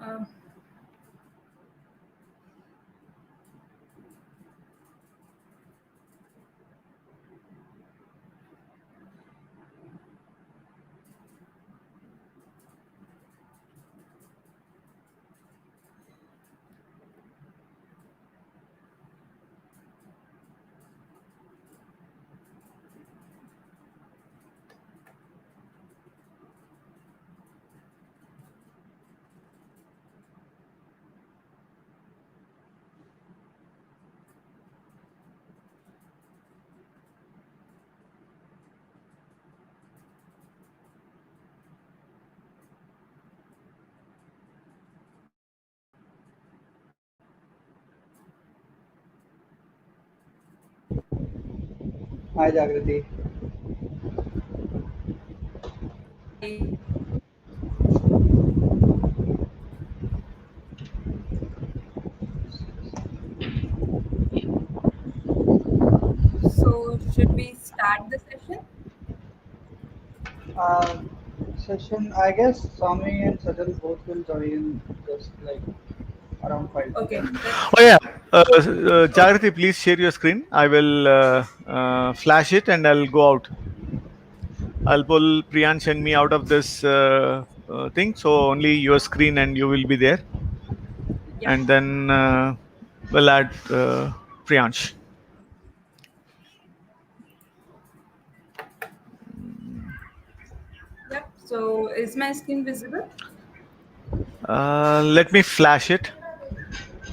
Hi, Jagrati. So should we start the session? Uh, Session, I guess Swami and Sajal both will join just like around 5 to Okay, 10 minutes. let's. Oh yeah, Jagrati, please share your screen. I will flash it and I'll go out. I'll pull Priyansh and me out of this thing, so only your screen and you will be there, Yep, and then we'll add Priyansh. yep. So is my screen visible? Let me flash it.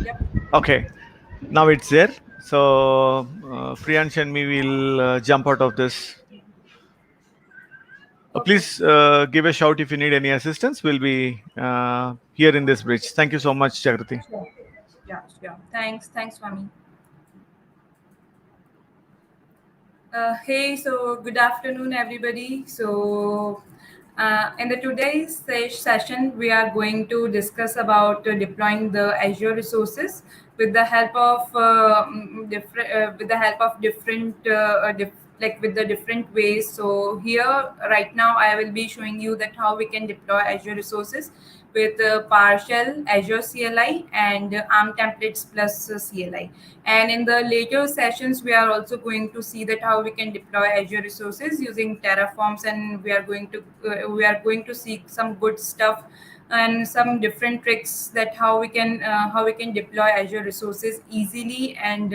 Yep. Okay, now it's there. So Priyansh and me will jump out of this. Okay. Please give a shout if you need any assistance. We'll be here in this bridge. Thank you so much, Jagrati. Sure. Yeah, sure. Thanks, Swami. Hey, so good afternoon, everybody. So, in the today's session, we are going to discuss about deploying the Azure resources with the help of different like with the different ways. So here, right now, I will be showing you that how we can deploy Azure resources with PowerShell, Azure CLI, and ARM templates plus CLI. And in the later sessions, we are also going to see that how we can deploy Azure resources using Terraforms, and we are going to see some good stuff and some different tricks that how we can deploy Azure resources easily and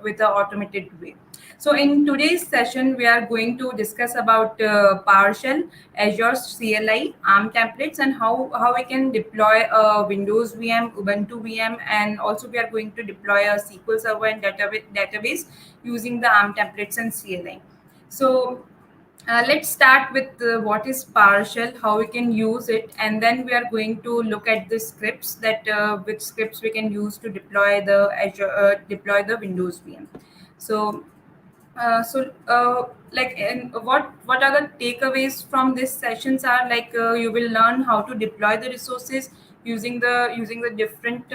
with an automated way. So in today's session, we are going to discuss about PowerShell, Azure CLI, ARM templates, and how we can deploy a Windows VM, Ubuntu VM, and also we are going to deploy a SQL Server and database using the ARM templates and CLI. So let's start with what is PowerShell, how we can use it, and then we are going to look at the scripts that which scripts we can use to deploy the Windows VM. So like and what are the takeaways from these sessions are like you will learn how to deploy the resources using the different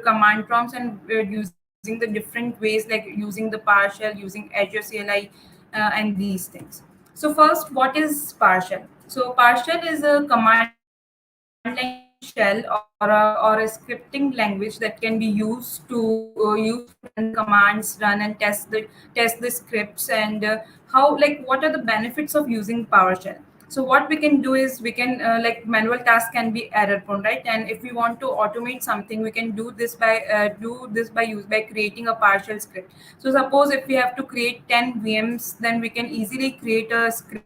command prompts and using the different ways like using the PowerShell, using Azure CLI, and these things. So first, what is PowerShell? So PowerShell is a command line shell or a scripting language that can be used to run the commands, run and test the scripts, and how like what are the benefits of using PowerShell. So what we can do is we can like manual tasks can be error prone, right? And if we want to automate something, we can do this by creating a PowerShell script. So suppose if we have to create 10 VMs, then we can easily create a script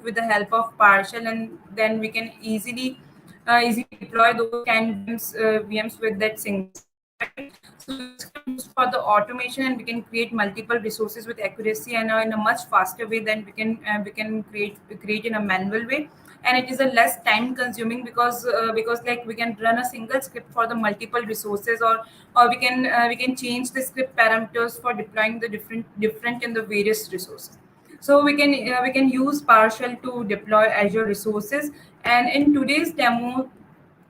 with the help of PowerShell, and then we can easily deploy those 10 VMs with that single script, right? So this can be used for the automation, and we can create multiple resources with accuracy and in a much faster way than we can create in a manual way. And it is a less time consuming because like we can run a single script for the multiple resources, or we can change the script parameters for deploying the different in the various resources. So we can use PowerShell to deploy Azure resources. And in today's demo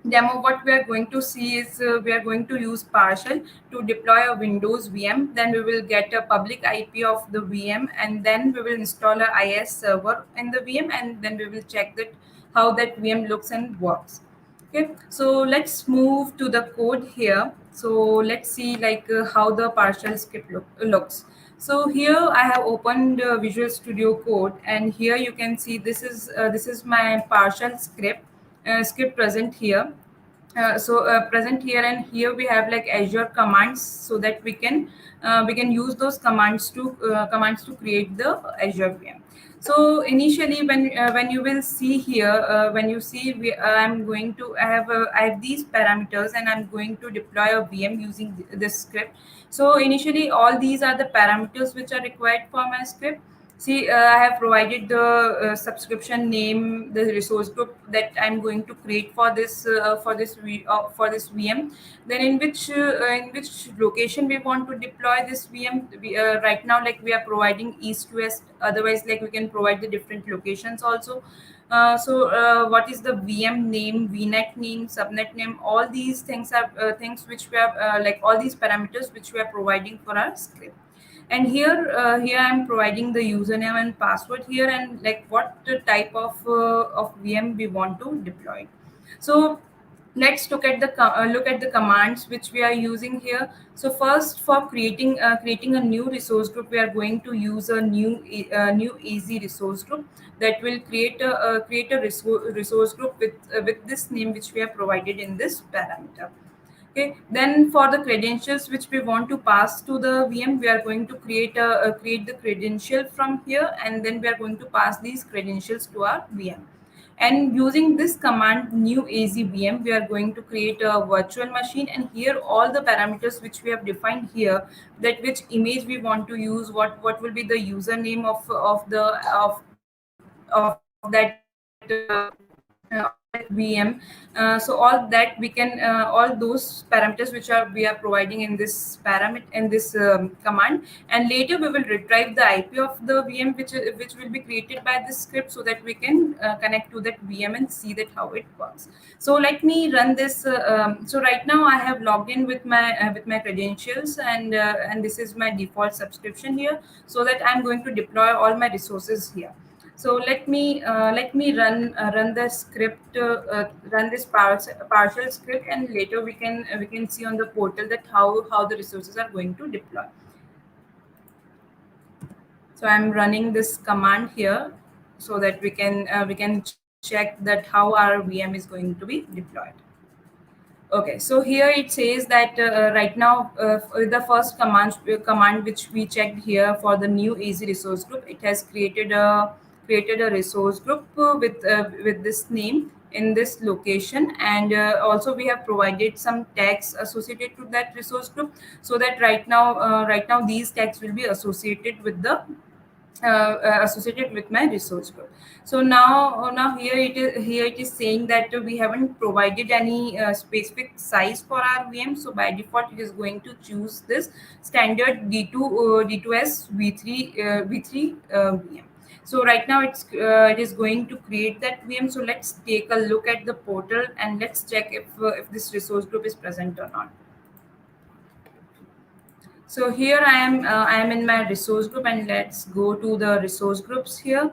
what we are going to see is we are going to use PowerShell to deploy a Windows VM. Then we will get a public IP of the VM, and then we will install a IS server in the VM, and then we will check that how that VM looks and works. Okay, so let's move to the code here. So let's see like how the PowerShell script looks. So here I have opened Visual Studio Code, and here you can see this is my PowerShell script present here. Present here, and here we have like Azure commands, so that we can use those commands to create the Azure VM. So initially, when you will see here, when you see I'm going to I have these parameters, and I'm going to deploy a VM using this script. So initially, all these are the parameters which are required for my script. See, I have provided the subscription name, the resource group that I'm going to create for this VM. Then in which location we want to deploy this VM. Right now, like we are providing east to west. Otherwise, like we can provide the different locations also. What is the VM name, VNet name, subnet name? All these things are things which we have like all these parameters which we are providing for our script. And here I'm providing the username and password here, and like what type of VM we want to deploy. So let's look at the commands which we are using here. So first, for creating a new resource group, we are going to use a new easy resource group that will create a resource group with this name which we have provided in this parameter. Okay, then for the credentials which we want to pass to the VM, we are going to create the credential from here, and then we are going to pass these credentials to our VM. And using this command new AZVM, we are going to create a virtual machine, and here all the parameters which we have defined here, that which image we want to use, what will be the username of that VM. So all that we can all those parameters which are we are providing in this command, and later we will retrieve the IP of the VM which will be created by this script, so that we can connect to that VM and see that how it works. So let me run this. So right now I have logged in with my credentials, and this is my default subscription here, so that I'm going to deploy all my resources here. So let me run the script, run this PowerShell script, and later we can see on the portal that how the resources are going to deploy. So I'm running this command here, so that we can check that how our VM is going to be deployed. Okay, so here it says that right now the first command which we checked here for the new easy resource group, it has created a resource group with this name in this location, and also we have provided some tags associated to that resource group, so that right now these tags will be associated with my resource group. So now here it is saying that we haven't provided any specific size for our VM. So by default, it is going to choose this standard D2S V3 VM. So right now it is going to create that VM. So let's take a look at the portal, and let's check if this resource group is present or not. So here I am in my resource group, and let's go to the resource groups here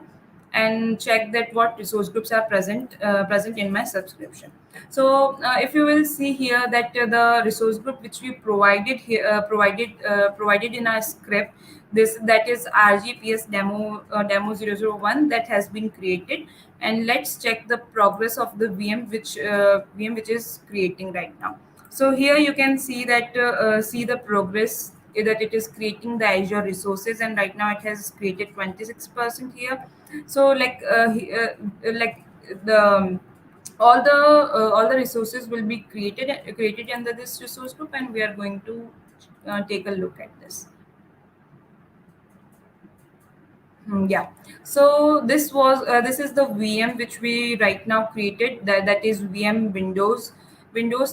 and check that what resource groups are present in my subscription. So if you will see here that the resource group which we provided here provided in our script, this that is RGPS demo 001, that has been created. And let's check the progress of the VM which is creating right now. So here you can see that see the progress, that it is creating the Azure resources, and right now it has created 26% here. So like the all the resources will be created under this resource group, and we are going to take a look at this. Yeah. So this is the VM which we right now created. That is VM Windows.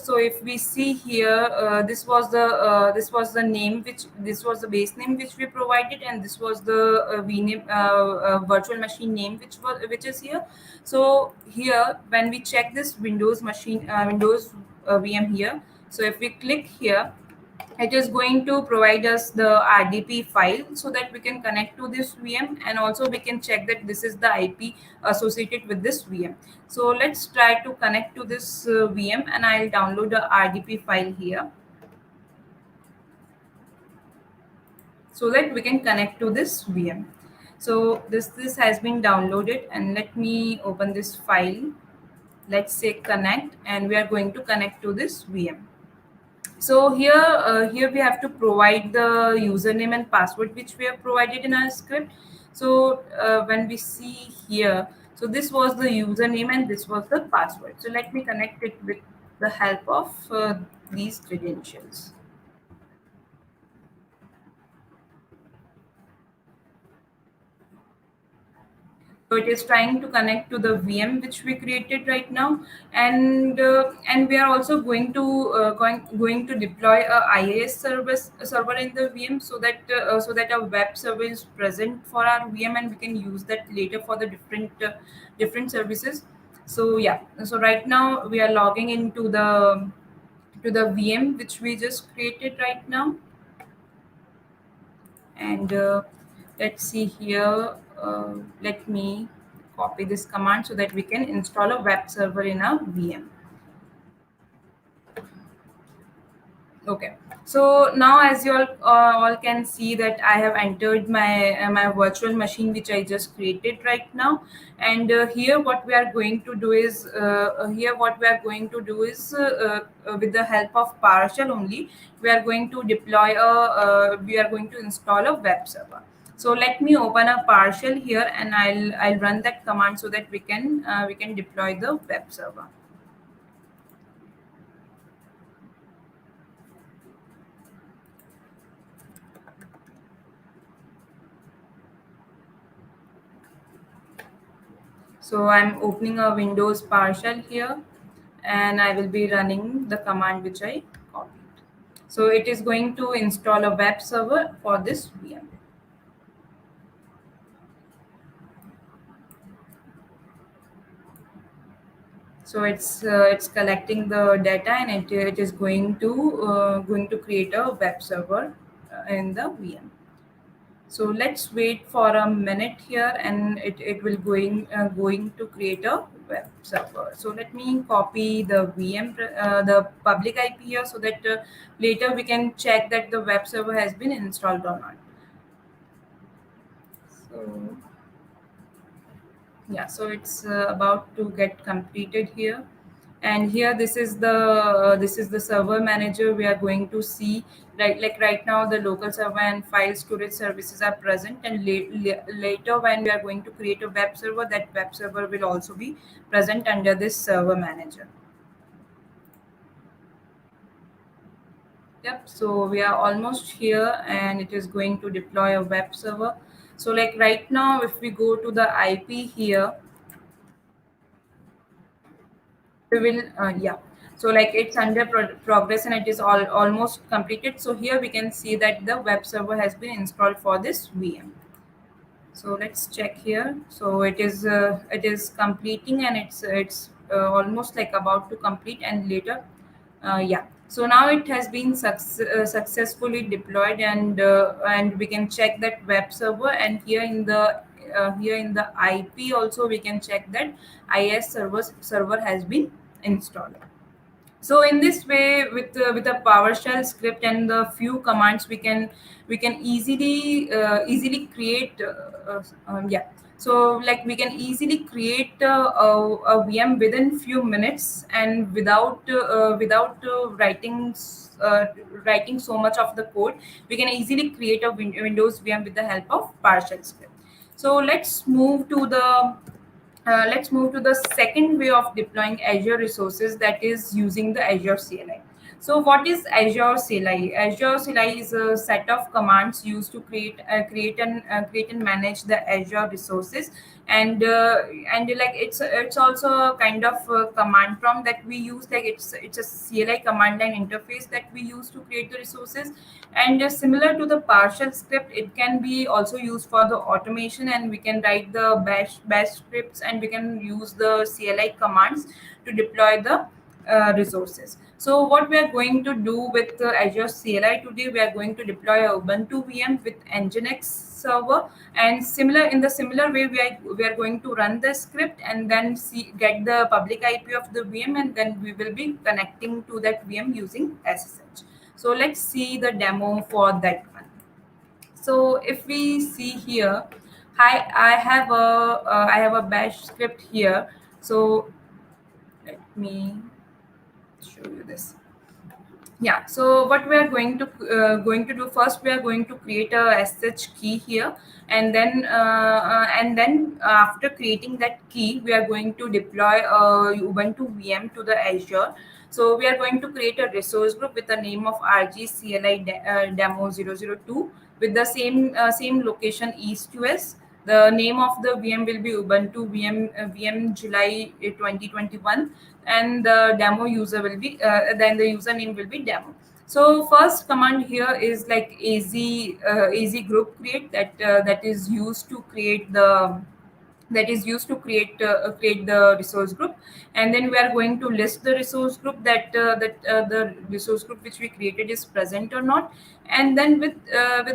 So if we see here, this was the name which this was the base name which we provided, and this was the VName virtual machine name which is here. So here when we check this Windows VM here. So if we click here, it is going to provide us the RDP file so that we can connect to this VM, and also we can check that this is the IP associated with this VM. So let's try to connect to this VM, and I'll download the RDP file here so that we can connect to this VM. So this has been downloaded, and let me open this file. Let's say connect, and we are going to connect to this VM. So here we have to provide the username and password which we have provided in our script. So when we see here, so this was the username and this was the password. So let me connect it with the help of these credentials. So it is trying to connect to the VM which we created right now, and we are also going to deploy a IaaS server in the VM so that a web server is present for our VM, and we can use that later for the different services. So yeah, so right now we are logging into the VM which we just created right now, and let's see here. Let me copy this command so that we can install a web server in our VM. Okay, so now as you all can see that I have entered my virtual machine which I just created right now, and here what we are going to do is with the help of PowerShell only, we are going to deploy we are going to install a web server. So let me open a PowerShell here, and I'll run that command so that we can deploy the web server. So I'm opening a Windows PowerShell here, and I will be running the command which I copied. So it is going to install a web server for this VM. So it's collecting the data, and it is going to create a web server in the VM. So let's wait for a minute here, and it will going to create a web server. So let me copy the VM, the public IP here, so that later we can check that the web server has been installed or not. So yeah, so it's about to get completed here, and here this is the server manager. We are going to see, like right now the local server and file storage services are present, and later when we are going to create a web server, that web server will also be present under this server manager. Yep, so we are almost here, and it is going to deploy a web server. So like right now, if we go to the IP here, we will yeah, so like it's under progress, and it is almost completed. So here we can see that the web server has been installed for this VM. So let's check here. So it is completing, and it's almost like about to complete, and later yeah, so now it has been successfully deployed, and we can check that web server, and here in the IP also we can check that IS server has been installed. So in this way, with a PowerShell script and the few commands, we can easily create yeah, so like we can easily create a VM within few minutes, and without writing so much of the code. We can easily create a Windows VM with the help of PowerShell script. So let's move to the second way of deploying Azure resources, that is using the Azure CLI. So what is Azure CLI? Azure CLI is a set of commands used to create and manage the Azure resources, and like it's also a kind of command prompt that we use. Like it's a CLI command line interface that we use to create the resources, and similar to the PowerShell script, it can be also used for the automation, and we can write the bash scripts, and we can use the CLI commands to deploy the resources. So what we are going to do with Azure CLI today, we are going to deploy a Ubuntu VM with Nginx server, and similar way we are going to run the script and then get the public IP of the VM, and then we will be connecting to that VM using SSH. So let's see the demo for that one. So if we see here, I have a bash script here. So let me show you this. Yeah, so what we are going to do first, we are going to create a SSH key here, and then after creating that key, we are going to deploy a Ubuntu VM to the Azure. So we are going to create a resource group with the name of demo 002 with the same location east to west. The name of the VM will be Ubuntu VM July 2021, and the demo user will be then the username will be demo. So first command here is like az group create, that is used to create create the resource group, and then we are going to list the resource group that the resource group which we created is present or not. And then with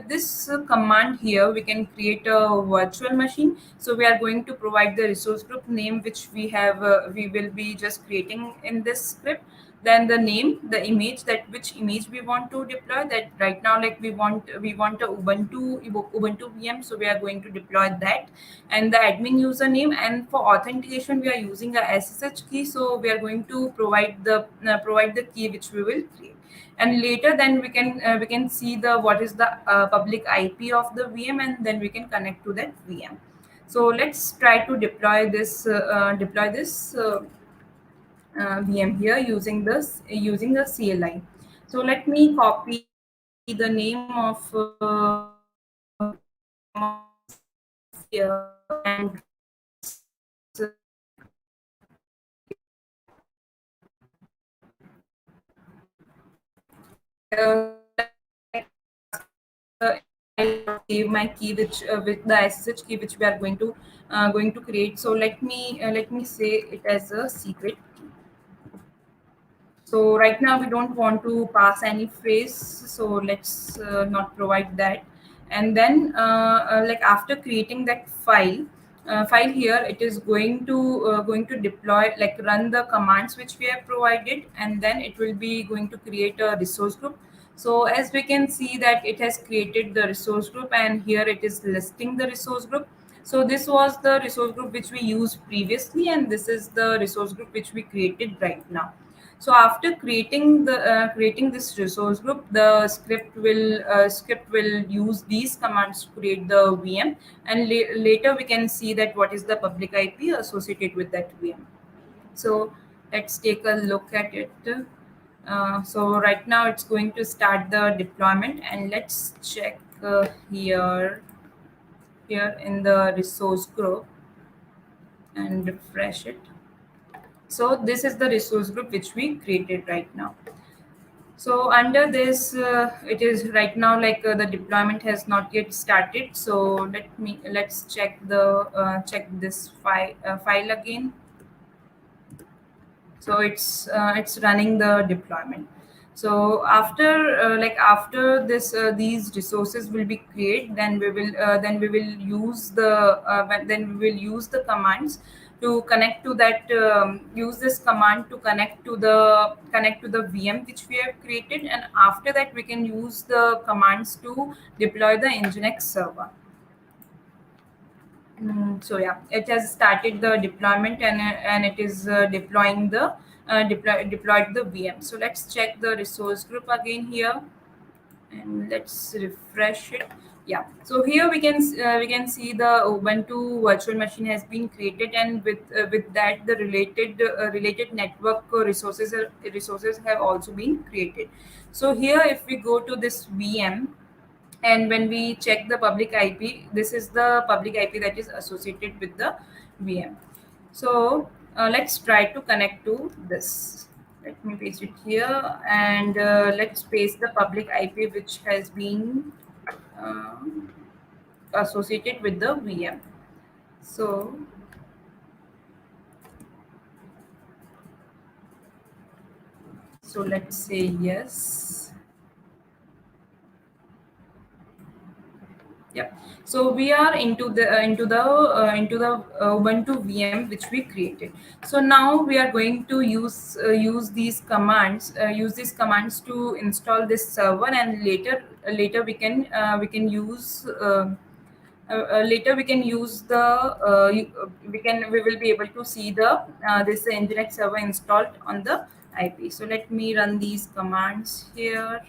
this command here, we can create a virtual machine. So we are going to provide the resource group name which we will be just creating in this script, then the name, the image, that which image we want to deploy. That right now, like we want a Ubuntu VM, so we are going to deploy that, and the admin username. And for authentication, we are using a SSH key, so we are going to provide the key which we will create. And later, then we can see the what is the public IP of the VM, and then we can connect to that VM. So let's try to deploy this VM here using the CLI. So let me copy the name of here and save my key with the SSH key which we are going to create. So let me say it as a secret key. So right now we don't want to pass any phrase, so let's not provide that. And then like after creating that file here, it is going to deploy, like run the commands which we have provided, and then it will be going to create a resource group. So as we can see that it has created the resource group, and here it is listing the resource group. So this was the resource group which we used previously, and this is the resource group which we created right now. So after creating this resource group, the script will use these commands to create the VM, and later we can see that what is the public IP associated with that VM. So let's take a look at it. So right now it's going to start the deployment, and let's check here in the resource group and refresh it. So this is the resource group which we created right now. So under this, it is right now like the deployment has not yet started. So let's check this file again. So it's running the deployment. So after this these resources will be created, then we will use the commands to connect to that use this command to connect to the VM which we have created, and after that we can use the commands to deploy the Nginx server. So yeah, it has started the deployment, and it is deployed the VM. So let's check the resource group again here, and let's refresh it. Yeah, so here we can see the Ubuntu virtual machine has been created, and with that the related network resources have also been created. So here if we go to this VM, and when we check the public IP, this is the public IP that is associated with the VM. So let's try to connect to this. Let me paste it here, and let's paste the public IP which has been uh, associated with the VM. So So let's say yes. Yep. So we are into the Ubuntu VM which we created. So now we are going to use these commands to install this server, and later we can use we will be able to see the this Nginx server installed on the IP. So let me run these commands here,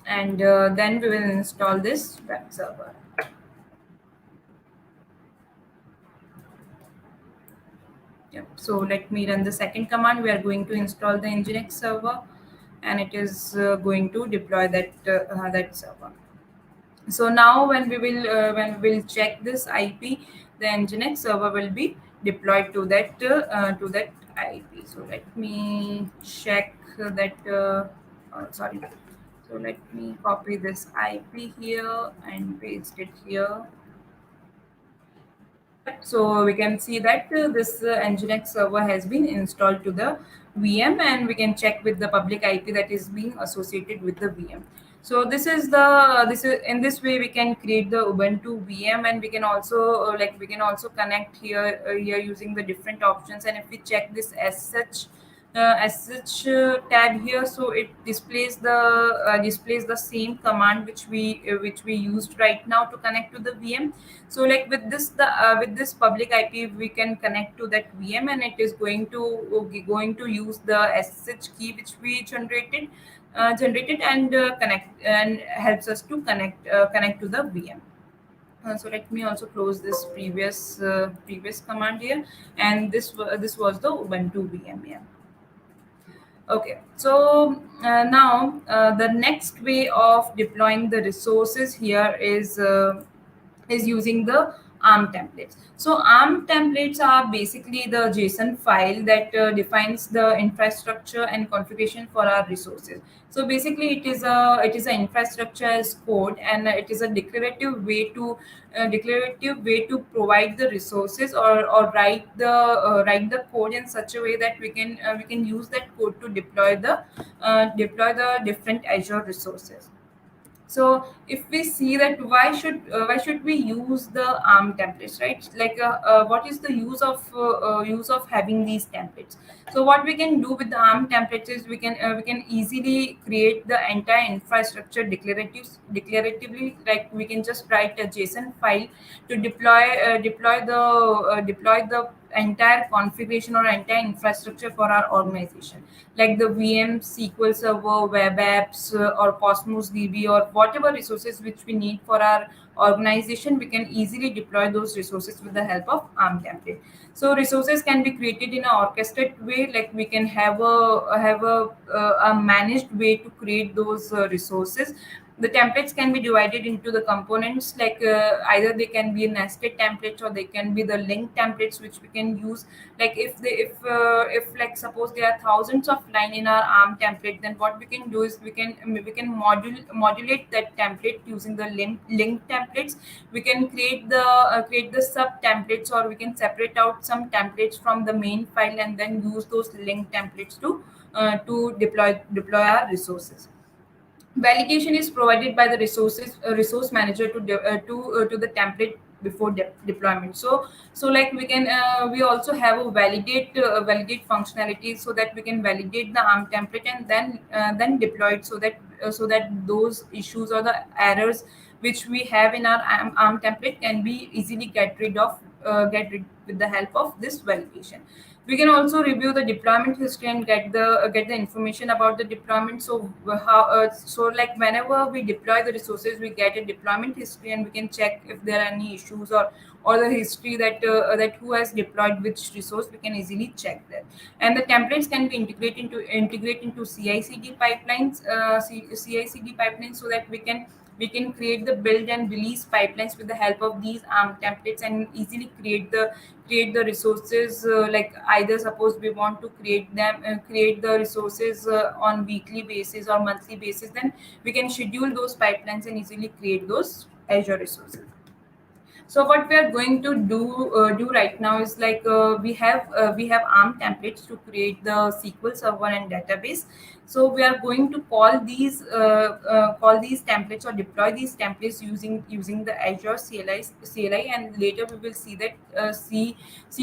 and then we will install this web server. Yep. So let me run the second command. We are going to install the Nginx server, and it is going to deploy that server. So now when we will check this IP, the Nginx server will be deployed to that IP. So let me check that. Sorry. So let me copy this IP here and paste it here. So we can see that this Nginx server has been installed to the VM, and we can check with the public IP that is being associated with the VM. So this is in this way we can create the Ubuntu VM, and we can also we can also connect here using the different options. And if we check this SH tab here, so it displays the same command which we used right now to connect to the VM. So like with this public IP we can connect to that VM, and it is going to use the SSH key which we generated and connect and helps us to connect to the VM. So let me also close this previous command here, and this was the Ubuntu VM. Yeah. Okay, so now the next way of deploying the resources here is using the ARM templates. So ARM templates are basically the JSON file that defines the infrastructure and configuration for our resources. So basically, it is an infrastructure as code, and it is a declarative way to provide the resources, or write the code in such a way that we can use that code to deploy the different Azure resources. So if we see that why should we use the ARM templates, right? What is the use of having these templates? So what we can do with the ARM templates is we can easily create the entire infrastructure declaratively. Like we can just write a JSON file to deploy the entire configuration or entire infrastructure for our organization, like the VM, SQL Server, web apps, or Cosmos DB, or whatever resources which we need for our organization. We can easily deploy those resources with the help of ARM template. So resources can be created in an orchestrated way, like we can have a managed way to create those resources. The templates can be divided into the components, like either they can be nested templates, or they can be the linked templates which we can use. Like if like suppose there are thousands of line in our ARM template, then what we can do is we can modulate that template using the link templates. We can create the sub templates, or we can separate out some templates from the main file, and then use those link templates to deploy our resources. Validation is provided by the resource manager to the template before deployment. So like we also have a validate functionality, so that we can validate the ARM template and then deploy it, so that those issues or the errors which we have in our ARM template can be easily get rid with the help of this validation. We can also review the deployment history and get the information about the deployment. So like whenever we deploy the resources, we get a deployment history, and we can check if there are any issues, or the history that who has deployed which resource. We can easily check that. And the templates can be integrate into CI/CD pipelines, CI/CD pipelines, so that we can create the build and release pipelines with the help of these ARM templates, and easily create the resources. Like either suppose we want to create the resources on weekly basis or monthly basis, then we can schedule those pipelines and easily create those Azure resources. So what we are going to do right now is like we have ARM templates to create the SQL Server and database. So we are going to call these templates or deploy these templates using the Azure CLI, and later we will see that see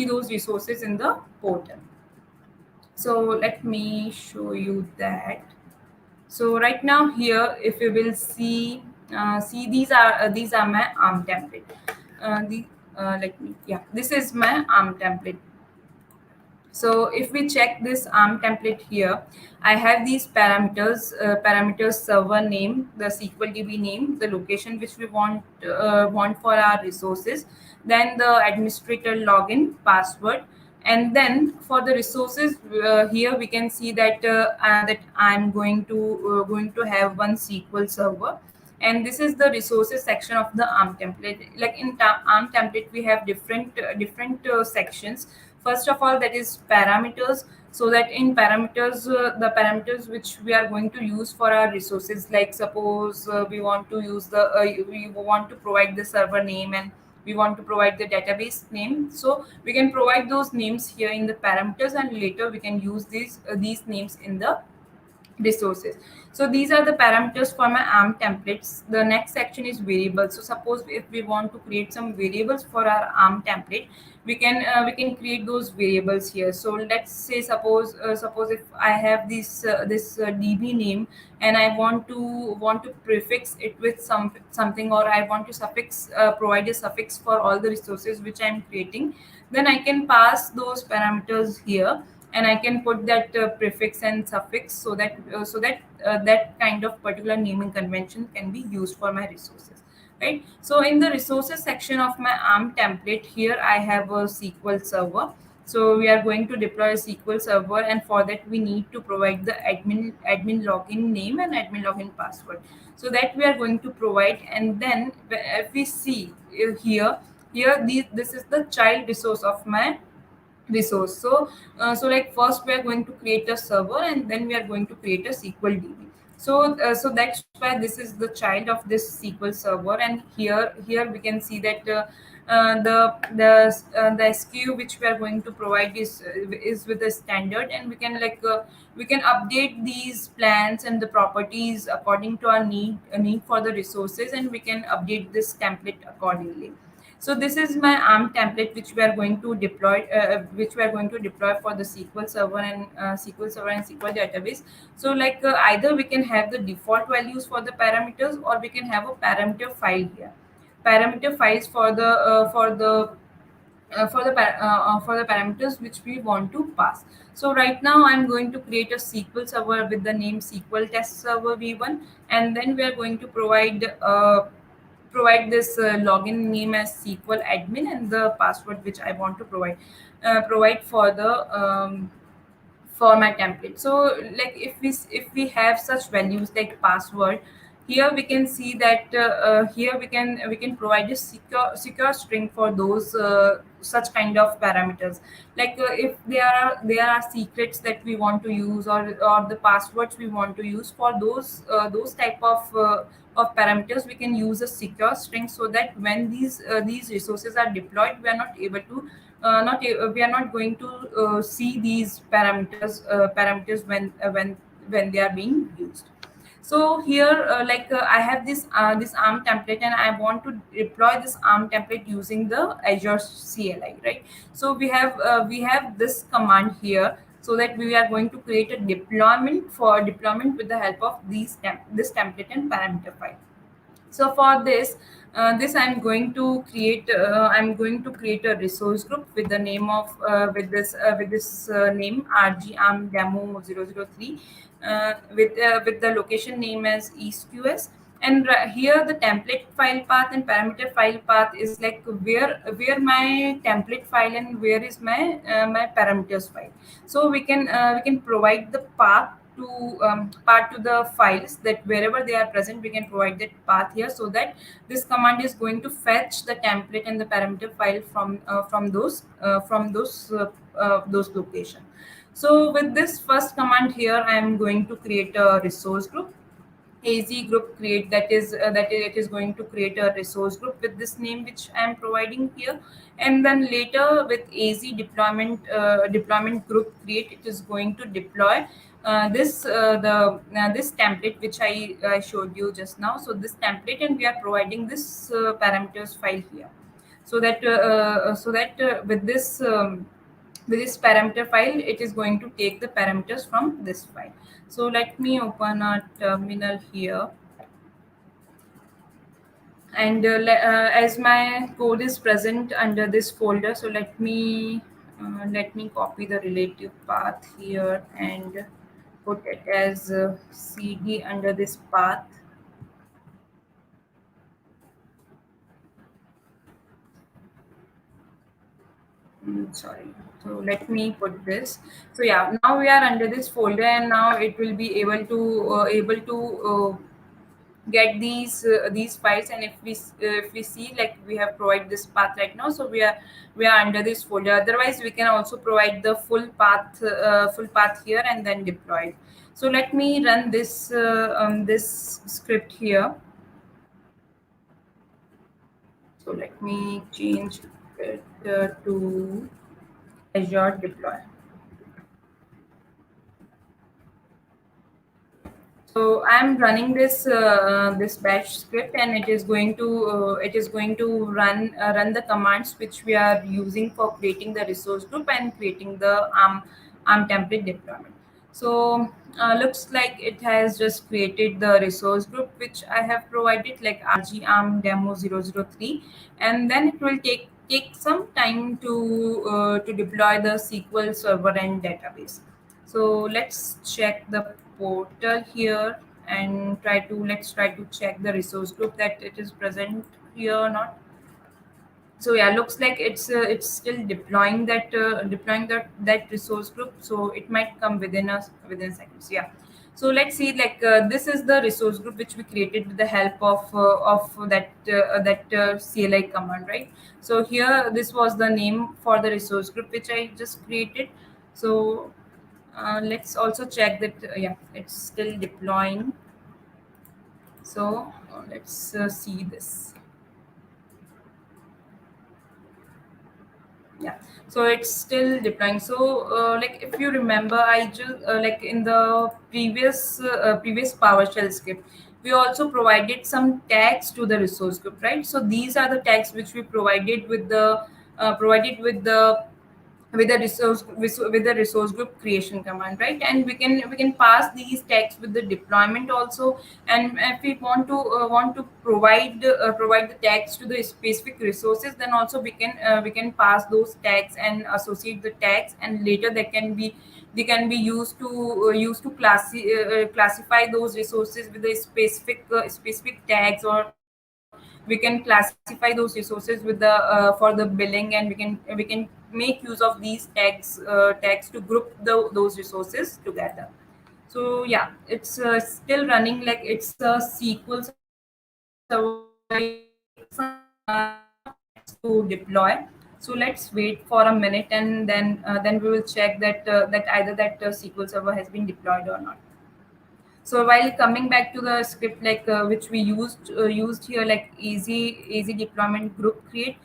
those resources in the portal. So let me show you that. So right now here, if you will see these are my ARM template. The Let me, yeah, this is my ARM template. So if we check this ARM template here, I have these parameters: server name, the SQL DB name, the location which we want for our resources, then the administrator login, password, and then for the resources here we can see that I'm going to have one SQL server, and this is the resources section of the ARM template. Like in ARM template, we have different sections. First of all, that is parameters. So that in parameters, the parameters which we are going to use for our resources, like suppose we want to use we want to provide the server name, and we want to provide the database name. So we can provide those names here in the parameters, and later we can use these names in the resources. So these are the parameters for my ARM templates. The next section is variables. So suppose if we want to create some variables for our ARM template, we can create those variables here. So let's say suppose if I have this DB name, and I want to prefix it with something, or I want to provide a suffix for all the resources which I'm creating, then I can pass those parameters here, and I can put that prefix and suffix, so that that kind of particular naming convention can be used for my resources, right? So in the resources section of my ARM template, here I have a SQL Server. So we are going to deploy a SQL Server, and for that we need to provide the admin login name and admin login password. So that we are going to provide, and then if we see this is the child resource of my resource. So like first we are going to create a server, and then we are going to create a SQL DB. So that's why this is the child of this SQL Server, and here we can see that the SKU which we are going to provide is with the standard, and we can update these plans and the properties according to our need for the resources, and we can update this template accordingly. So this is my ARM template which we are going to deploy for the SQL Server and SQL database. So either we can have the default values for the parameters, or we can have a parameter file here. Parameter files for the parameters which we want to pass. So right now I'm going to create a SQL Server with the name SQL Test Server v1, and then we are going to provide this login name as SQL admin, and the password which I want to provide for my template. So like if we have such values like password, here we can see that here we can provide a secure string for those such kind of parameters. If there are secrets that we want to use, or the passwords we want to use for those type of parameters, we can use a secure string, so that when these resources are deployed, we are not able to we are not going to see these parameters when they are being used. So here I have this ARM template, and I want to deploy this ARM template using the Azure CLI, right? So we have this command here, so that we are going to create a deployment with the help of this template and parameter file. So for this I'm going to create a resource group with the name of with this name rgarm demo 003, with the location name as eastqs. And here the template file path and parameter file path is like where my template file and where is my parameters file. So we can provide the path to the files, that wherever they are present we can provide that path here, so that this command is going to fetch the template and the parameter file from those location. So with this first command here, I am going to create a resource group. AZ group create, that is it is going to create a resource group with this name which I am providing here, and then later with AZ deployment group create, it is going to deploy this template which I showed you just now. So this template, and we are providing this parameters file here, so that with this parameter file, it is going to take the parameters from this file. So let me open a terminal here, and as my code is present under this folder, so let me copy the relative path here and put it as cd under this path. Sorry, so let me put this. So yeah, now we are under this folder, and now it will be able to get these files. And if we see, like, we have provided this path right now, so we are under this folder. Otherwise, we can also provide the full path here and then deploy it. So let me run this script here. So let me change it to Azure deploy. So I'm running this bash script, and it is going to run the commands which we are using for creating the resource group and creating the arm template deployment. So looks like it has just created the resource group which I have provided, like RG arm demo 003, and then it will take some time to deploy the SQL Server and database. So let's check the portal here and let's try to check the resource group that it is present here or not. So yeah, looks like it's still deploying that resource group, so it might come within seconds. Yeah, so let's see, like, this is the resource group which we created with the help of that CLI command, right? So here, this was the name for the resource group which I just created. So let's also check that yeah, it's still deploying. So let's see this. Yeah, so it's still deploying. So like, if you remember, I just like in the previous PowerShell script, we also provided some tags to the resource group, right? So these are the tags which we provided with the resource group creation command, right? And we can pass these tags with the deployment also. And if we want to provide the tags to the specific resources, then also we can pass those tags and associate the tags, and later they can be used to classify those resources with the specific tags, or we can classify those resources with the for the billing, and we can make use of these tags to group those resources together. So yeah, it's still running, like it's a SQL Server, so it will take some minutes to deploy. So let's wait for a minute, and then we will check that either that SQL Server has been deployed or not. So while coming back to the script, like which we used here, like easy deployment group create.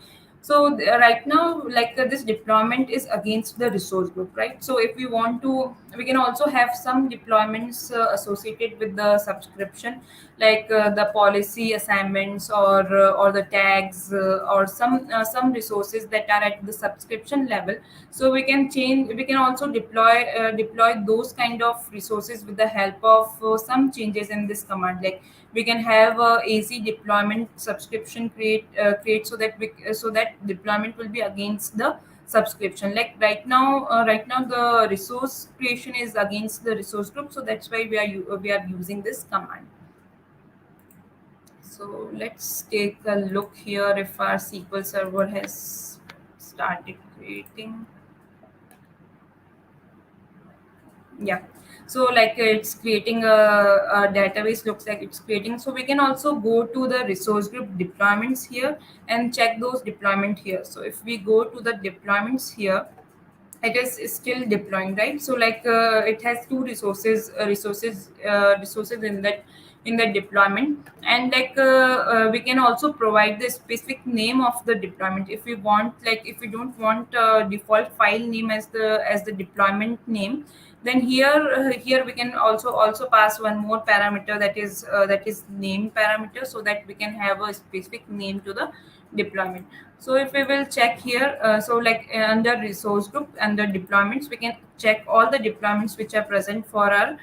So right now, like this deployment is against the resource group, right? So if we want to, we can also have some deployments associated with the subscription, like the policy assignments, or the tags, or some resources that are at the subscription level. So we can also deploy those kind of resources with the help of some changes in this command. Like, we can have a AC deployment subscription create, so that deployment will be against the subscription. Like right now the resource creation is against the resource group, so that's why we are using this command. So let's take a look here if our SQL Server has started creating. Yeah, so like it's creating a database, looks like it's creating. So we can also go to the resource group deployments here and check those deployment here. So if we go to the deployments here, it is still deploying, right? So like it has two resources in that deployment. And like we can also provide the specific name of the deployment if we want. Like if we don't want default file name as the deployment name, then here we can also pass one more parameter, that is name parameter, so that we can have a specific name to the deployment. So if we will check here, so like under resource group, under deployments, we can check all the deployments which are present for our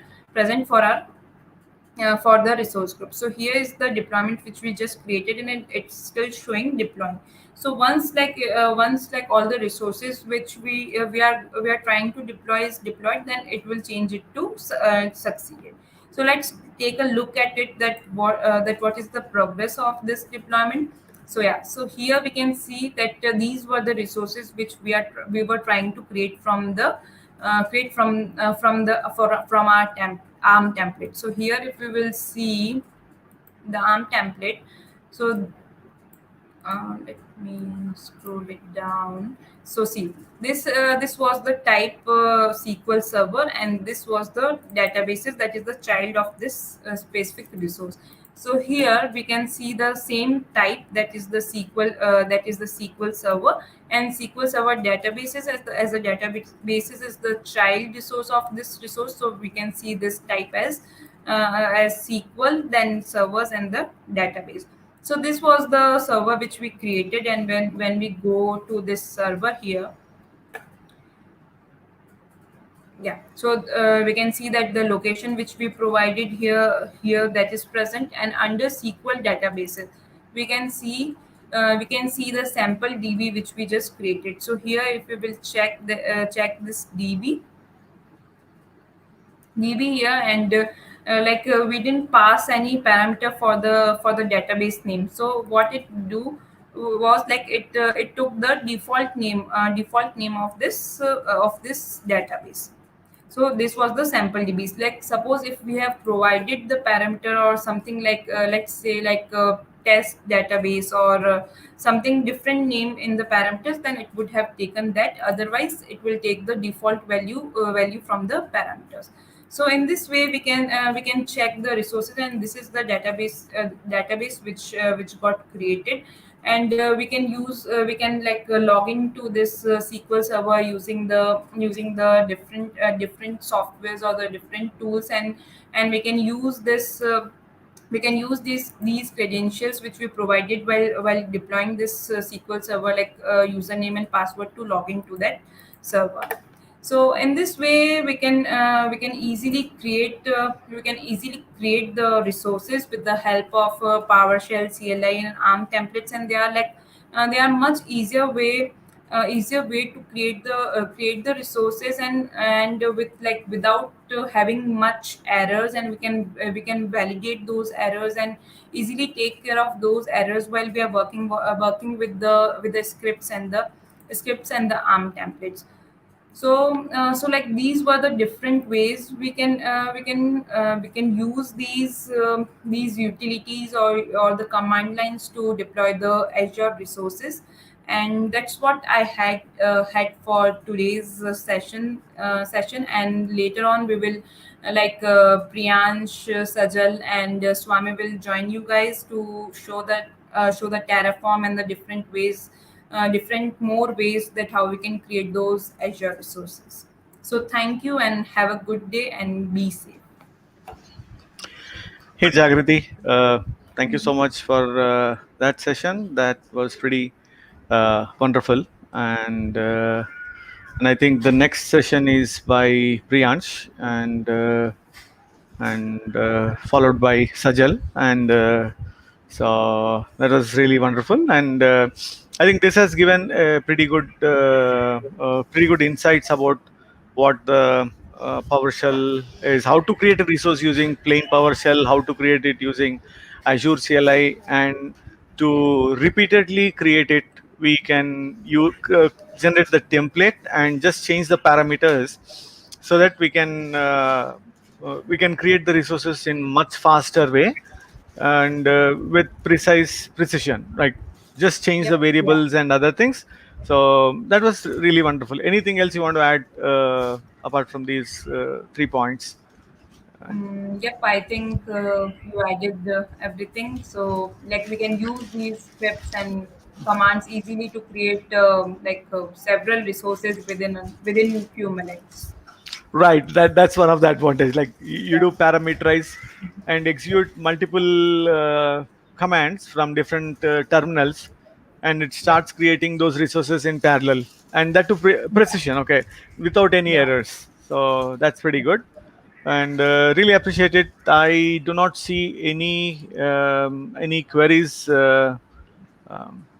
for the resource group. So here is the deployment which we just created, and it's still showing deploying. So once like all the resources which we are trying to deploy is deployed, then it will change it to succeeded. So let's take a look at it, that what is the progress of this deployment. So yeah, so here we can see that these were the resources which we were trying to create from the from our ARM template. So here if we will see the ARM template, so let me scroll it down. So see, this was the type SQL Server, and this was the databases, that is the child of this specific resource. So here we can see the same type, that is the SQL Server, and SQL Server databases as the databases is the child resource of this resource. So we can see this type as SQL, then servers, and the database. So this was the server which we created, and when we go to this server here, yeah, so we can see that the location which we provided here that is present, and under SQL databases we can see the sample DB which we just created. So here if we will check this DB here, and we didn't pass any parameter for the database name. So what it do was like it took the default name of this database. So this was the sample DBs. Like suppose if we have provided the parameter or something like let's say like test database or something different name in the parameters, then it would have taken that. Otherwise, it will take the default value from the parameters. So in this way, we can check the resources, and this is the database which got created. And we can log into this SQL Server using the different softwares or the different tools, and we can use these credentials which we provided while deploying this SQL Server, like username and password, to log into that server. So in this way, we can easily create the resources with the help of PowerShell, CLI, and ARM templates, and they are much easier way to create the resources, and with like without having much errors, and we can validate those errors and easily take care of those errors while we are working with the scripts and the ARM templates. So so like these were the different ways we can use these utilities or the command lines to deploy the Azure resources. And that's what I had for today's session. And later on we will Priyansh, Sajal, and Swami will join you guys to show the Terraform and the different more ways that how we can create those Azure resources. So thank you and have a good day and be safe. Hey Jagriti, thank you so much for that session. That was pretty wonderful, and I think the next session is by Priyansh, and followed by Sajal, and so that was really wonderful. And I think this has given a pretty good insights about what the PowerShell is, how to create a resource using plain PowerShell, how to create it using Azure CLI, and to repeatedly create it, we can generate the template and just change the parameters so that we can create the resources in much faster way and with precise precision. Right, just change the Yep. Yeah. variables and other things So that was really wonderful. Anything else you want to add apart from these 3 points? Yep, I think you added everything. So, like, we can use these scripts and commands easily to create several resources within few minutes. Right. That's one of the advantage. Like you Yeah, do parameterize and execute multiple commands from different terminals, and it yeah, starts creating those resources in parallel, and that to yeah, precision. Okay, without any yeah. errors. So that's pretty good, and really appreciate it. I do not see any queries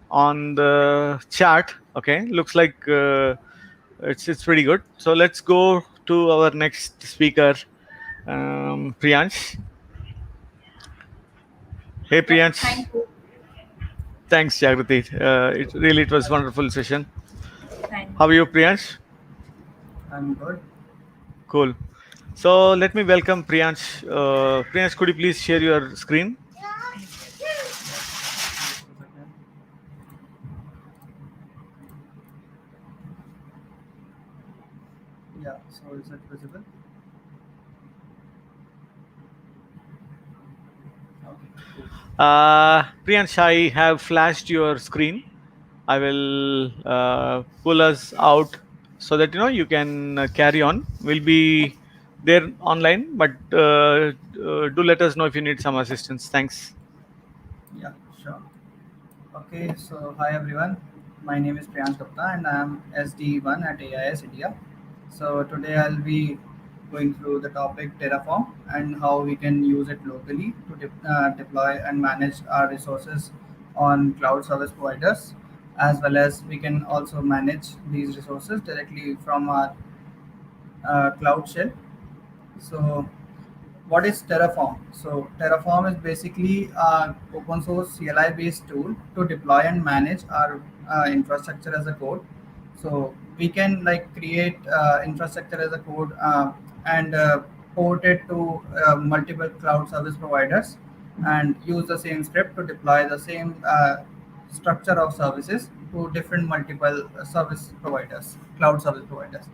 on the chat. Okay, looks like it's pretty good. So let's go to our next speaker, Priyansh. Hey, Yep. Priyansh. Thank you. Thanks, Jagrati. It was wonderful session. Thank How are you. you, Priyansh? I'm good. Cool. So let me welcome Priyansh. Priyansh, could you please share your screen? Just a second. Yeah, so is it visible? Okay, cool. Priyansh, I have flashed your screen. I will pull us out so that you can carry on. We'll be there online, but do let us know if you need some assistance. Thanks. Yeah, sure. Okay, so hi everyone. My name is Priyansh Gupta and I am SD1 at AIS India. So today I'll be going through the topic Terraform and how we can use it locally to deploy and manage our resources on cloud service providers, as well as we can also manage these resources directly from our cloud shell. So what is Terraform? So Terraform is basically a open source CLI based tool to deploy and manage our infrastructure as a code. So we can like create infrastructure as a code and port it to multiple cloud service providers and use the same script to deploy the same structure of services to different multiple service providers, cloud service providers.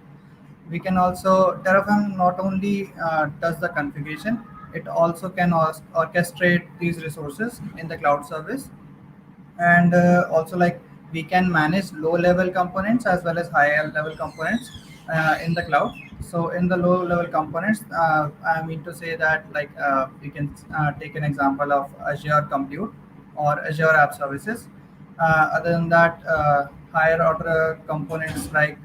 We can also Terraform not only does the configuration, it also can orchestrate these resources in the cloud service, and also like we can manage low level components as well as higher level components in the cloud. So in the low level components, I mean to say that like we can take an example of Azure Compute or Azure App Services. Other than that, higher order components like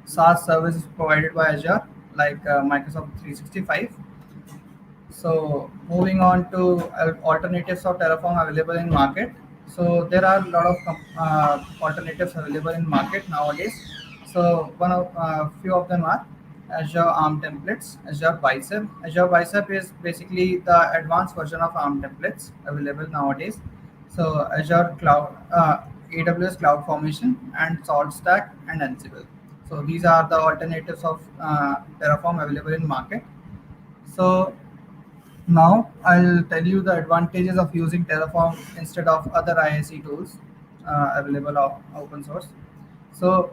SaaS services provided by Azure, like Microsoft 365. So moving on to alternatives of Terraform available in market. So there are a lot of alternatives available in market nowadays. So one of few of them are Azure ARM templates, Azure Bicep. Azure Bicep is basically the advanced version of ARM templates available nowadays. So Azure Cloud, AWS Cloud Formation, and SaltStack and Ansible. So these are the alternatives of Terraform available in market. So now I'll tell you the advantages of using Terraform instead of other ISE tools available of open source. So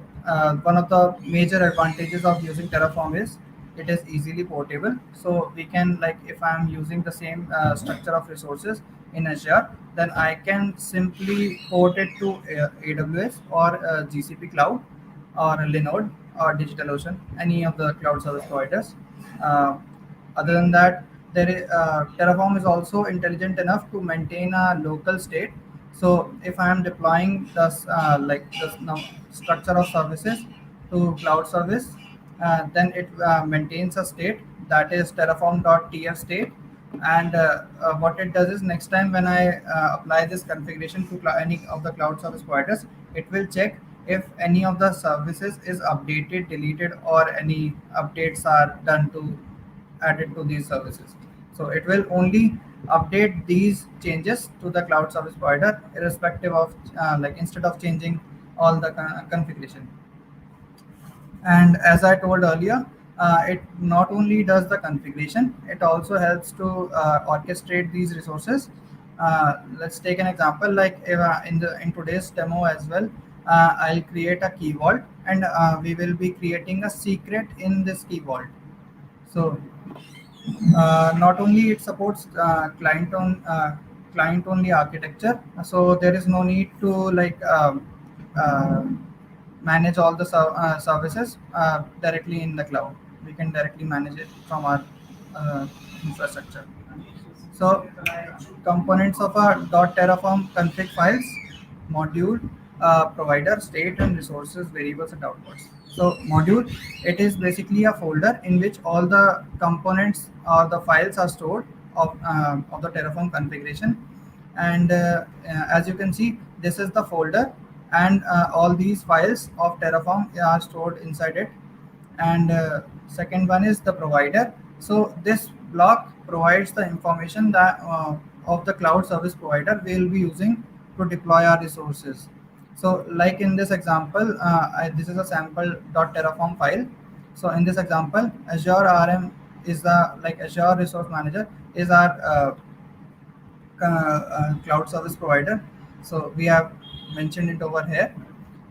one of the major advantages of using Terraform is it is easily portable. So we can like if I'm using the same structure of resources in Azure, then I can simply port it to AWS or GCP Cloud or Linode or DigitalOcean, any of the cloud service providers. Uh, Other than that, Terraform is also intelligent enough to maintain a local state. So if I am deploying this structure of services to cloud service, then it maintains a state that is terraform.tf state. And what it does is next time when I apply this configuration to any of the cloud service providers, it will check if any of the services is updated, deleted, or any updates are done to added to these services. So it will only update these changes to the cloud service provider, irrespective of like instead of changing all the configuration. And as I told earlier, it not only does the configuration, it also helps to orchestrate these resources. Let's take an example like in today's demo as well. I'll create a key vault, and we will be creating a secret in this key vault. So not only it supports client only architecture, so there is no need to uh, manage all the services directly in the cloud. We can directly manage it from our infrastructure. So components of a .terraform config files, module, provider, state, and resources, variables, and outputs. So module, it is basically a folder in which all the components or the files are stored of the Terraform configuration. And as you can see, this is the folder, and all these files of Terraform are stored inside it. And second one is the provider. So this block provides the information that of the cloud service provider we will be using to deploy our resources. So like in this example, this is a sample.terraform file. So in this example, Azure RM is the like Azure resource manager is our cloud service provider. So we have mentioned it over here.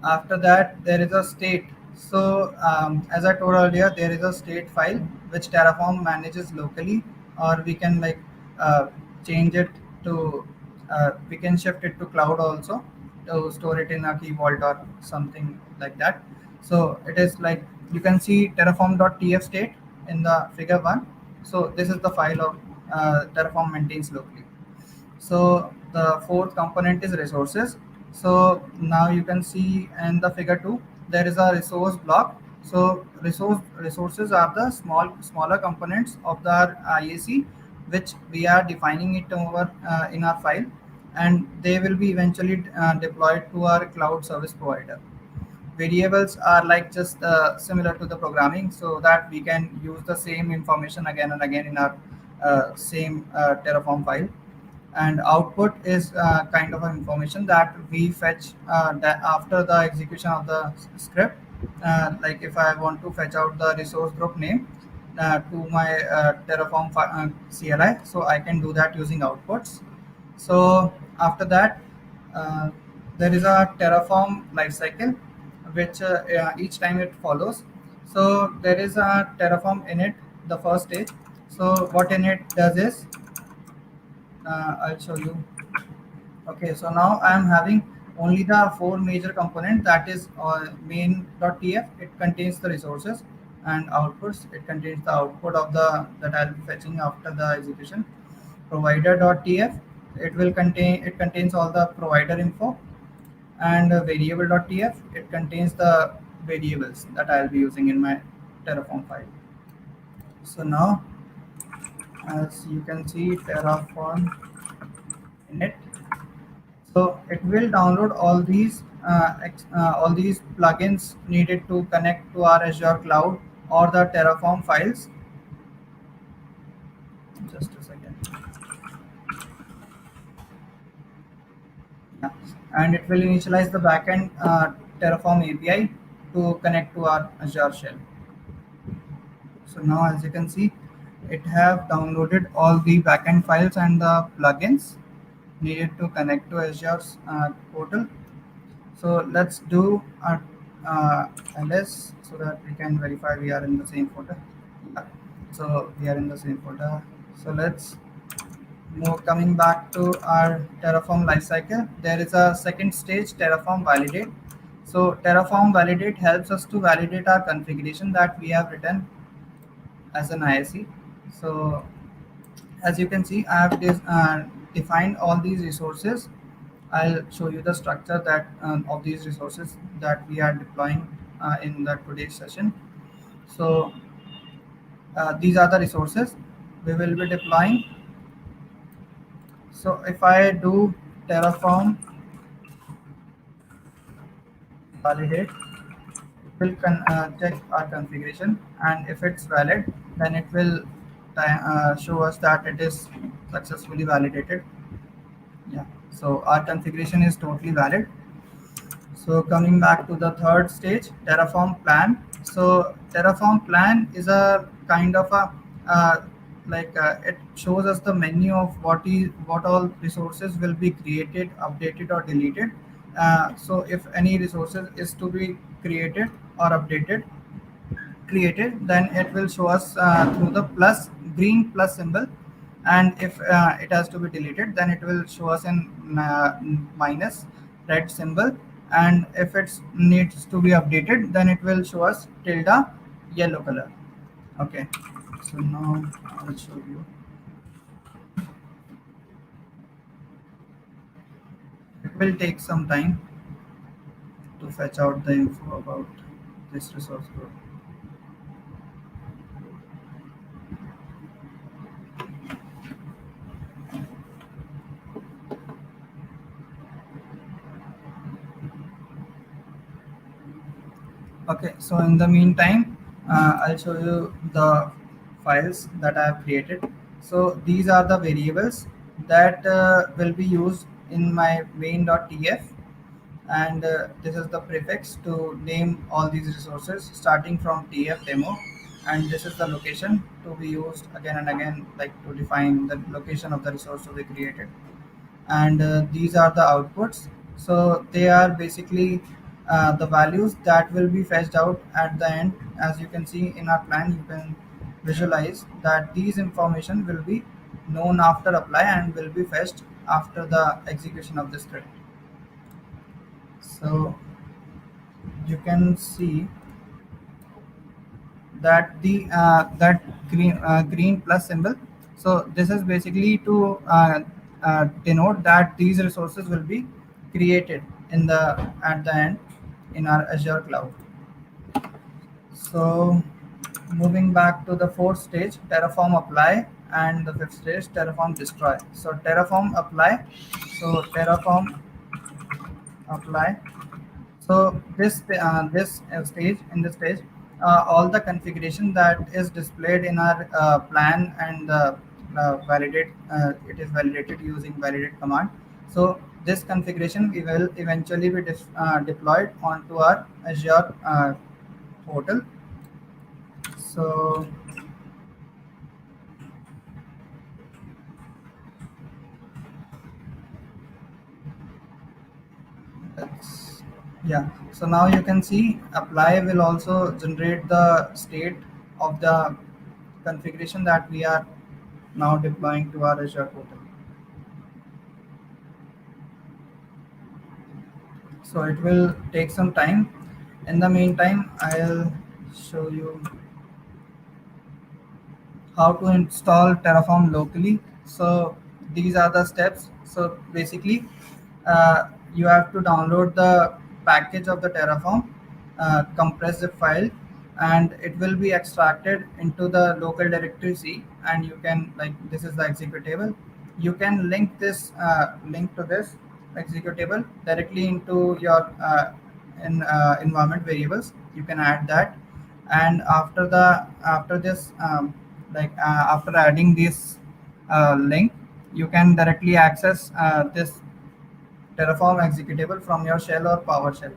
After that, there is a state. So as I told earlier, there is a state file which Terraform manages locally, or we can change it to we can shift it to cloud also to store it in a key vault or something like that. So it is like you can see terraform.tf state in the figure 1. So this is the file of Terraform maintains locally. So the fourth component is resources. So now you can see in the figure 2 there is a resource block. So resources are the smaller components of the IAC which we are defining it over in our file, and they will be eventually deployed to our cloud service provider. Variables are like just similar to the programming, so that we can use the same information again and again in our same Terraform file. And output is kind of an information that we fetch that after the execution of the script. Like if I want to fetch out the resource group name to my Terraform CLI, so I can do that using outputs. So after that, uh, there is a Terraform lifecycle which each time it follows. So there is a Terraform init, the first stage. So what init does is I'll show you. Okay, so now I am having only the four major component, that is main.tf. It contains the resources, and outputs. It contains the output of the that I'll be fetching after the execution. Provider.tf. It contains all the provider info, and variable.tf. It contains the variables that I'll be using in my Terraform file. So now, as you can see, Terraform init. So it will download all these plugins needed to connect to our Azure cloud or the Terraform files. Just a second. Yeah. And it will initialize the backend Terraform API to connect to our Azure shell. So now, as you can see, it have downloaded all the backend files and the plugins needed to connect to Azure's portal. So let's do a ls so that we can verify we are in the same folder. Yeah. So we are in the same folder. So let's move. Coming back to our Terraform lifecycle, there is a second stage, Terraform validate. So Terraform validate helps us to validate our configuration that we have written as an ISE. So as you can see, I have defined all these resources. I'll show you the structure that of these resources that we are deploying in the today's session. So these are the resources we will be deploying. So if I do Terraform validate, it will check our configuration, and if it's valid, then it will show us that it is successfully validated. Yeah, so our configuration is totally valid. So coming back to the third stage, Terraform plan. So Terraform plan is a kind of a it shows us the menu of what all resources will be created, updated, or deleted So if any resources is to be created or updated created, then it will show us through the plus green plus symbol, and if it has to be deleted, then it will show us in minus red symbol, and if it needs to be updated, then it will show us tilde yellow color. Okay, so now I'll show you. It will take some time to fetch out the info about this resource group. Okay, so in the meantime, I'll show you the files that I have created. So these are the variables that will be used in my main.tf, and this is the prefix to name all these resources starting from tf demo, and this is the location to be used again and again, like to define the location of the resource to be created. And these are the outputs. So they are basically the values that will be fetched out at the end. As you can see in our plan, you can visualize that these information will be known after apply and will be fetched after the execution of the script. So you can see that the that green plus symbol, so this is basically to denote that these resources will be created in the at the end in our Azure cloud. So moving back to the fourth stage, Terraform apply, and the fifth stage, Terraform destroy. So Terraform apply, so Terraform apply. So this stage, in this stage, all the configuration that is displayed in our plan and validate it is validated using validate command. So this configuration we will eventually be deployed onto our Azure portal. So that's, yeah, so now you can see apply will also generate the state of the configuration that we are now deploying to our Azure portal. So it will take some time. In the meantime, I'll show you how to install Terraform locally. So these are the steps. So basically, you have to download the package of the Terraform, compress the file, and it will be extracted into the local directory C. And you can, like, this is the executable. You can link to this executable directly into your environment variables. You can add that, and after this after adding this link, you can directly access this Terraform executable from your shell or PowerShell.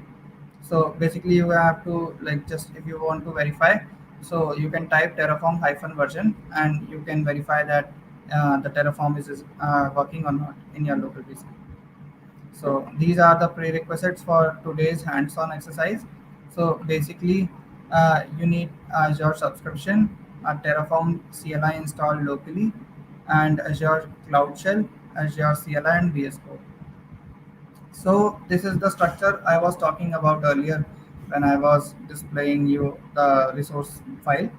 So basically, you have to, like, just if you want to verify, so you can type Terraform hyphen version, and you can verify that the Terraform is working or not in your local PC. So these are the prerequisites for today's hands-on exercise. So basically, you need Azure subscription, a Terraform CLI installed locally, and Azure Cloud Shell, Azure CLI, and VS Code. So this is the structure I was talking about earlier when I was displaying you the resource file.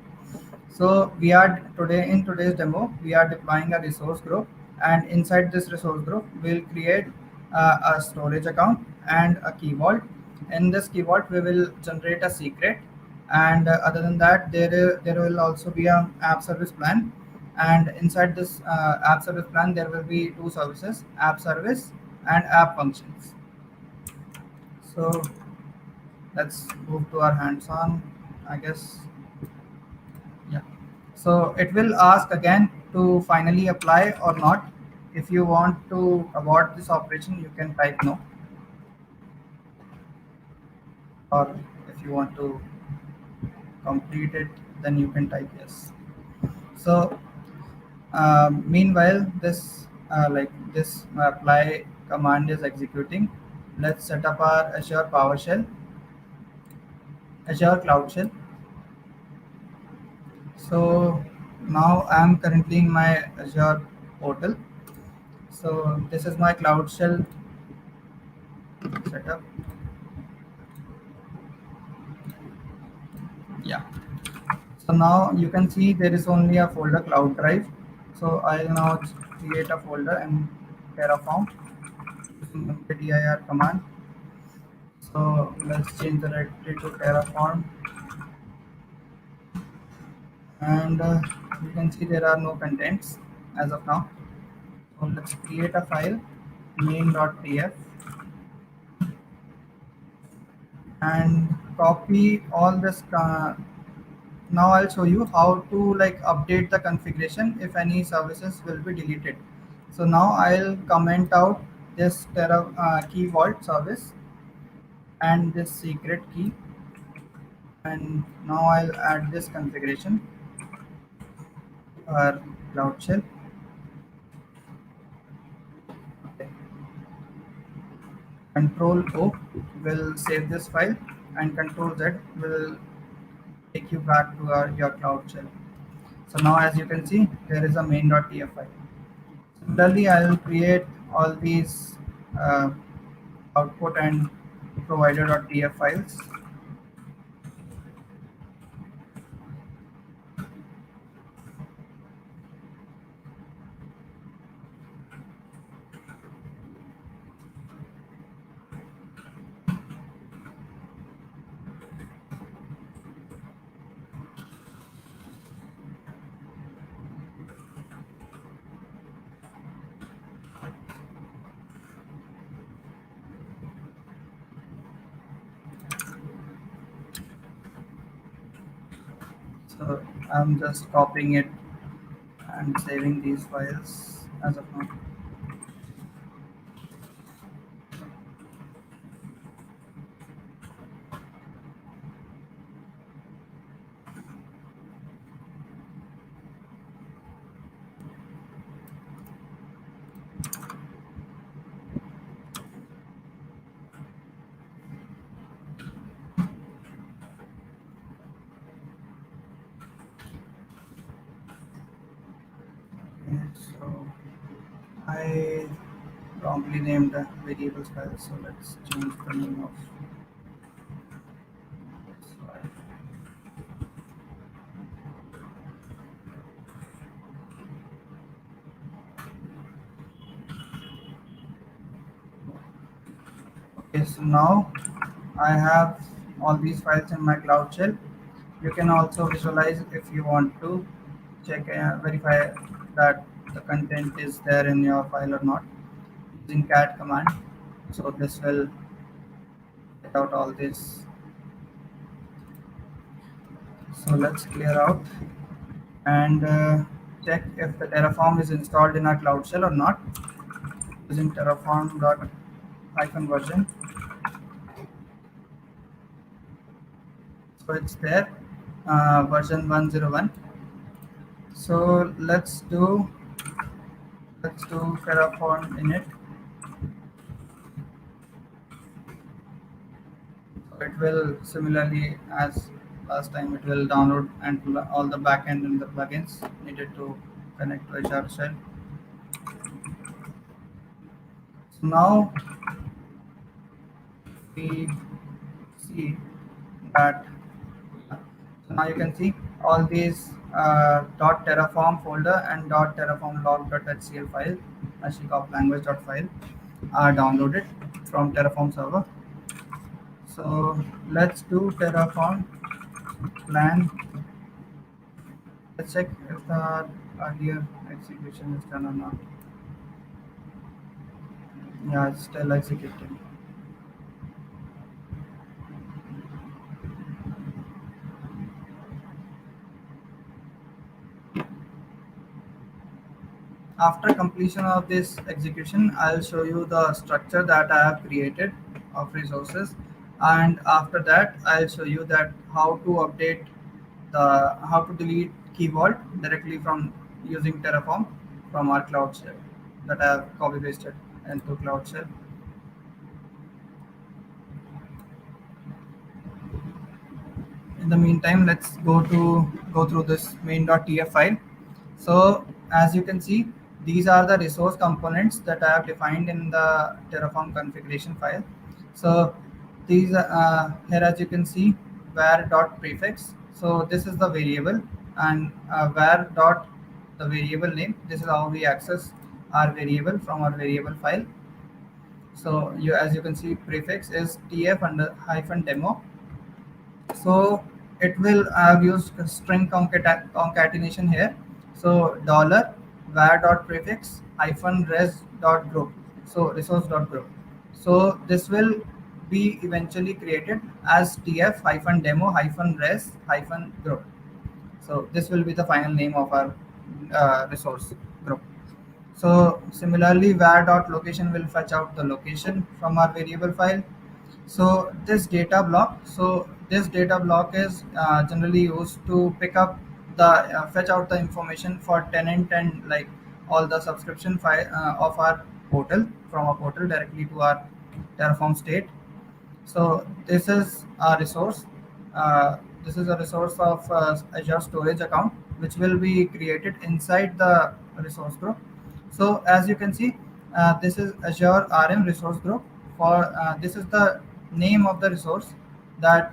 So we are in today's demo, we are deploying a resource group, and inside this resource group, we'll create a storage account and a key vault. In this key vault, we will generate a secret, and other than that, there will also be a app service plan. And inside this app service plan, there will be two services: app service and app functions. So let's move to our hands-on, I guess. Yeah. So it will ask again to finally apply or not. If you want to abort this operation, you can type no. Or if you want to complete it, then you can type yes. So meanwhile, this apply command is executing. let's set up our Azure PowerShell, Azure Cloud Shell. So now I am currently in my Azure portal. So this is my Cloud Shell setup. Yeah. So now you can see there is only a folder Cloud Drive. So I'll now create a folder in Terraform using dir command. So let's change the directory to Terraform, and you can see there are no contents as of now. So let's create a file main.tf and copy all this. Now I'll show you how to like update the configuration if any services will be deleted. So now I'll comment out this key vault service and this secret key, and now I'll add this configuration to our Cloud Shell. Okay. Control O will save this file, and Control Z will take you back to your Cloud Shell. So now as you can see, there is a main.tf file. Similarly, I will create all these uh, output and provider.tf files. So I'm just copying it and saving these files as of now. Okay, so I wrongly named the variables file, so let's change the name of this file. Okay, so now I have all these files in my Cloud Shell. You can also visualize if you want to check verify that the content is there in your file or not using cat command. So this will get out all this. So let's clear out and check if the Terraform is installed in our Cloud Shell or not using Terraform dot hyphen version. So it's there, version 101. So let's do Terraform init. So it will similarly as last time, it will download and all the backend and the plugins needed to connect to Azure Shell. So now we see that. So now you can see all these .terraform folder and .terraform log.html file, HashiCorp language.file are downloaded from Terraform server. So let's do Terraform plan. Let's check if the earlier execution is done or not. Yeah, it's still executing. After completion of this execution, I'll show you the structure that I have created of resources, and after that I'll show you that how to update how to delete key vault directly from using Terraform from our Cloud Shell that I have copy pasted into Cloud Shell. in the meantime, let's go through this main.tf file. So as you can see, these are the resource components that I have defined in the Terraform configuration file. So these here, as you can see, var dot prefix. So this is the variable, and var dot the variable name. This is how we access our variable from our variable file. So you, as you can see, prefix is tf under hyphen demo. So it will have used string concatenation here. So dollar var dot prefix hyphen res dot group. So resource dot group. So this will be eventually created as tf hyphen demo hyphen res hyphen group. So this will be the final name of our resource group. So similarly, var dot location will fetch out the location from our variable file. So this data block is generally used to pick up the fetch out the information for tenant and like all the subscription file of our portal from our portal directly to our Terraform state. So this is a resource. This is a resource of Azure Storage account, which will be created inside the resource group. So as you can see, this is Azure RM resource group. For this is the name of the resource that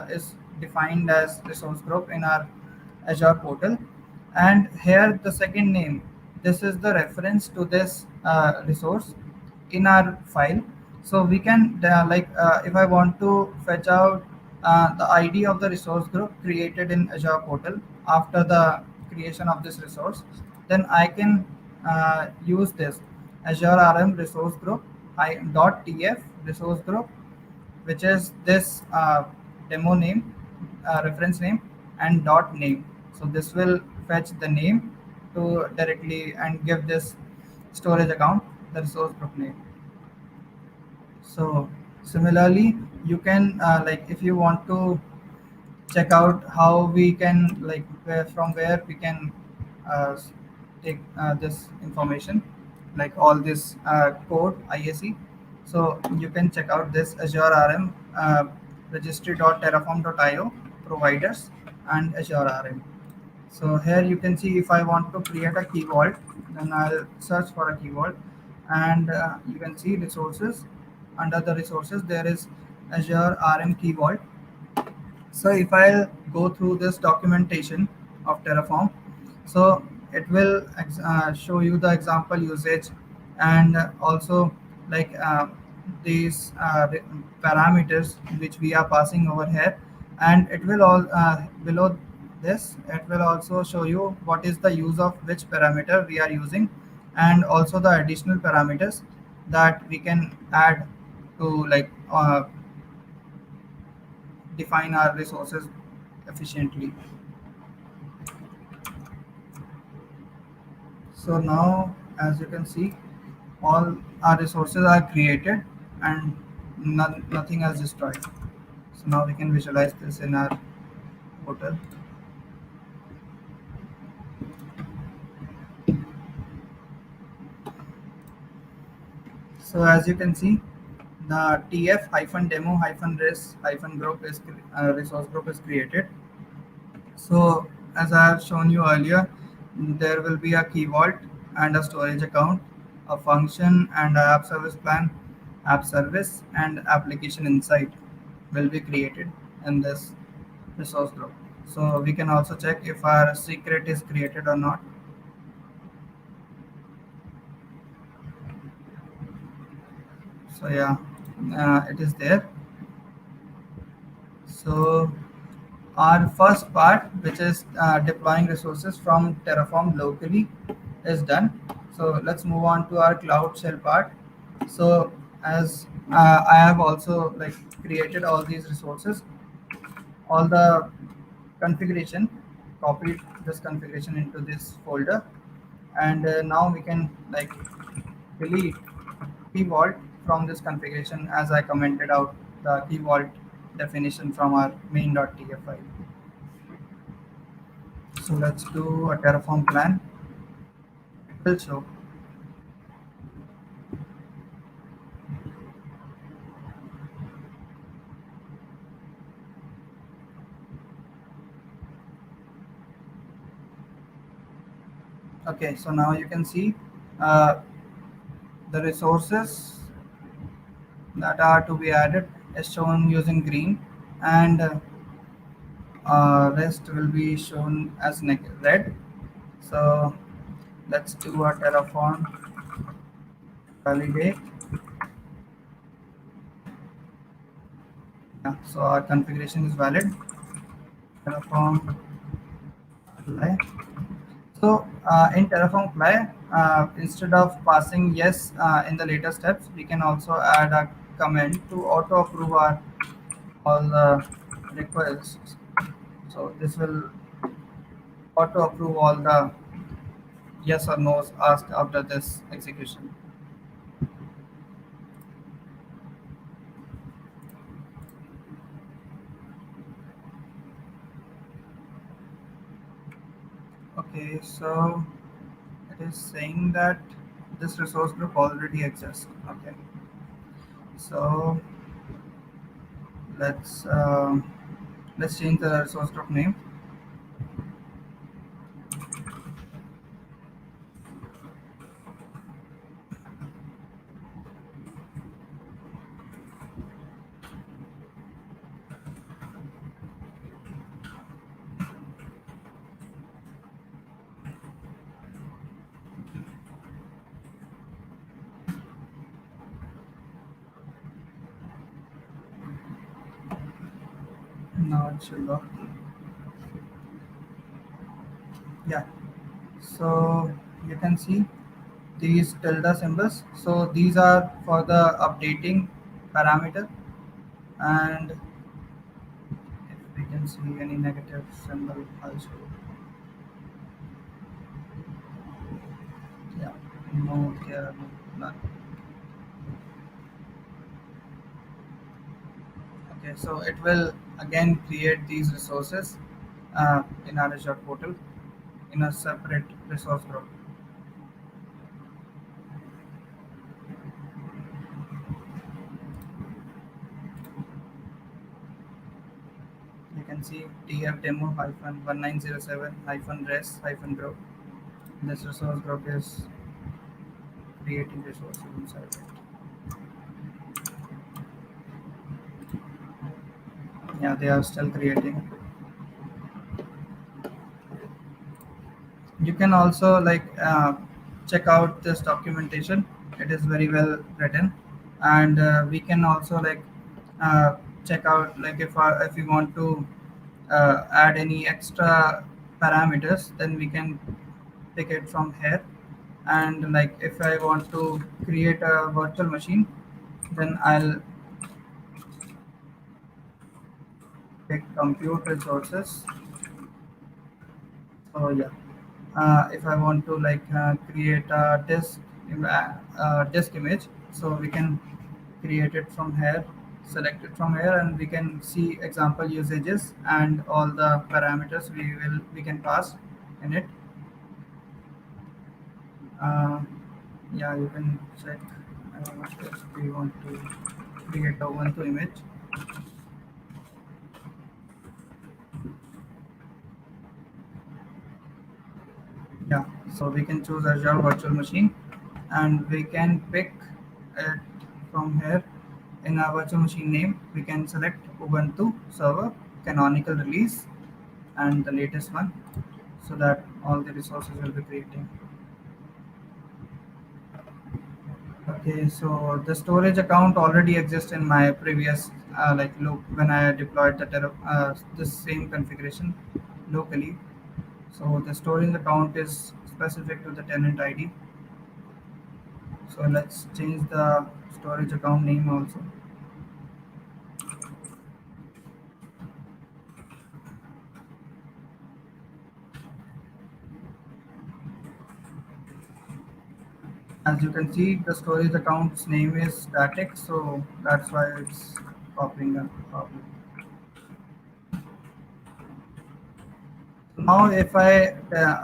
is defined as resource group in our Azure portal. And here the second name. This is the reference to this resource in our file. So we can if I want to fetch out the id of the resource group created in Azure portal after the creation of this resource, then I can use this Azure RM resource group dot tf resource group, which is this demo name, reference name, and dot name. So this will fetch the name to directly and give this storage account the resource group name. So similarly, you can if you want to check out how we can from where we can uh, s- take this information, like all this code ISE. So you can check out this Azure RM registry.terraform.io providers and Azure RM. So here you can see if I want to create a key vault, then I'll search for a key vault, and you can see resources. Under the resources, there is Azure RM key vault. So if I'll go through this documentation of Terraform, so it will show you the example usage, and also like these parameters which we are passing over here, and it will all below this it will also show you what is the use of which parameter we are using, and also the additional parameters that we can add to define our resources efficiently. So now, as you can see, all our resources are created and nothing else destroyed. So now we can visualize this in our portal. So as you can see, the tf hyphen demo hyphen res hyphen group is resource group is created. So as I have shown you earlier, there will be a key vault and a storage account, a function and a app service plan, app service and application insight will be created in this resource group. So we can also check if our secret is created or not. So yeah, it is there. So our first part, which is deploying resources from Terraform locally, is done. So let's move on to our Cloud Shell part. So as I have also created all these resources, all the configuration, copied this configuration into this folder, and now we can delete key vault from this configuration as I commented out the key vault definition from our main.tf file. So let's do a Terraform plan. It will show. Okay, so now you can see uh, the resources that are to be added is shown using green, and rest will be shown as red. So let's do a Terraform validate. Yeah, so our configuration is valid. Terraform apply. So in Terraform Apply, instead of passing yes in the later steps, we can also add a comment to auto approve our all the requests. So this will auto approve all the yes or no's asked after this execution. Okay, so it is saying that this resource group already exists. Okay, so let's let's change the resource group name. Now it should work. Yeah, so you can see these tilde symbols. So these are for the updating parameter, and if we can see any negative symbol also. Yeah, no, there are none. Okay, so it will again create these resources in our Azure portal in a separate resource group. You can see tf demo hyphen 1907 hyphen res hyphen group. This resource group is creating resources inside it. Yeah, they are still creating. You can also like check out this documentation. It is very well written, and we can also like uh, check out like if we want to add any extra parameters, then we can pick it from here. And like if I want to create a virtual machine, then I'll pick compute resources. So yeah, if I want to like create a disk image, so we can create it from here, select it from here, and we can see example usages and all the parameters we can pass in it. Uh, yeah, you can check if we want to create a Ubuntu image. Yeah, so we can choose Azure Virtual Machine, and we can pick it from here. In our virtual machine name, we can select Ubuntu Server, canonical release, and the latest one, so that all the resources will be creating. Okay, so the storage account already exists in my previous like loop when I deployed this same configuration locally. So the storage account is specific to the tenant ID. So let's change the storage account name also. As you can see, the storage account's name is static, so that's why it's popping up. Now, if I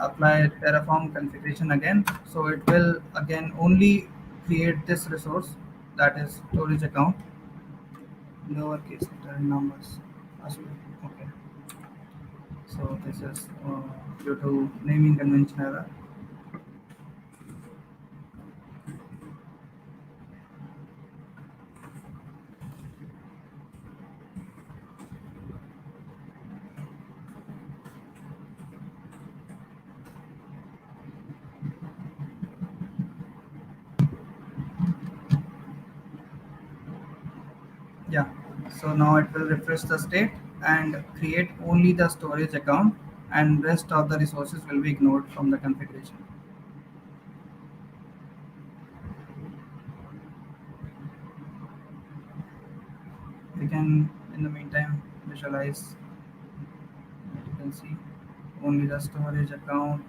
apply Terraform configuration again, so it will again only create this resource, that is storage account, lowercase letter numbers as well. Okay, so this is due to naming convention error. Yeah. So now it will refresh the state and create only the storage account, and rest of the resources will be ignored from the configuration. We can, in the meantime, visualize. You can see only the storage account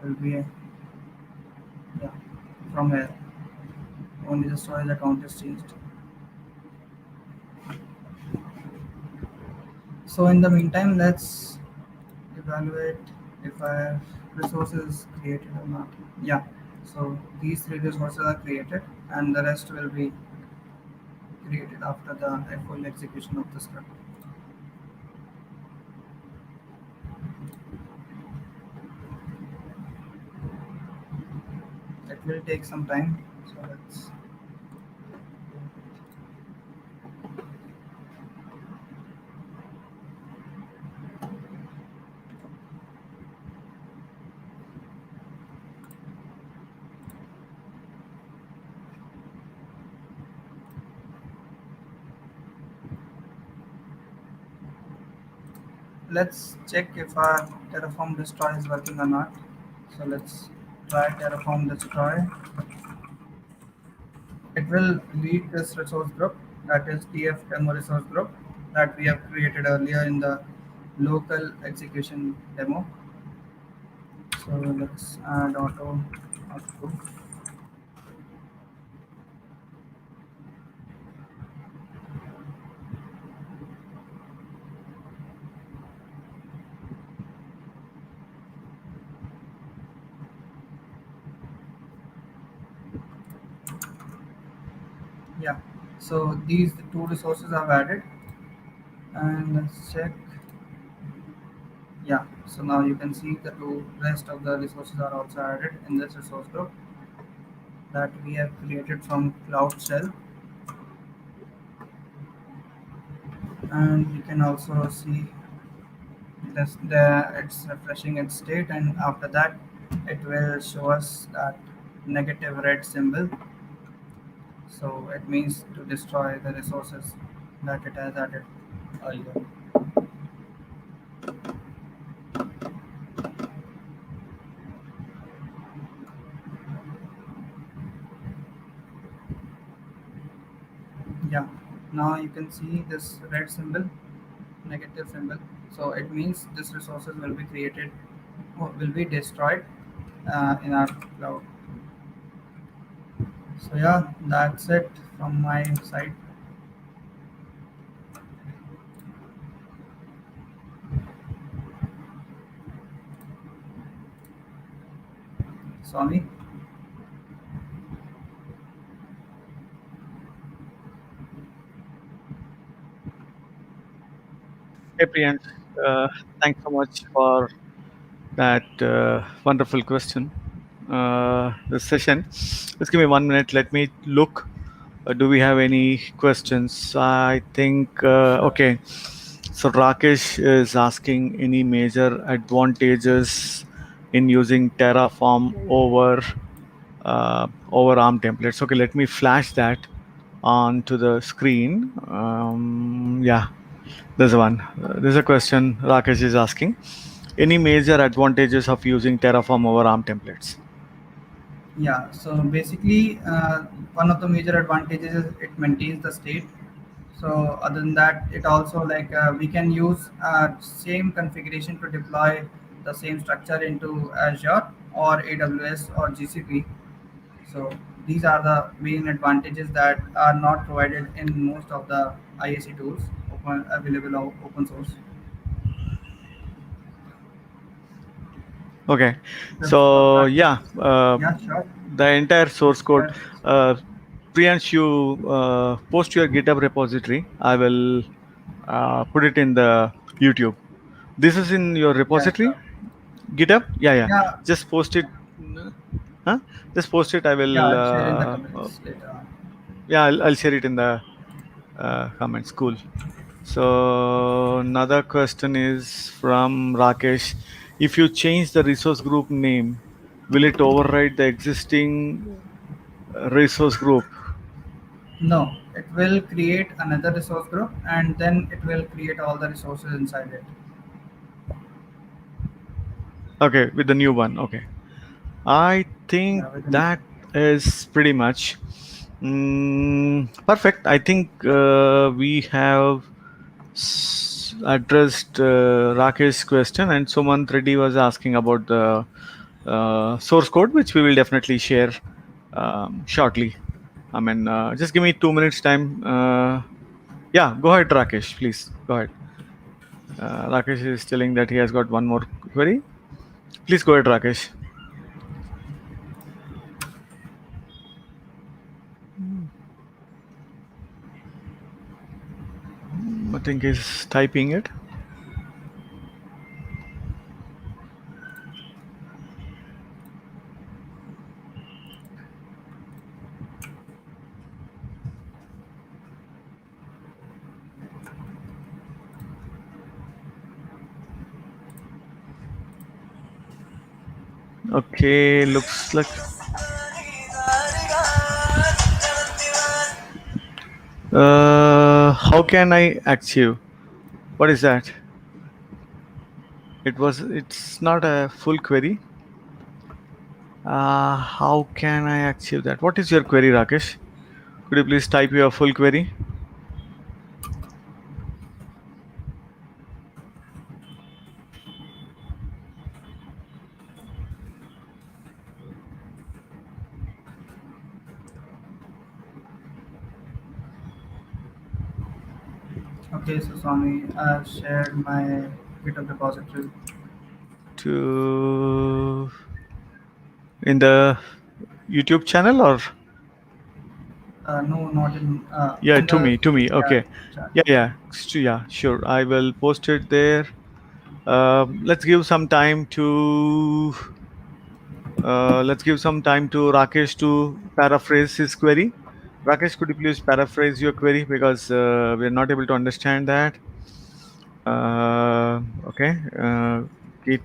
will be, yeah, from here. Only the storage account is changed. So in the meantime, let's evaluate if our resources created or not. Yeah. So these three resources are created, and the rest will be created after the full execution of the script. It will take some time. So let's, let's check if our Terraform destroy is working or not. So let's try Terraform destroy. It will delete this resource group, that is tf demo resource group, that we have created earlier in the local execution demo. So let's add auto output. Yeah, so these two resources I've added, and let's check. Yeah, so now you can see the two rest of the resources are also added in this resource group that we have created from Cloud Shell. And you can also see this, it's refreshing its state, and after that it will show us that negative red symbol. So it means to destroy the resources that it has added earlier. Yeah, now you can see this red symbol, negative symbol. So it means this resources will be created, or will be destroyed in our cloud. So yeah, that's it from my side. Swami. Hey, Priyank. Thanks so much for that wonderful question. This session. Just give me 1 minute. Let me look. Do we have any questions? I think, okay. So Rakesh is asking any major advantages in using Terraform over ARM templates. Okay, let me flash that onto the screen. Yeah, there's one. There's a question Rakesh is asking. Any major advantages of using Terraform over ARM templates? Yeah, so basically, one of the major advantages is it maintains the state. So other than that, it also like we can use same configuration to deploy the same structure into Azure or AWS or GCP. So these are the main advantages that are not provided in most of the IAC tools available open source. Okay, Just for so practice. yeah, Yeah, sure. the entire source code. Yes. Priyansh, you post your GitHub repository. I will put it in the YouTube. This is in your Yeah, repository, sure. GitHub. Yeah, yeah. Yeah, Just post it. Huh? Just post it. I yeah. will. I'll share in the comments later on. Yeah, I'll share it in the comments. Cool. So another question is from Rakesh. If you change the resource group name, will it override the existing resource group? No. it will create another resource group and then it will create all the resources inside it. Okay, with the new one. Okay. I think Yeah, with the new that one. is pretty much perfect. I think we have addressed Rakesh's question, and Sumant Reddy was asking about the source code, which we will definitely share shortly. I mean, just give me 2 minutes time. Yeah, go ahead, Rakesh, please. Go ahead. Rakesh is telling that he has got one more query. Please go ahead, Rakesh. I think he's typing it. Okay, looks like. How can I achieve? What is that? It's not a full query. How can I achieve that? What is your query, Rakesh? Could you please type your full query? Okay, so Swami, I've shared my GitHub repository. To in the YouTube channel or No, not in yeah, in to the me, to me. chat. Okay, Chat. yeah, sure. I will post it there. Let's give some time to Rakesh to paraphrase his query. Rakesh, could you please paraphrase your query because we are not able to understand that. Okay. Git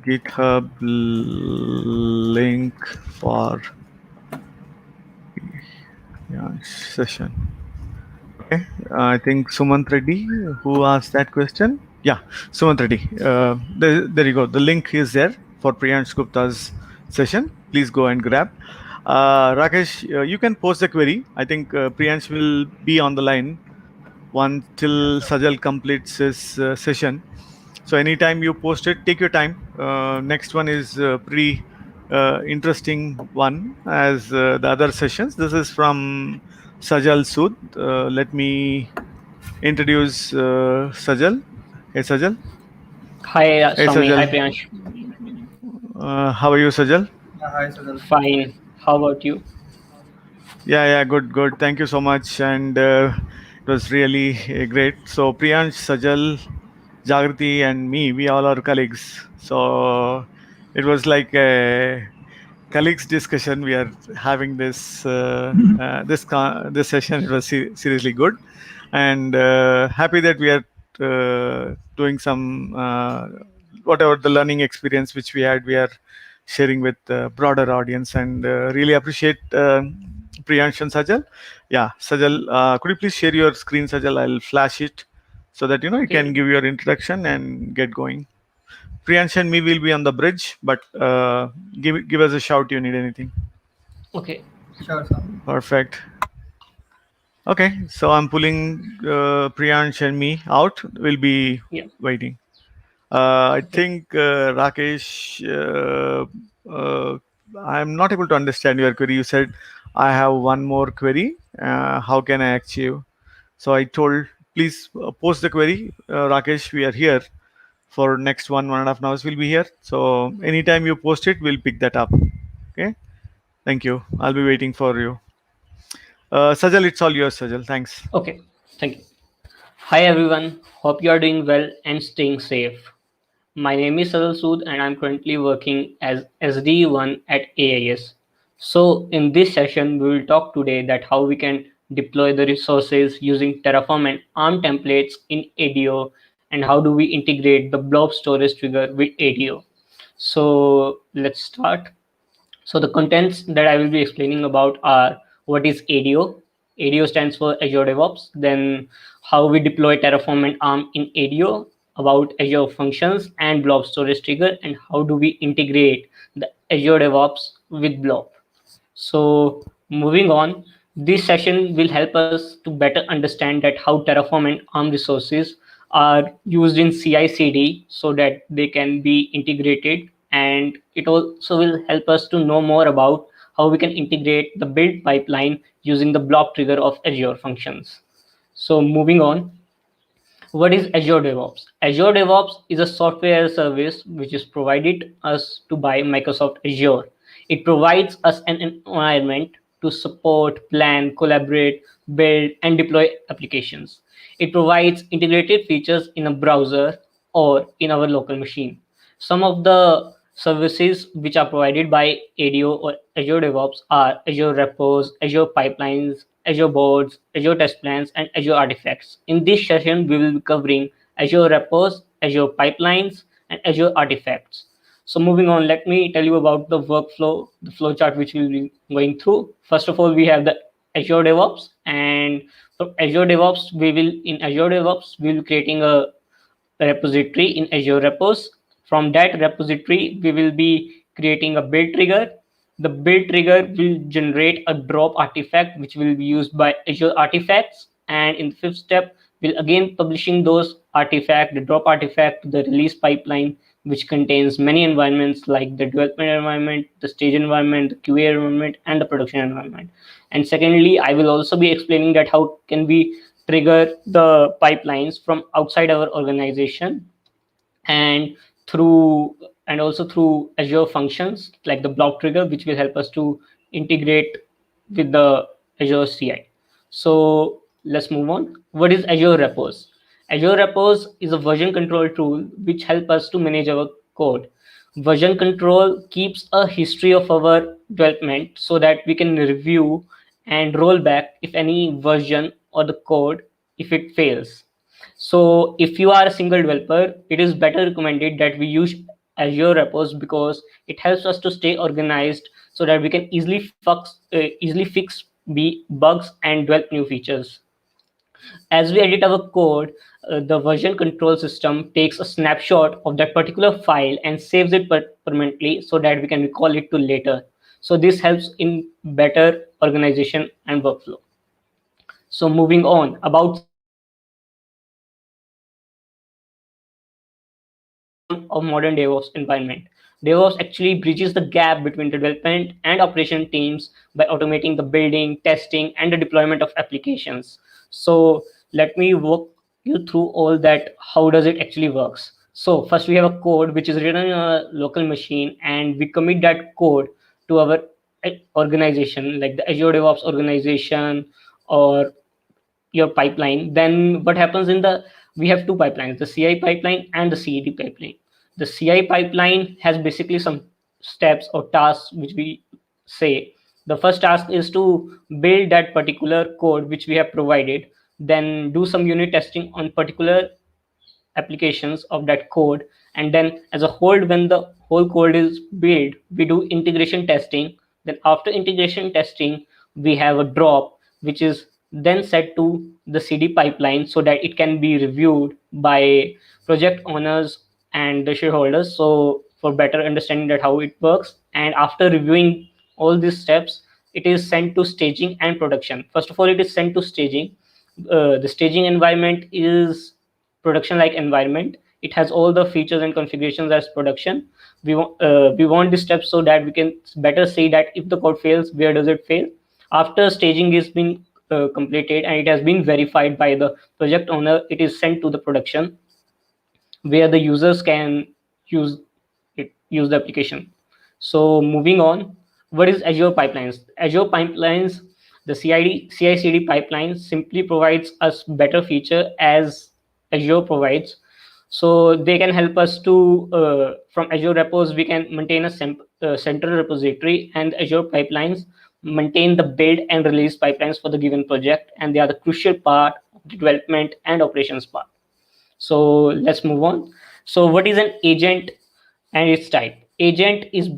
GitHub link for yeah, session. Okay, I think Sumant Reddy who asked that question. Yeah, Sumant Reddy. There you go. The link is there for Priyansh Gupta's session. Please go and grab. Rakesh, you can post the query. I think Priyansh will be on the line one Yeah, till sure. Sajal completes his session. So anytime you post it, take your time. Next one is pretty interesting one as the other sessions. This is from Sajal Sood. Let me introduce Sajal. Hey Sajal. Hi, Hey Swami. Hi, Sajal. Priyansh. How are you, Sajal? Yeah, hi Sadal. Fine. How about you? Yeah, good. Thank you so much, and it was really great. So Priyansh, Sajal, Jagrati, and me, we all are colleagues. So it was like a colleagues discussion. We are having this session. It was seriously good, and happy that we are doing some whatever the learning experience which we had. We are sharing with broader audience, and really appreciate Priyansh and Sajal. Yeah, Sajal, could you please share your screen, Sajal? I'll flash it so that you can Okay. give your introduction and get going. Priyansh and me will be on the bridge, but give us a shout. You need anything? Okay. Sure, Swami. Perfect. Okay, so I'm pulling Priyansh and me out. We'll be Yeah. waiting. I Okay. think Rakesh, I'm not able to understand your query. You said I have one more query. How can I achieve? So I told, please post the query. Rakesh, we are here for next 1.5 hours. We'll be here. So anytime you post it, we'll pick that up. Okay. Thank you. I'll be waiting for you. Sajal, it's all yours, Sajal. Thanks. Okay. Thank you. Hi, everyone. Hope you are doing well and staying safe. My name is Sadal Sood, and I'm currently working as SD1 at AIS. So, in this session, we will talk today that how we can deploy the resources using Terraform and ARM templates in ADO, and how do we integrate the blob storage trigger with ADO. So, let's start. So the contents that I will be explaining about are what is ADO. ADO stands for Azure DevOps. Then how we deploy Terraform and ARM in ADO, about Azure functions and blob storage trigger, and how do we integrate the Azure DevOps with blob. So moving on, this session will help us to better understand that how Terraform and ARM resources are used in CI/CD so that they can be integrated, and it also will help us to know more about how we can integrate the build pipeline using the blob trigger of Azure functions. So moving on, what is Azure DevOps? Azure DevOps is a software service which is provided us to by Microsoft Azure. It provides us an environment to support, plan, collaborate, build, and deploy applications. It provides integrated features in a browser or in our local machine. Some of the services which are provided by ADO or Azure DevOps are Azure Repos, Azure Pipelines, Azure Boards, Azure Test Plans, and Azure Artifacts. In this session, we will be covering Azure Repos, Azure Pipelines, and Azure Artifacts. So moving on, let me tell you about the workflow, the flowchart which we'll be going through. First of all, we have the Azure DevOps, and for Azure DevOps, we'll be creating a repository in Azure Repos. From that repository, we will be creating a build trigger. The build trigger will generate a drop artifact, which will be used by Azure Artifacts. And in the fifth step, we'll again publishing those artifact, the drop artifact, to the release pipeline, which contains many environments like the development environment, the stage environment, the QA environment, and the production environment. And secondly, I will also be explaining that how can we trigger the pipelines from outside our organization, and through and also through Azure functions like the blob trigger, which will help us to integrate with the Azure CI. So let's move on. What is Azure Repos? Azure Repos is a version control tool which help us to manage our code. Version control keeps a history of our development so that we can review and roll back if any version or the code if it fails. So if you are a single developer, it is better recommended that we use Azure Repos because it helps us to stay organized so that we can easily fix bugs and develop new features. As we edit our code, the version control system takes a snapshot of that particular file and saves it permanently so that we can recall it to later. So this helps in better organization and workflow. So moving on, about some of modern DevOps environment. DevOps actually bridges the gap between the development and operation teams by automating the building, testing, and the deployment of applications. So let me walk you through all that. How does it actually works? So first we have a code which is written in a local machine, and we commit that code to our organization, like the Azure DevOps organization or your pipeline. Then what happens in the, we have two pipelines, the CI pipeline and the CD pipeline. The CI pipeline has basically some steps or tasks which we say. The first task is to build that particular code which we have provided, then do some unit testing on particular applications of that code, and then as a whole, when the whole code is built, we do integration testing. Then after integration testing, we have a drop which is then set to the CD pipeline so that it can be reviewed by project owners and the shareholders, so for better understanding that how it works. And after reviewing all these steps, it is sent to staging and production. First of all, it is sent to staging. The staging environment is production like environment. It has all the features and configurations as production. We want this step so that we can better say that if the code fails, where does it fail. After staging is being completed and it has been verified by the project owner, it is sent to the production where the users can use the application. So moving on, what is Azure Pipelines? Azure Pipelines, the CI/CD pipeline simply provides us better feature as Azure provides. So they can help us to, from Azure Repos, we can maintain a central repository, and Azure Pipelines maintain the build and release pipelines for the given project, and they are the crucial part of the development and operations part. So let's move on. So what is an agent and its type? Agent is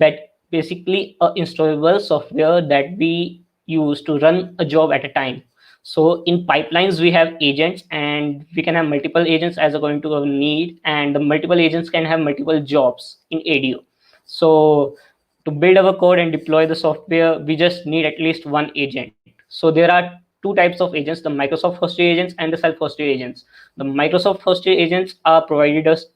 basically a installable software that we used to run a job at a time. So in pipelines, we have agents, and we can have multiple agents as according to our need, and the multiple agents can have multiple jobs in ADO. So to build our code and deploy the software, we just need at least one agent. So there are two types of agents: the Microsoft hosted agents and the self-hosted agents. The Microsoft hosted agents are provided us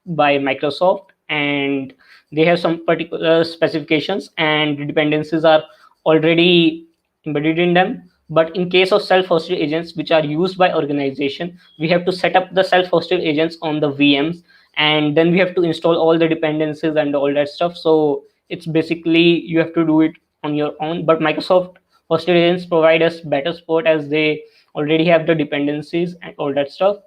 by Microsoft, and they have some particular specifications and dependencies are already embedded in them. But in case of self-hosted agents which are used by organization, we have to set up the self-hosted agents on the VMs, and then we have to install all the dependencies and all that stuff. So it's basically you have to do it on your own. But Microsoft hosted agents provide us better support as they already have the dependencies and all that stuff.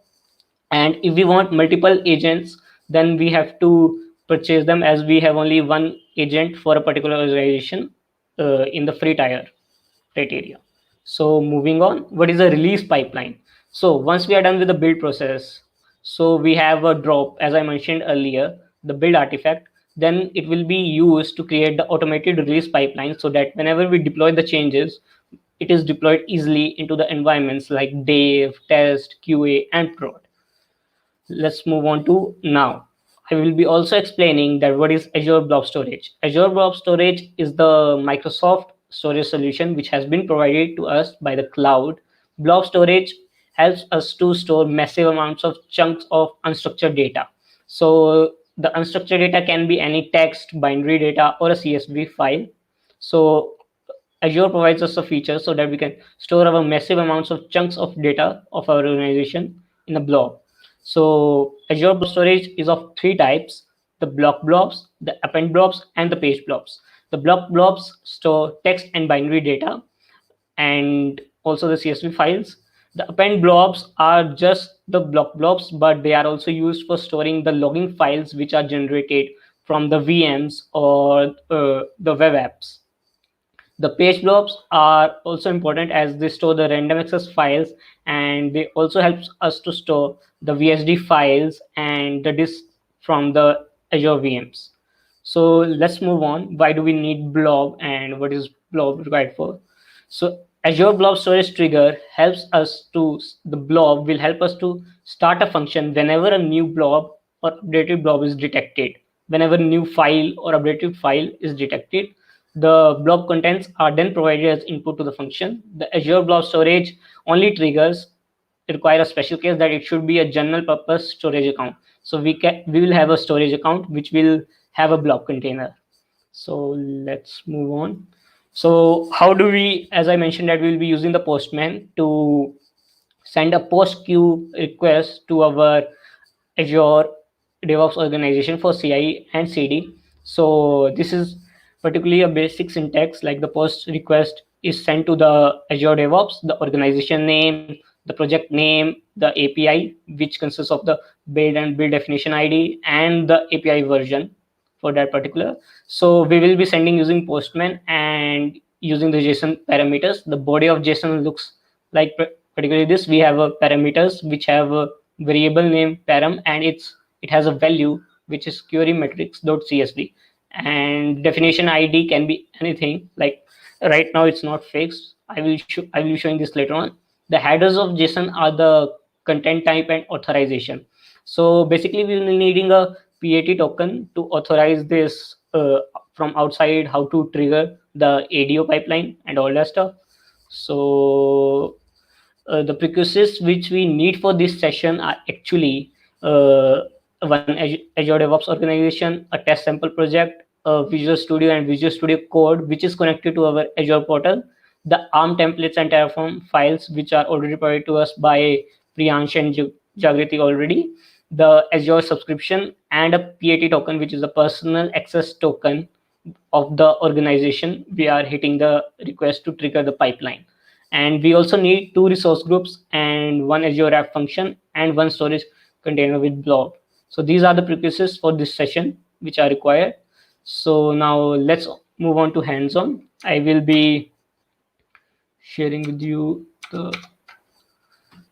And if we want multiple agents, then we have to purchase them, as we have only one agent for a particular organization in the free tier criteria. So moving on, what is a release pipeline? So once we are done with the build process, so we have a drop, as I mentioned earlier, the build artifact. Then it will be used to create the automated release pipeline, so that whenever we deploy the changes, it is deployed easily into the environments like dev, test, QA, and prod. Let's move on to now. I will be also explaining that what is Azure Blob Storage. Azure Blob Storage is the Microsoft storage solution which has been provided to us by the cloud. Blob Storage helps us to store massive amounts of chunks of unstructured data. So the unstructured data can be any text, binary data, or a CSV file. So Azure provides us a feature so that we can store our massive amounts of chunks of data of our organization in a blob. So Azure Blob Storage is of three types: the block blobs, the append blobs, and the page blobs. The block blobs store text and binary data, and also the CSV files. The append blobs are just the block blobs, but they are also used for storing the logging files which are generated from the VMs or the web apps. The page blobs are also important as they store the random access files, and they also helps us to store the VSD files and the disk from the Azure VMs. So let's move on. Why do we need blob, and what is blob required for? So Azure Blob Storage Trigger helps us to, the blob will help us to start a function whenever a new blob or updated blob is detected. Whenever new file or updated file is detected, the blob contents are then provided as input to the function. The Azure Blob Storage only triggers require a special case that it should be a general purpose storage account. So we will have a storage account which will have a blob container. So let's move on. So how do we, as I mentioned, that we'll be using the Postman to send a post queue request to our Azure DevOps organization for CI and CD. So this is particularly a basic syntax, like the post request is sent to the Azure DevOps, the organization name, the project name, the API, which consists of the build and build definition ID, and the API version for that particular. So we will be sending using Postman and using the JSON parameters. The body of JSON looks like particularly this. We have a parameters which have a variable name param, and it has a value which is query metrics.csv, and definition ID can be anything. Like right now it's not fixed. I will be showing this later on. The headers of JSON are the content type and authorization. So basically we will be needing a PAT token to authorize this from outside, how to trigger the ADO pipeline and all that stuff. So the prerequisites which we need for this session are actually one Azure DevOps organization, a test sample project, a Visual Studio and Visual Studio Code which is connected to our Azure portal, the ARM templates and Terraform files which are already provided to us by Priyansh and Jagriti already, the Azure subscription, and a PAT token which is a personal access token of the organization. We are hitting the request to trigger the pipeline. And we also need two resource groups and one Azure app function and one storage container with blob. So these are the prerequisites for this session which are required. So now let's move on to hands-on. I will be sharing with you the,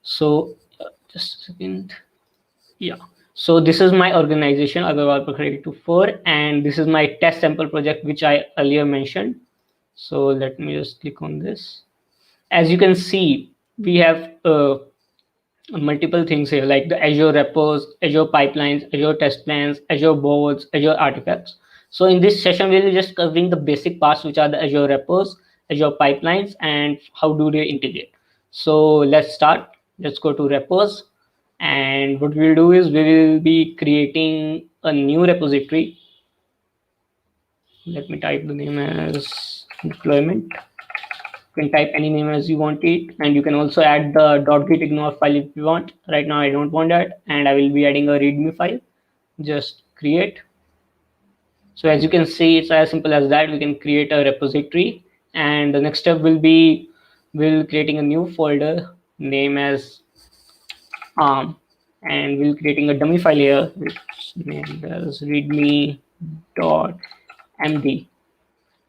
so just a second. Yeah. So this is my organization, Agarwal Pakhari 24, and this is my test sample project which I earlier mentioned. So let me just click on this. As you can see, we have multiple things here like the Azure repos, Azure pipelines, Azure test plans, Azure boards, Azure artifacts. So in this session, we'll be just covering the basic parts, which are the Azure repos, Azure pipelines, and how do they integrate. So let's start. Let's go to repos. And what we'll do is we will be creating a new repository. Let me type the name as deployment. You can type any name as you want it, and you can also add the .git ignore file if you want. Right now I don't want that, and I will be adding a readme file. Just create. So as you can see, it's as simple as that. We can create a repository, and the next step will be we'll creating a new folder name as arm, and we'll creating a dummy file here which named as readme.md,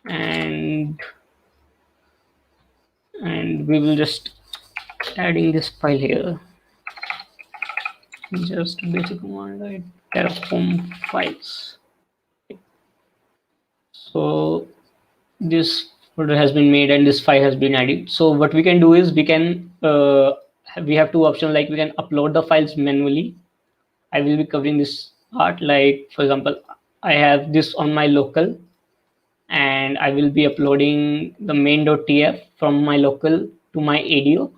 and we will just adding this file here, just basic command, right? Terraform files. So this folder has been made and this file has been added. So what we can do is we can we have two options, like we can upload the files manually. I will be covering this part. Like for example, I have this on my local, and I will be uploading the main.tf from my local to my ADO.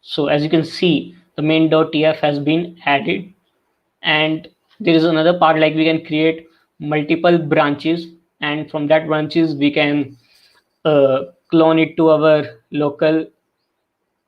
So as you can see, the main.tf has been added, and there is another part, like we can create multiple branches, and from that branches we can clone it to our local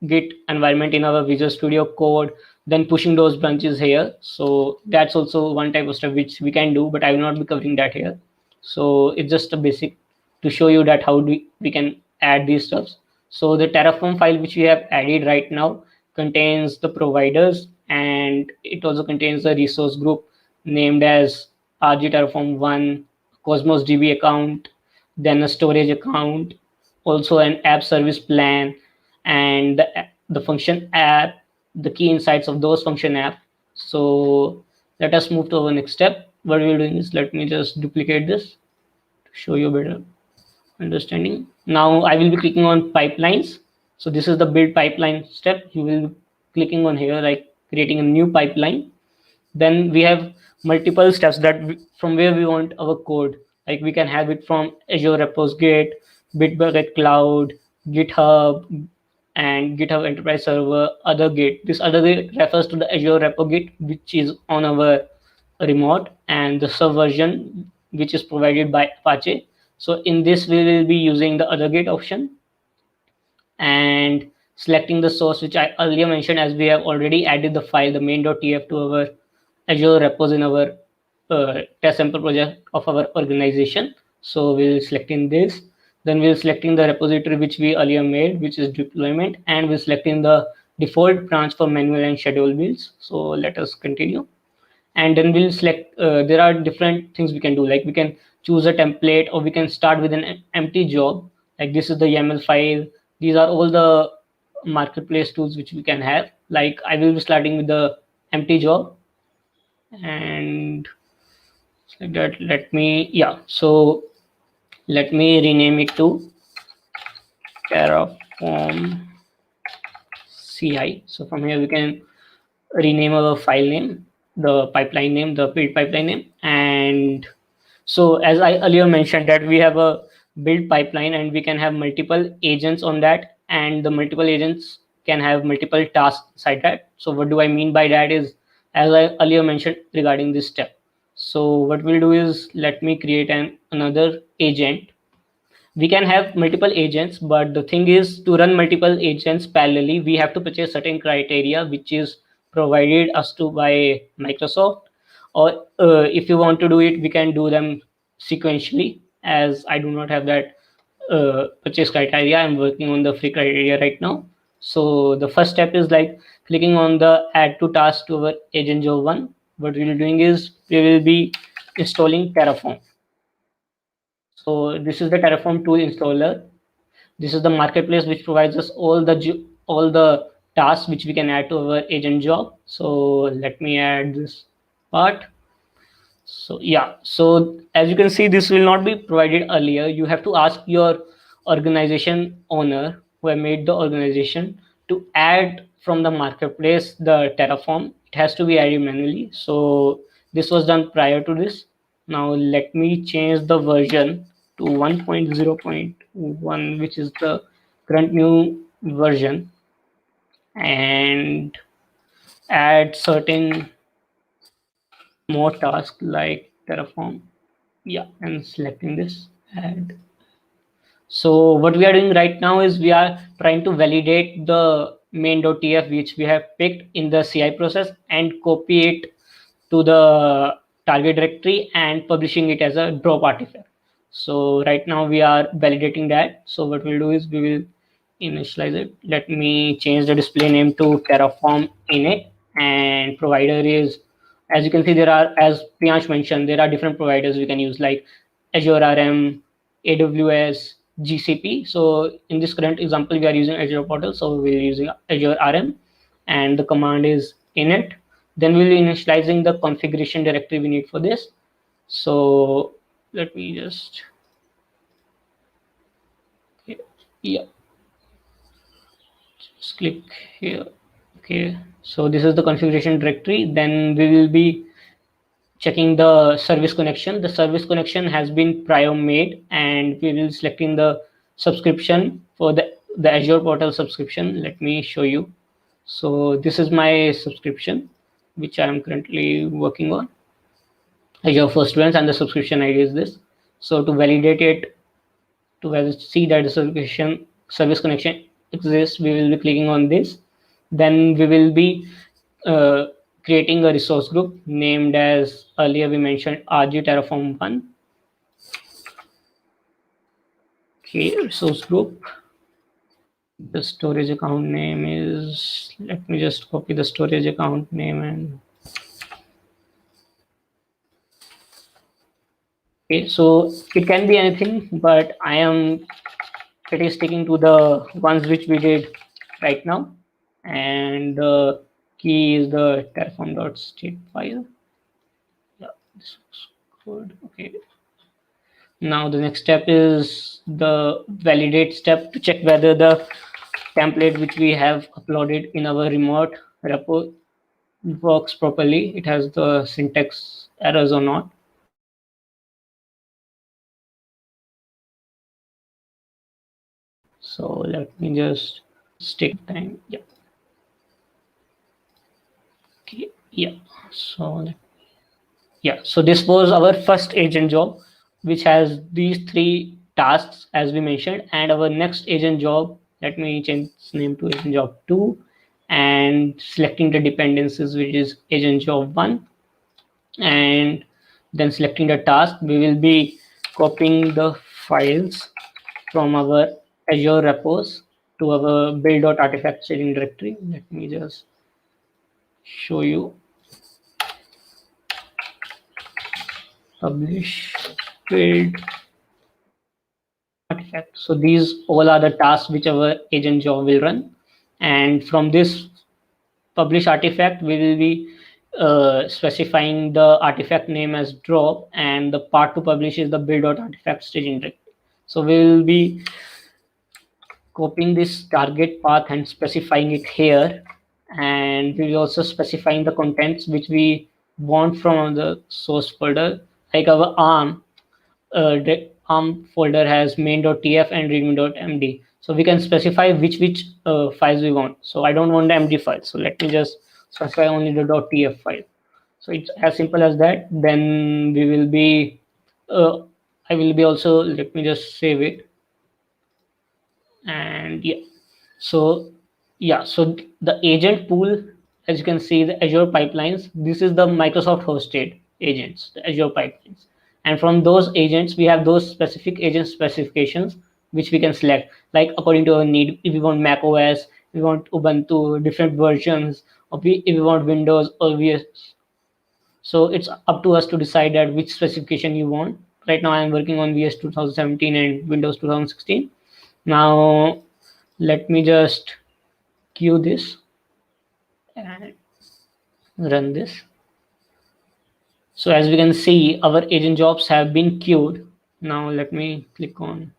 Git environment in our Visual Studio Code, then pushing those branches here. So that's also one type of stuff which we can do, but I will not be covering that here. So it's just a basic to show you that how we can add these stuffs. So the Terraform file which we have added right now contains the providers, and it also contains the resource group named as RG Terraform 1, Cosmos DB account, then a storage account, also an app service plan, and the function app, the key insights of those function app. So let us move to our next step. What we're doing is, let me just duplicate this to show you better understanding. Now I will be clicking on pipelines. So this is the build pipeline step. You will be clicking on here, like creating a new pipeline. Then we have multiple steps that from where we want our code. Like we can have it from Azure Repos Git, Bitbucket Cloud, GitHub, and GitHub Enterprise Server, other Git. This other Git refers to the Azure Repo Git, which is on our remote, and the subversion, which is provided by Apache. So in this, we will be using the other Git option and selecting the source, which I earlier mentioned, as we have already added the file, the main.tf, to our Azure repos in our test sample project of our organization. So we'll selecting this. Then we'll selecting the repository which we earlier made, which is deployment, and we're selecting the default branch for manual and schedule builds. So let us continue. And then we'll select, there are different things we can do. Like we can choose a template, or we can start with an empty job. Like this is the YAML file. These are all the marketplace tools which we can have. Like I will be starting with the empty job, and like that, so let me rename it to Terraform CI. So from here we can rename our file name, the pipeline name, the build pipeline name. And so as I earlier mentioned, that we have a build pipeline and we can have multiple agents on that, and the multiple agents can have multiple tasks inside that. So what do I mean by that is, as I earlier mentioned regarding this step. So what we'll do is, let me create another agent. We can have multiple agents, but the thing is, to run multiple agents parallelly, we have to purchase certain criteria which is provided us to by Microsoft. Or if you want to do it, we can do them sequentially, as I do not have that purchase criteria. I'm working on the free criteria right now. So the first step is like clicking on the add to task to our agent job 1. What we're doing is we will be installing Terraform. So this is the Terraform tool installer. This is the marketplace which provides us all the tasks which we can add to our agent job. So let me add this part. So yeah, so as you can see, this will not be provided earlier. You have to ask your organization owner who have made the organization to add from the marketplace the Terraform. It has to be added manually. So this was done prior to this. Now let me change the version to 1.0.1, which is the current new version, and add certain more tasks like Terraform. Yeah, and selecting this add. So what we are doing right now is we are trying to validate the main.tf which we have picked in the CI process and copy it to the target directory and publishing it as a drop artifact. So right now we are validating that. So what we'll do is we will initialize it. Let me change the display name to Terraform init, and provider is, as you can see, there are, as Priyansh mentioned, there are different providers we can use like Azure RM, AWS, GCP. So in this current example, we are using Azure Portal, so we're using Azure RM, and the command is init. Then we'll be initializing the configuration directory we need for this. So let me just, yeah, just click here. Okay, so this is the configuration directory. Then we will be checking the service connection. The service connection has been prior made, and we will selecting the subscription for the Azure portal subscription. Let me show you. So this is my subscription, which I am currently working on, Azure First Ones, and the subscription ID is this. So to validate it, to see that the service connection exists, we will be clicking on this. Then we will be uh, creating a resource group named as earlier we mentioned RG Terraform 1. Okay, resource group. The storage account name is, let me just copy the storage account name and okay, so it can be anything, but I am pretty sticking to the ones which we did right now, and the key is the terraform.state file. Yeah, this looks good. Okay. Now the next step is the validate step to check whether the template which we have uploaded in our remote repo works properly. It has the syntax errors or not. So let me just stick time. Yeah. Okay. Yeah. So yeah, so this was our first agent job, which has these three tasks as we mentioned, and our next agent job, let me change its name to agent job 2, and selecting the dependencies, which is agent job 1, and then selecting the task. We will be copying the files from our Azure repos to our build.artifact staging directory. Let me just show you. Publish build artifact. So these all are the tasks which our agent job will run, and from this publish artifact we will be specifying the artifact name as drop, and the part to publish is the build.artifact staging directory. So we will be copying this target path and specifying it here, and we will also specifying the contents which we want from the source folder, like our the ARM folder has main.tf and readme.md. So we can specify which files we want. So I don't want the md file. So let me just specify only the .tf file. So it's as simple as that. Then we will be, I will be also, let me just save it. And yeah, so yeah, so the agent pool, as you can see, the Azure pipelines, this is the Microsoft hosted agents, the Azure pipelines, and from those agents we have those specific agent specifications which we can select, like according to our need. If we want Mac OS, we want Ubuntu, different versions, or if we want Windows or VS. So it's up to us to decide that which specification you want. Right now I'm working on VS 2017 and Windows 2016. Now let me just queue this and run this. So as we can see, our agent jobs have been queued. Now let me click on.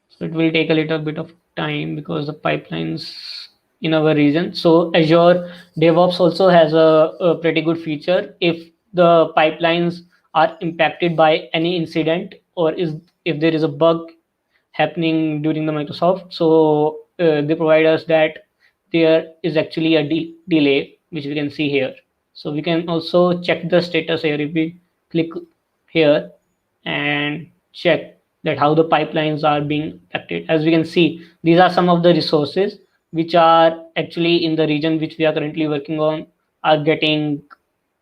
So it will take a little bit of time because the pipelines in our region. So Azure Devops also has a pretty good feature. If the pipelines are impacted by any incident, or is if there is a bug happening during the Microsoft, so they provide us that there is actually a delay, which we can see here. So we can also check the status here if we click here and check that how the pipelines are being acted. As we can see, these are some of the resources which are actually in the region which we are currently working on, are getting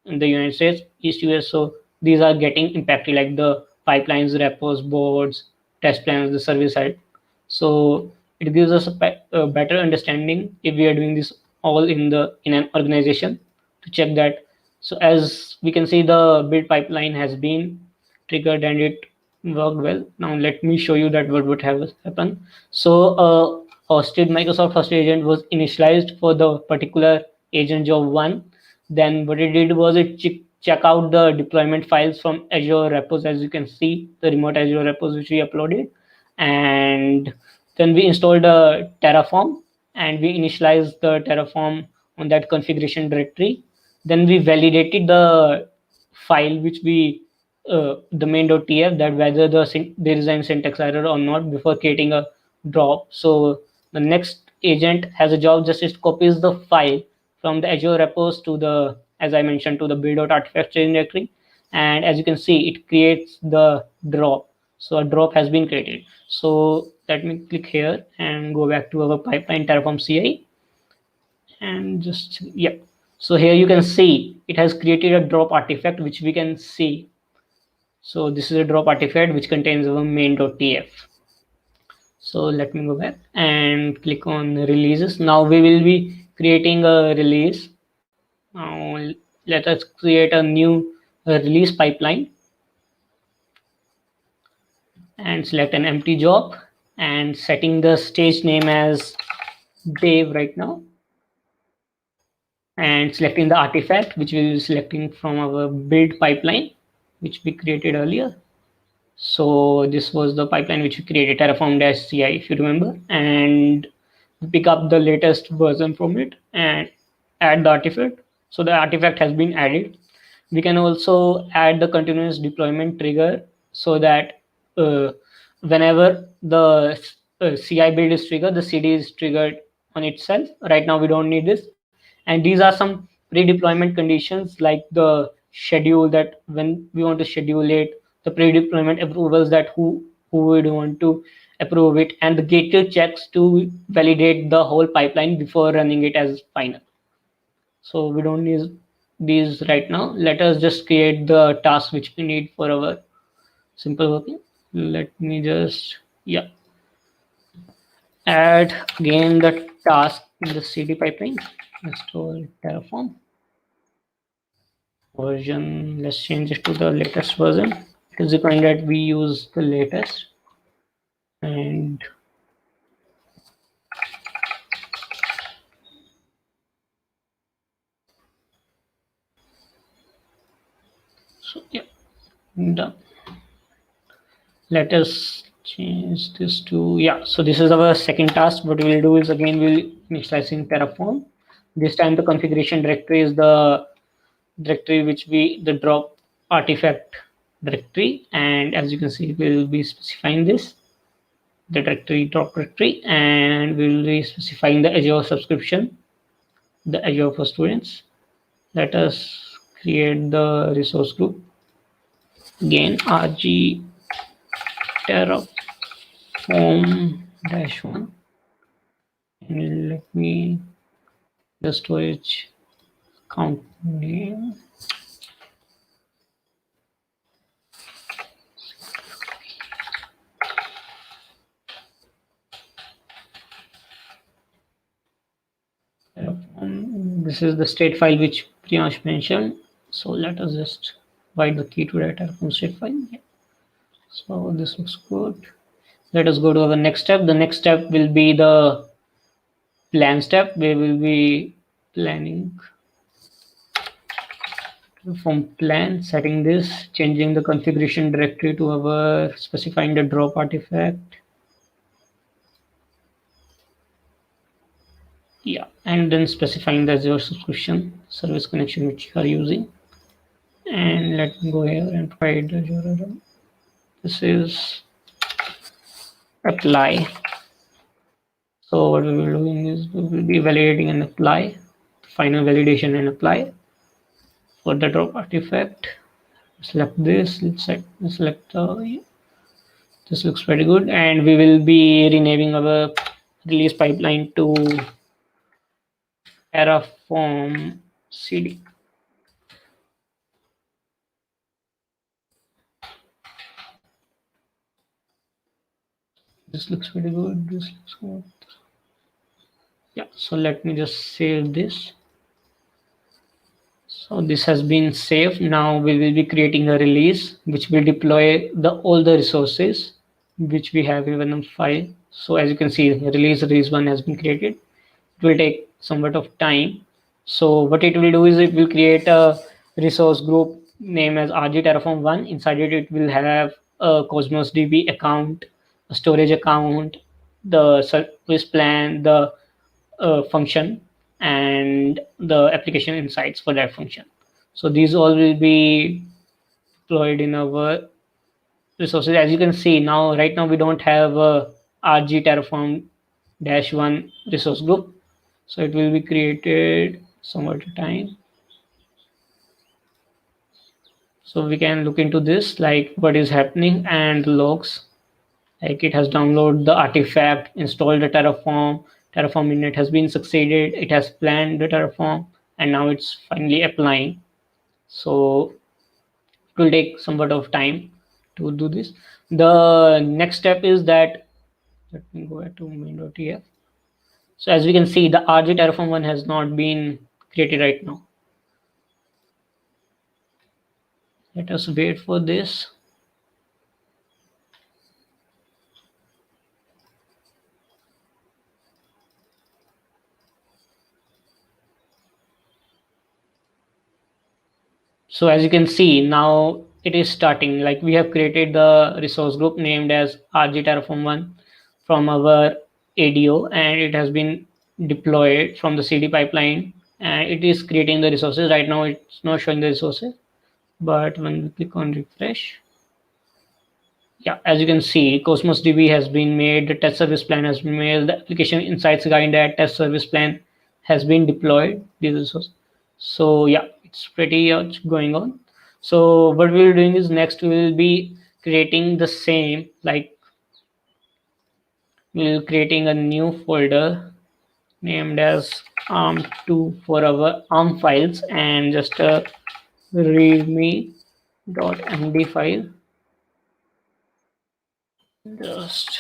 in the United States, East US. So these are getting impacted, like the pipelines, repos, boards, test plans, the service side. So it gives us a better understanding if we are doing this all in an organization to check that. So as we can see, the build pipeline has been triggered and it worked well. Now let me show you that what would have happened. So hosted Microsoft hosted agent was initialized for the particular agent job one. Then what it did was it check out the deployment files from Azure repos. As you can see, the remote Azure repos which we uploaded, and then we installed a Terraform and we initialized the Terraform on that configuration directory. Then we validated the file which we the main.tf, that whether there is any syntax error or not before creating a drop. So the next agent has a job, just it copies the file from the Azure repos to the, as I mentioned, to the build.artifact directory, and as you can see, it creates the drop. So a drop has been created. So let me click here and go back to our pipeline Terraform CI, and just yeah. So here you can see it has created a drop artifact which we can see. So this is a drop artifact which contains our main.tf. So let me go back and click on releases. Now we will be creating a release. Now let us create a new release pipeline and select an empty job and setting the stage name as Dave right now, and selecting the artifact which we will be selecting from our build pipeline which we created earlier. So this was the pipeline which we created, Terraform-CI, if you remember, and pick up the latest version from it and add the artifact. So the artifact has been added. We can also add the continuous deployment trigger so that whenever the CI build is triggered, the CD is triggered on itself. Right now we don't need this. And these are some pre-deployment conditions, like the schedule, that when we want to schedule it, the pre-deployment approvals, that who would want to approve it, and the gateway checks to validate the whole pipeline before running it as final. So we don't need these right now. Let us just create the task which we need for our simple working. Let me just add again the task in the CD pipeline. Install Terraform version. Let's change it to the latest version. It is required that we use the latest. And so done. Let us change this to so this is our second task. What we will do is, again, we'll initializing Terraform. This time the configuration directory is the directory which the drop artifact directory, and as you can see, we'll be specifying this, the directory drop directory, and we'll be specifying the Azure subscription, the Azure for students. Let us create the resource group. Again, RG Terraform -1, and let me the storage count name. This is the state file which Priyansh mentioned. So let us just write the key to that Terraform state file. So this looks good. let us go to our next step. The next step will be the plan step. We will be planning from plan, setting this, changing the configuration directory to our specifying the drop artifact. Yeah, and then specifying the Azure subscription service connection which you are using. And let me go here and provide the Azure. This is apply. So what we will be doing is we will be validating and apply, final validation and apply for the drop artifact. Select this, select this looks pretty good, and we will be renaming our release pipeline to Terraform CD. This looks pretty good. This looks good. Yeah, so let me just save this. So this has been saved. Now we will be creating a release which will deploy all the resources which we have in the file. So as you can see, release 1 has been created. It will take somewhat of time. So what it will do is it will create a resource group named as RG Terraform 1. Inside it will have a Cosmos DB account, a storage account, the service plan, the function, and the application insights for that function. So these all will be deployed in our resources. As you can see now, right now we don't have a RG Terraform -1 resource group. So it will be created some at a time. So we can look into this, like what is happening and logs. Like it has downloaded the artifact, installed the Terraform init has been succeeded, it has planned the Terraform, and now it's finally applying. So it will take somewhat of time to do this. The next step is that, let me go to main.tf. So as we can see, the RG Terraform 1 has not been created right now. Let us wait for this. So as you can see, now it is starting. Like we have created the resource group named as RG Terraform 1 from our ADO, and it has been deployed from the CD pipeline, and it is creating the resources. Right now it's not showing the resources, but when we click on refresh, yeah, as you can see, Cosmos DB has been made, the test service plan has been made, the application insights guide that test service plan has been deployed, these resources. So yeah, it's pretty much going on. So what we're doing is next we will be creating the same, like we'll creating a new folder named as arm2 for our arm files, and just a readme.md file, just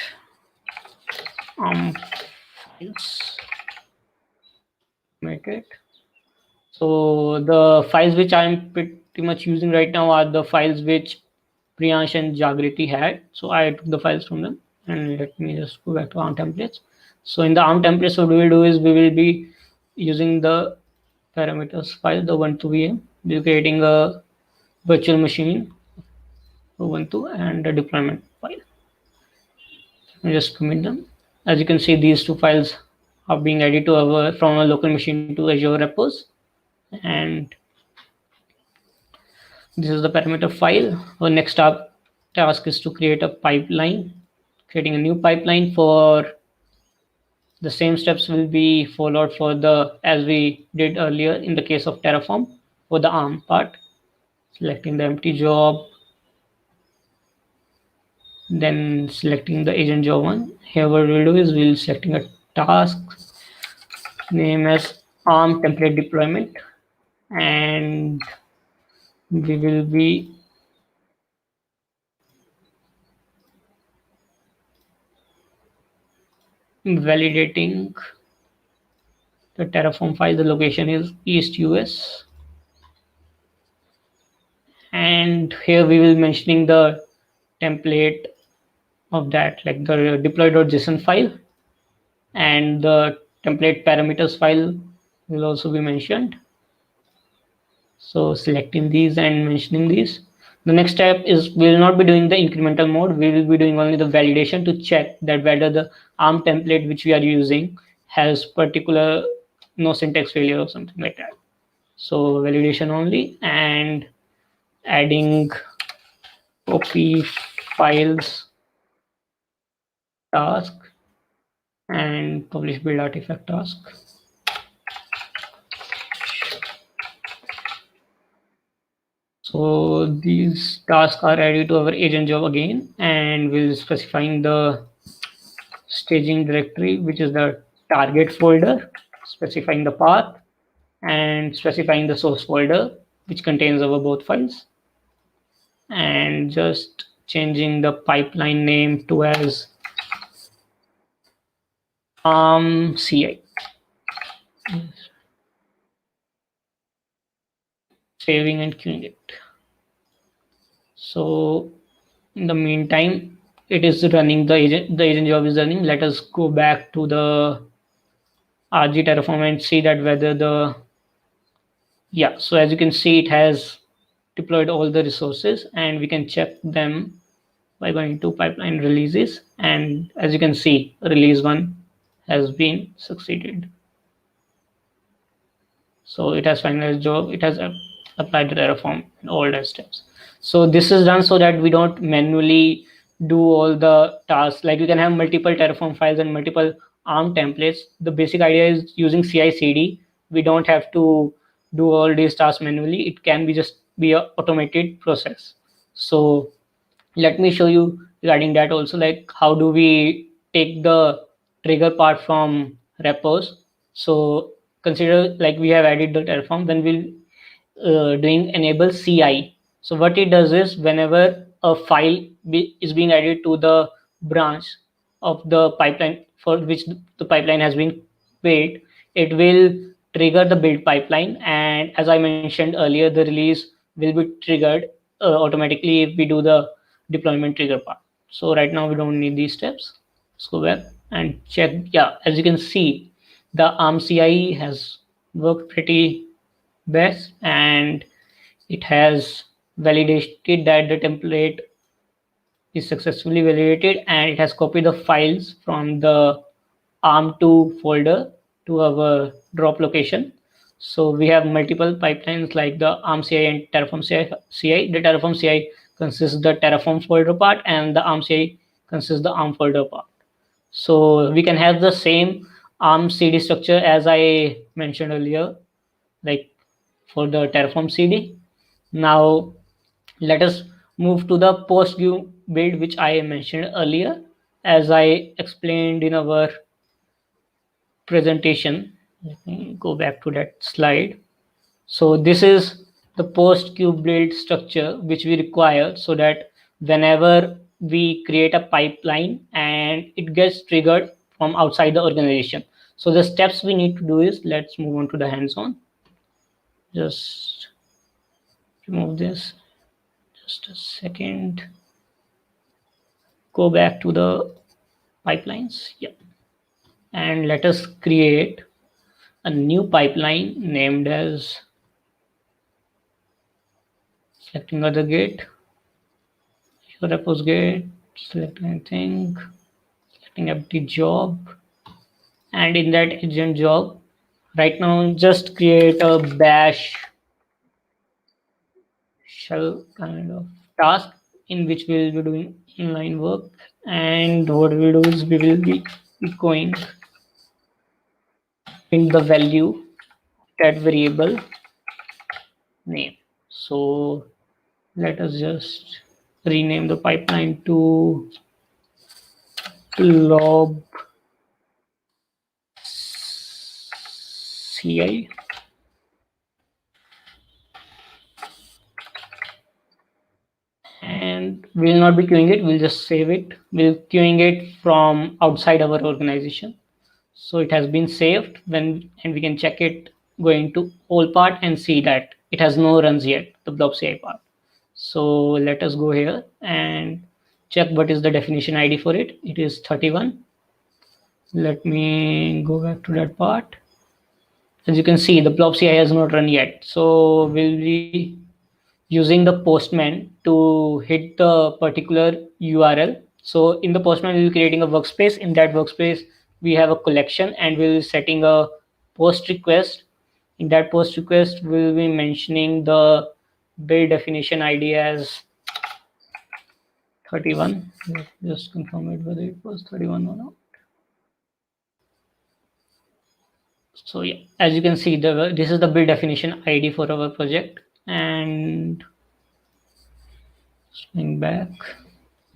files, make it. So the files which I'm pretty much using right now are the files which Priyansh and Jagriti had. So I took the files from them, and let me just go back to ARM templates. So in the ARM templates, what we will do is we will be using the parameters file, the Ubuntu VM. We're creating a virtual machine Ubuntu and a deployment file. Let me just commit them. As you can see, these two files are being added to our from our local machine to Azure repos, and this is the parameter file. Our next task is to create a pipeline, creating a new pipeline. For the same steps will be followed for the, as we did earlier in the case of Terraform, for the ARM part. Selecting the empty job, then selecting the agent job one. Here what we'll do is we'll selecting a task name as ARM template deployment, and we will be validating the Terraform file. The location is East US, and here we will mentioning the template of that, like the deploy.json file and the template parameters file will also be mentioned. So selecting these and mentioning these. The next step is we will not be doing the incremental mode. We will be doing only the validation to check that whether the ARM template which we are using has particular no syntax failure or something like that. So validation only, and adding copy files task and publish build artifact task. So these tasks are added to our agent job again, and we'll specifying the staging directory, which is the target folder, specifying the path, and specifying the source folder, which contains our both files, and just changing the pipeline name to as CI. Saving and queuing it. So in the meantime, it is running, the agent job is running. Let us go back to the RG Terraform and see that whether the, yeah, so as you can see, it has deployed all the resources, and we can check them by going to pipeline releases, and as you can see, release 1 has been succeeded. So it has finalized job, it has applied the Terraform in all the steps. So this is done so that we don't manually do all the tasks. Like you can have multiple Terraform files and multiple ARM templates. The basic idea is using CI/CD. We don't have to do all these tasks manually. It can be just be a automated process. So let me show you regarding that also, like how do we take the trigger part from repos. So consider like we have added the Terraform, then we'll doing enable CI. So what it does is whenever a file is being added to the branch of the pipeline for which the pipeline has been paid, it will trigger the build pipeline, and as I mentioned earlier, the release will be triggered automatically if we do the deployment trigger part. So right now we don't need these steps. Let's go back and check. Yeah, as you can see, the ARM CI has worked pretty best, and it has validated that the template is successfully validated, and it has copied the files from the ARM2 folder to our drop location. So we have multiple pipelines like the ARM CI and Terraform CI. The Terraform CI consists the Terraform folder part, and the ARM CI consists the ARM folder part. So we can have the same ARM CD structure as I mentioned earlier, like for the Terraform CD. Now let us move to the post build, which I mentioned earlier, as I explained in our presentation. Let me go back to that slide. So this is the post build structure which we require, so that whenever we create a pipeline and it gets triggered from outside the organization. So the steps we need to do is, let's move on to the hands-on. Just remove this. Just a second. Go back to the pipelines. Yeah. And let us create a new pipeline named as, selecting other gate, your repos gate, selecting anything, selecting empty job, and in that agent job, right now just create a bash shell kind of task in which we will be doing inline work, and what we will do is we will be echoing in the value that variable name. So let us just rename the pipeline to lob CI. And we'll not be queuing it, we'll just save it. We'll queuing it from outside our organization. So it has been saved, and we can check it going to all part and see that it has no runs yet, the blob CI part. So let us go here and check what is the definition ID for it. It is 31. Let me go back to that part. As you can see, the blob CI has not run yet. So we'll be using the Postman to hit the particular URL. So in the Postman, we'll be creating a workspace. In that workspace, we have a collection and we'll be setting a post request. In that post request, we'll be mentioning the build definition ID as 31. Just confirm it whether it was 31 or not. So yeah, as you can see, this is the build definition ID for our project. And swing back,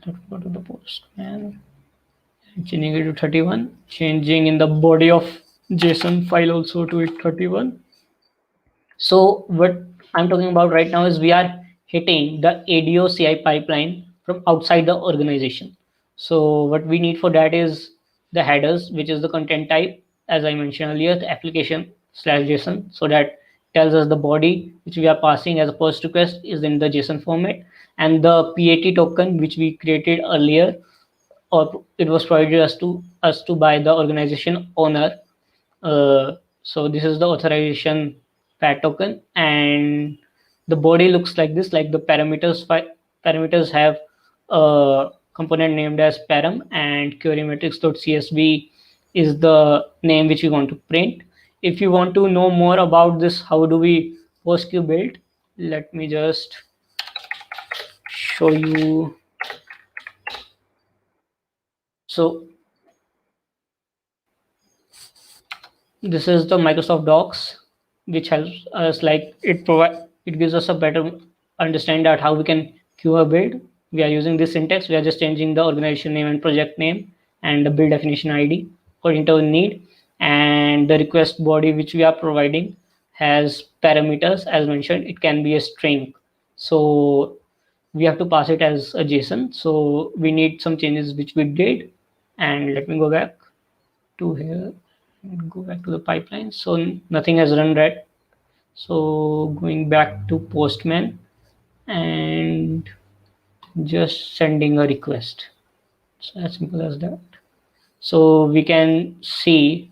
let's go to the Postman. Changing it to 31, changing in the body of JSON file also to it 31. So what I'm talking about right now is we are hitting the ADO CI pipeline from outside the organization. So what we need for that is the headers, which is the content type, as I mentioned earlier, the application/JSON. So that tells us the body which we are passing as a post request is in the JSON format, and the PAT token which we created earlier, or it was provided us to by the organization owner. So this is the authorization PAT token, and the body looks like this. Like the parameters have a component named as param, and querymetrics.csv is the name which we want to print. If you want to know more about this, how do we PostQ build? Let me just show you. So this is the Microsoft Docs, which helps us, like it gives us a better understanding that how we can queue a build. We are using this syntax. We are just changing the organization name and project name and the build definition ID according to our need. And the request body which we are providing has parameters. As mentioned, it can be a string. So we have to pass it as a JSON. So we need some changes which we did. And let me go back to here and go back to the pipeline. So nothing has run yet. So going back to Postman and just sending a request. So as simple as that. So we can see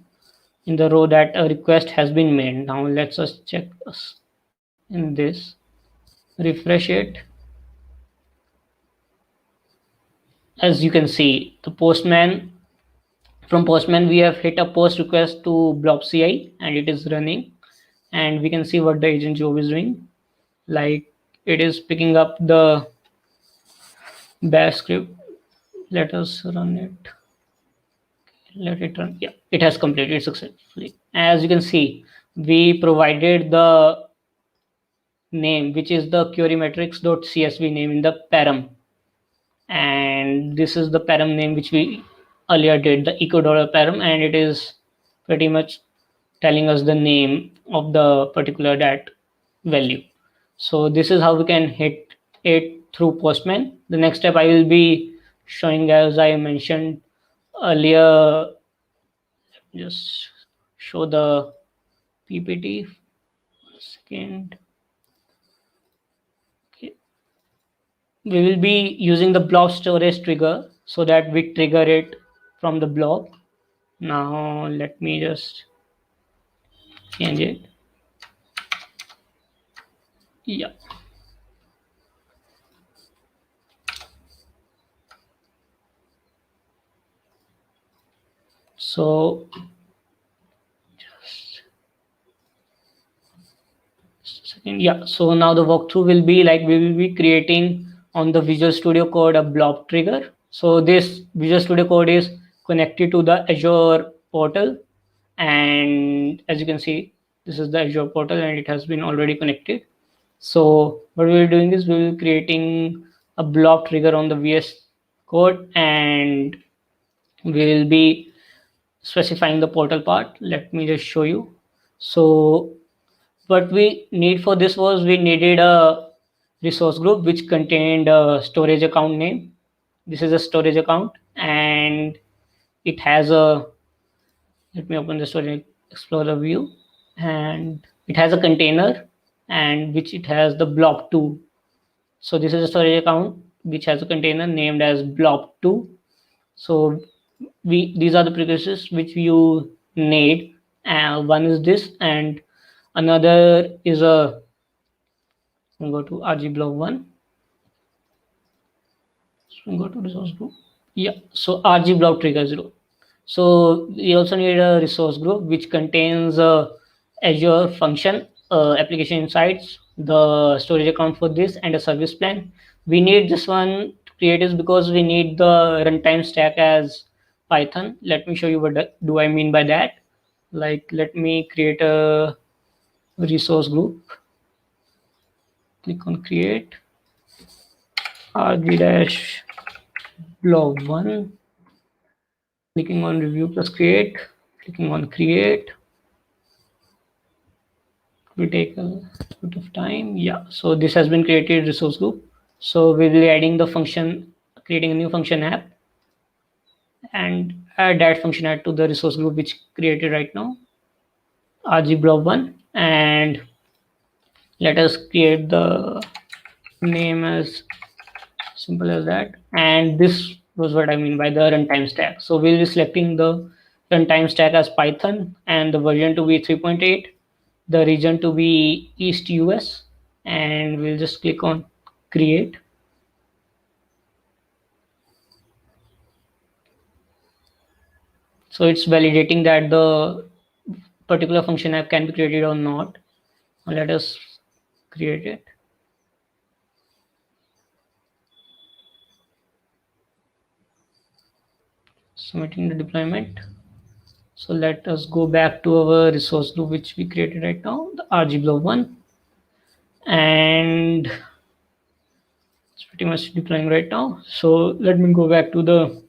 in the row that a request has been made. Now let's just check this in this, refresh it. As you can see, the Postman, from Postman we have hit a post request to blob CI and it is running, and we can see what the agent job is doing. Like it is picking up the bash script. Let us run it. Let it run. Yeah, it has completed successfully. As you can see, we provided the name, which is the querymetrics.csv name in the param, and this is the param name which we earlier did, the echo $param, and it is pretty much telling us the name of the particular that value. So this is how we can hit it through Postman. The next step I will be showing, as I mentioned earlier. Just show the PPT for a second. Okay. We will be using the blob storage trigger so that we trigger it from the blob. Now let me just change it. Yeah. So just a second. Yeah. So now the walkthrough will be like we will be creating on the Visual Studio Code a blob trigger. So this Visual Studio Code is connected to the Azure portal, and as you can see, this is the Azure portal and it has been already connected. So what we're doing is we're creating a blob trigger on the VS Code, and we'll be specifying the portal part. Let me just show you. So what we need for this was we needed a resource group which contained a storage account name. This is a storage account, and it has a, let me open the storage explorer view, and it has a container and which it has the blob2. So this is a storage account which has a container named as blob2. So these are the prerequisites which you need. One is this, and another is a, we'll go to rg blob1. So we'll go to resource group. Yeah, so rg blob trigger 0. So we also need a resource group which contains a Azure function, application insights, the storage account for this, and a service plan. We need this one to create is because we need the runtime stack as Python. Let me show you what do I mean by that. Like, let me create a resource group. Click on create rg blob1. Clicking on review plus create. Clicking on create. Will take a bit of time. Yeah, so this has been created resource group. So we will be adding the function, creating a new function app, and add that function add to the resource group which created right now, rg blob1, and let us create the name as simple as that. And this was what I mean by the runtime stack. So we'll be selecting the runtime stack as Python, and the version to be 3.8, the region to be East US, and we'll just click on create. So it's validating that the particular function app can be created or not. Let us create it. Submitting the deployment. So let us go back to our resource group which we created right now, the rg blob1, and it's pretty much deploying right now. So let me go back to the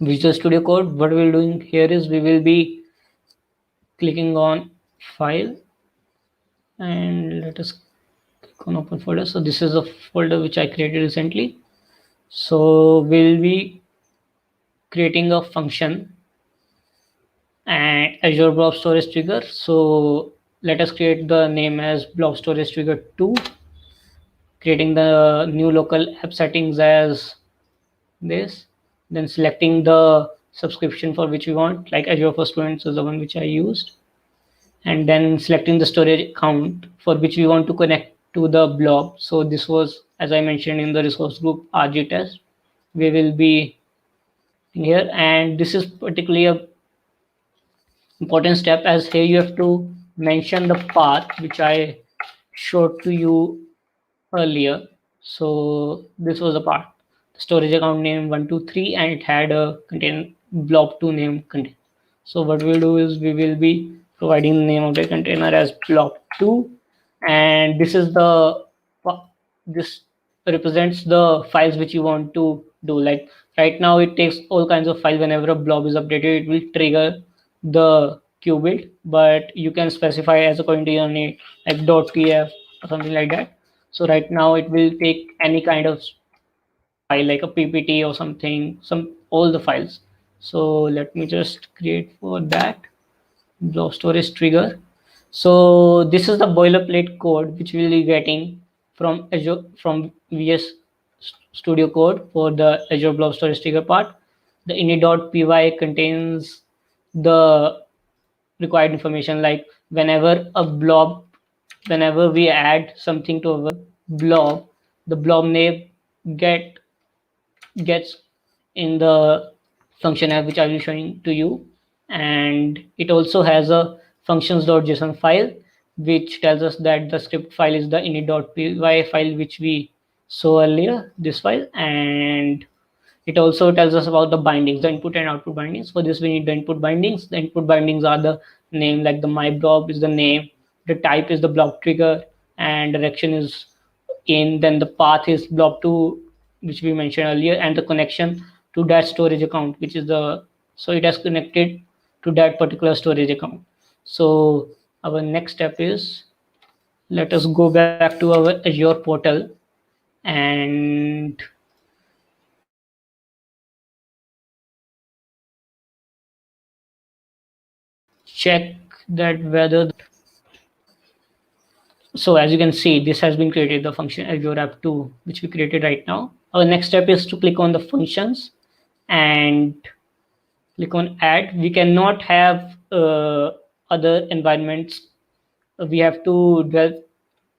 Visual Studio Code. What we're doing here is we will be clicking on file, and let us click on open folder. So this is a folder which I created recently. So we'll be creating a function and Azure Blob Storage Trigger. So let us create the name as Blob Storage Trigger 2, creating the new local app settings as this, then selecting the subscription for which we want, like Azure for Students is the one which I used, and then selecting the storage account for which we want to connect to the blob. So this was, as I mentioned in the resource group RG test, we will be here, and this is particularly a important step, as here you have to mention the path which I showed to you earlier. So this was the part, storage account name 123, and it had a contain blob2 name contain. So what we'll do is we will be providing the name of the container as blob2, and this is the, this represents the files which you want to do. Like right now it takes all kinds of files. Whenever a blob is updated, it will trigger the queue build, but you can specify as according to your need, like .tf or something like that. So right now it will take any kind of file like a ppt or something, all the files. So let me just create for that blob storage trigger. So this is the boilerplate code which we will be getting from Azure, from VS Studio Code for the Azure Blob Storage Trigger part. The init.py contains the required information, like whenever we add something to our blob, the blob name gets in the function app which I will be showing to you, and it also has a functions.json file which tells us that the script file is the init.py file which we saw earlier, this file, and it also tells us about the bindings, the input and output bindings. For this we need the input bindings. The input bindings are the name, like the my blob is the name, the type is the blob trigger, and direction is in, then the path is blob2 which we mentioned earlier, and the connection to that storage account which is the, so it has connected to that particular storage account. So our next step is, let us go back to our Azure portal and check that whether, so as you can see, this has been created, the function Azure app 2 which we created right now, our next step is to click on the functions and click on add. We cannot have other environments. We have to develop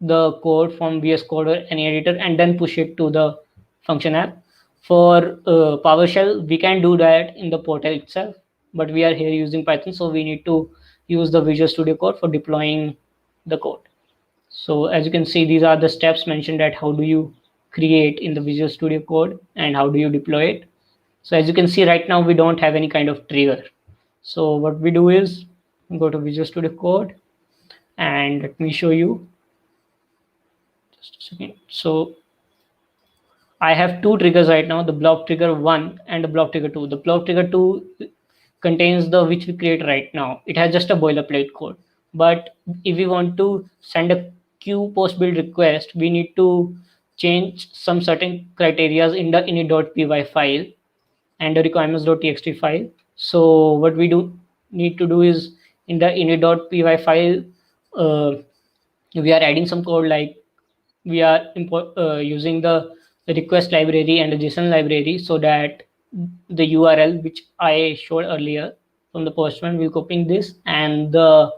the code from VS Code or any editor and then push it to the function app. For PowerShell, we can do that in the portal itself, but we are here using Python, so we need to use the Visual Studio Code for deploying the code. So as you can see, these are the steps mentioned at how do you create in the Visual Studio Code and how do you deploy it. So as you can see right now, we don't have any kind of trigger. So what we do is go to Visual Studio Code and let me show you. Just a second. So I have two triggers right now, the block trigger 1 and the block trigger 2. The block trigger 2 contains the which we create right now. It has just a boilerplate code. But if we want to send a queue post build request, we need to change some certain criteria in the init.py file and the requirements.txt file. So what we do need to do is in the init.py file, we are adding some code like we are using the request library and the JSON library so that the URL which I showed earlier from the postman will copying this and the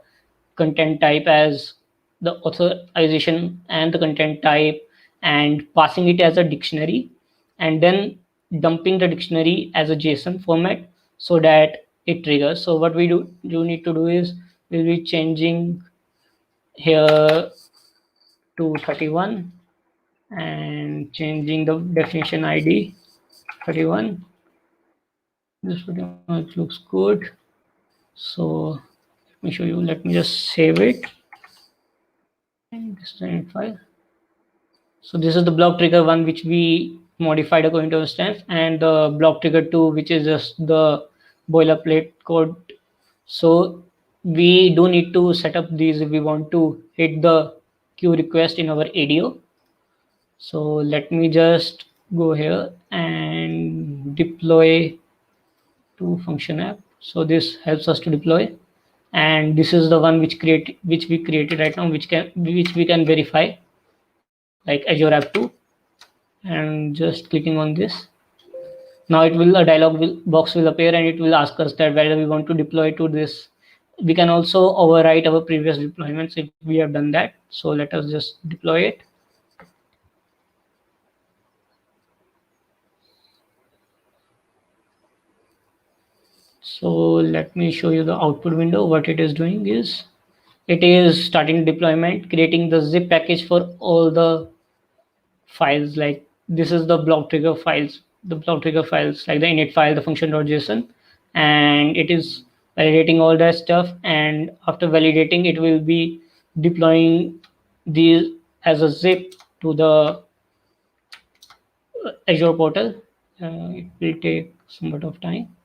content type as the authorization and the content type and passing it as a dictionary and then dumping the dictionary as a JSON format so that it triggers. So what we do need to do is we'll be changing here to 31 and changing the definition ID 31. This pretty much looks good. So let me show you. Let me just save it. And this is the file. So this is the block trigger 1 which we modified according to our stance, and the block trigger 2 which is just the boilerplate code. So we do need to set up these if we want to hit the queue request in our ADO. So let me just go here and deploy to function app. So this helps us to deploy, and this is the one which we created right now, which we can verify, like Azure App 2, and just clicking on this. Now it will a dialog box will appear and it will ask us that whether we want to deploy to this. We can also overwrite our previous deployments if we have done that. So let us just deploy it. So let me show you the output window. What it is doing is it is starting deployment, creating the zip package for all the files. Like this is the block trigger files, like the init file, the function.json, and it is validating all that stuff. And after validating, it will be deploying these as a zip to the Azure portal. It will take somewhat of time.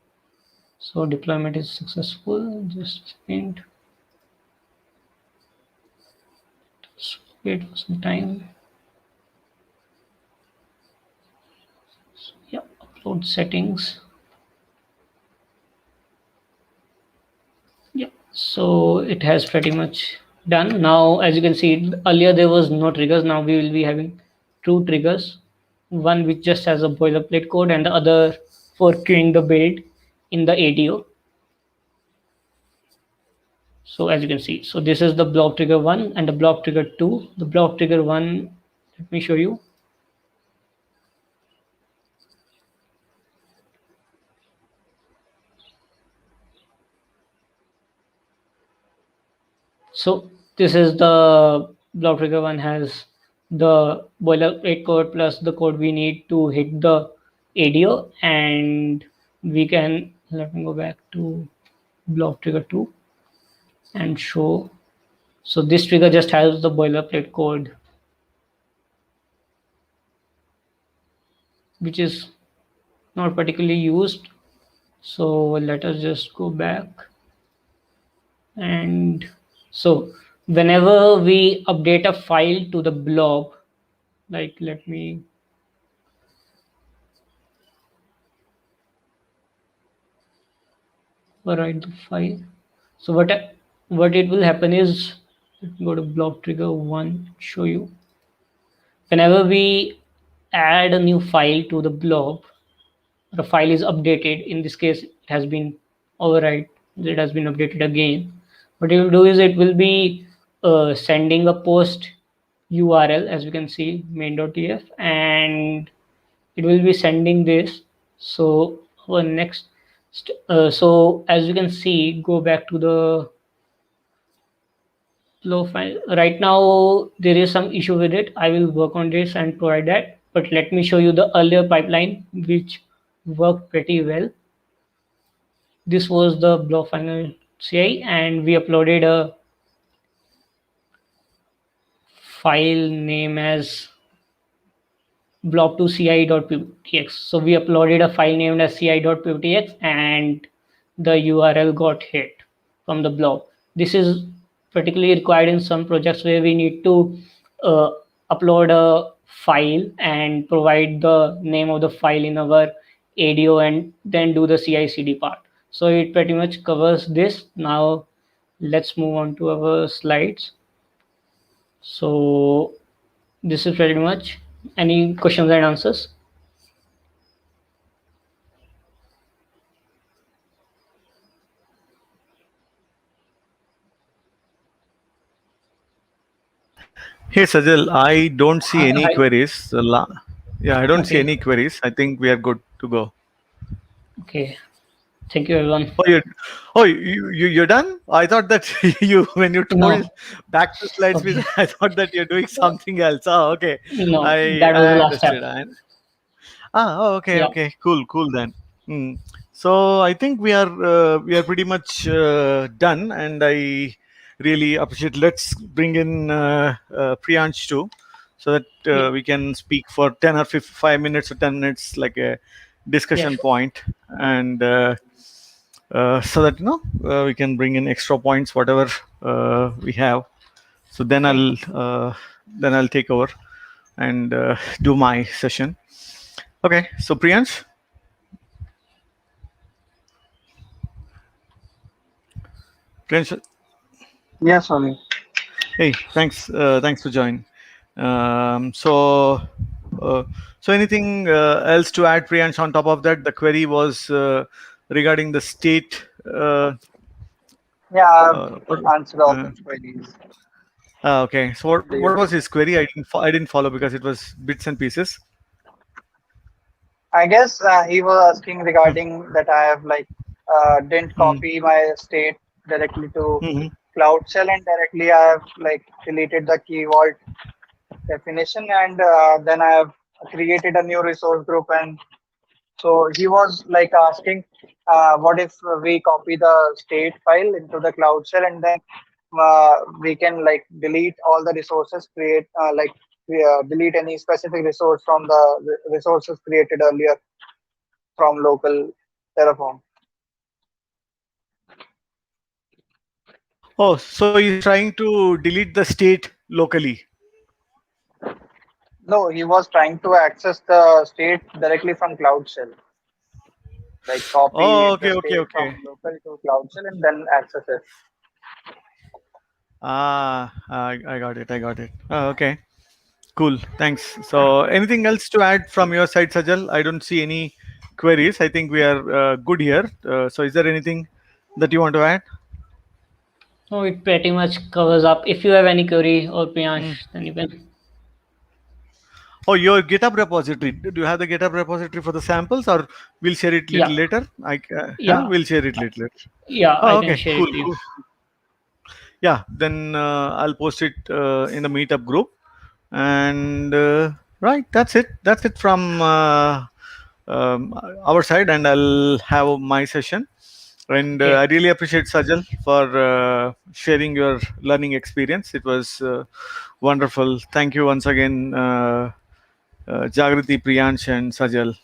So deployment is successful. Just a second. Just wait for some time. So, yeah, upload settings. Yeah, so it has pretty much done. Now, as you can see, earlier there was no triggers. Now we will be having two triggers. One which just has a boilerplate code and the other for queuing the build in the ADO. So as you can see, so this is the block trigger 1 and the block trigger 2. The block trigger 1, let me show you. So this is the block trigger 1 has the boilerplate code plus the code we need to hit the ADO, and we can, let me go back to block trigger 2 and show. So this trigger just has the boilerplate code, which is not particularly used. So let us just go back. And so whenever we update a file to the blob, like let me overwrite the file. So what it will happen is, let me go to block trigger 1, show you. Whenever we add a new file to the blob, the file is updated. In this case, it has been override. It has been updated again. What it will do is it will be sending a post URL, as we can see main.tf, and it will be sending this. So our next, so as you can see, go back to the flow file. Right now there is some issue with it. I will work on this and provide that. But let me show you the earlier pipeline, which worked pretty well. This was the blob final CI, and we uploaded a file name as blob2ci.ptx. So we uploaded a file named as ci.ptx, and the URL got hit from the blob. This is particularly required in some projects where we need to uh, upload a file and provide the name of the file in our ADO and then do the CI/CD part. So it pretty much covers this. Now let's move on to our slides. So this is pretty much. Any questions and answers? Hey Sajal, I don't see any Hi. queries. Yeah, I don't see Okay. any queries. I think we are good to go. Okay. Thank you, everyone. Oh, you're done? I thought that you when you told No. back to slides, Okay. I thought that you're doing something else. Oh, okay. No, I that was the I last step. understood. Oh, okay, Yeah. okay, cool then. Hmm. So I think we are pretty much done, and I really appreciate. Let's bring in Priyansh too, so that Yeah. we can speak for 5 minutes or 10 minutes, like a Yeah. discussion Sure. point, and so that we can bring in extra points, whatever we have. So Okay. then I'll take over and do my session. Okay, so Priyansh. Priyansh, Yes, Swami. hey, thanks for joining. Um, so, uh, so anything else to add, Priyansh? On top of that, the query was regarding the state. Yeah, What, I've answered all uh, the queries. okay. So what was his query? I didn't follow because it was bits and pieces. I guess he was asking Uh, regarding that I have like didn't mm, copy my state directly to mm, Cloud Shell and directly I have like deleted the key vault definition and then I have created a new resource group and so he was like asking, what if we copy the state file into the Cloud Shell and then we can like delete all the resources, create delete any specific resource from the resources created earlier from local Terraform. oh, so he's trying to delete the state locally. No, he was trying to access the state directly from Cloud Shell, like copy Oh, the okay, okay, state okay. from local to Cloud Shell and then access it. I got it. I got it. Okay. Cool. Thanks. So, anything else to add from your side, Sajal? I don't see any queries. I think we are good here. So, is there anything that you want to add? No, it pretty much covers up. If you have any query or Mm. Priyansh, then you can. Oh, your GitHub repository. Do you have the GitHub repository for the samples, or we'll share it little Yeah. later? Yeah. We'll share it little later. Yeah. I Oh, can okay. share Cool. it to you. Cool. Yeah. Then I'll post it in the meetup group, and right. That's it from our side, and I'll have my session. And I Okay. really appreciate Sajal for sharing your learning experience. It was wonderful. Thank you once again, Jagriti, Priyansh, and Sajal.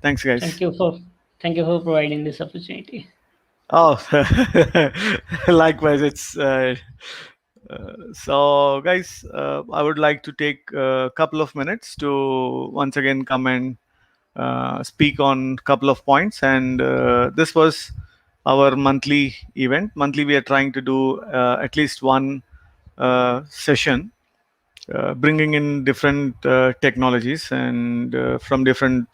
Thanks, Thank guys. you for thank you for providing this opportunity. Oh, likewise. It's so, guys. I would like to take a couple of minutes to once again come and speak on couple of points. And this was our monthly event. Monthly, we are trying to do at least one session bringing in different technologies and from different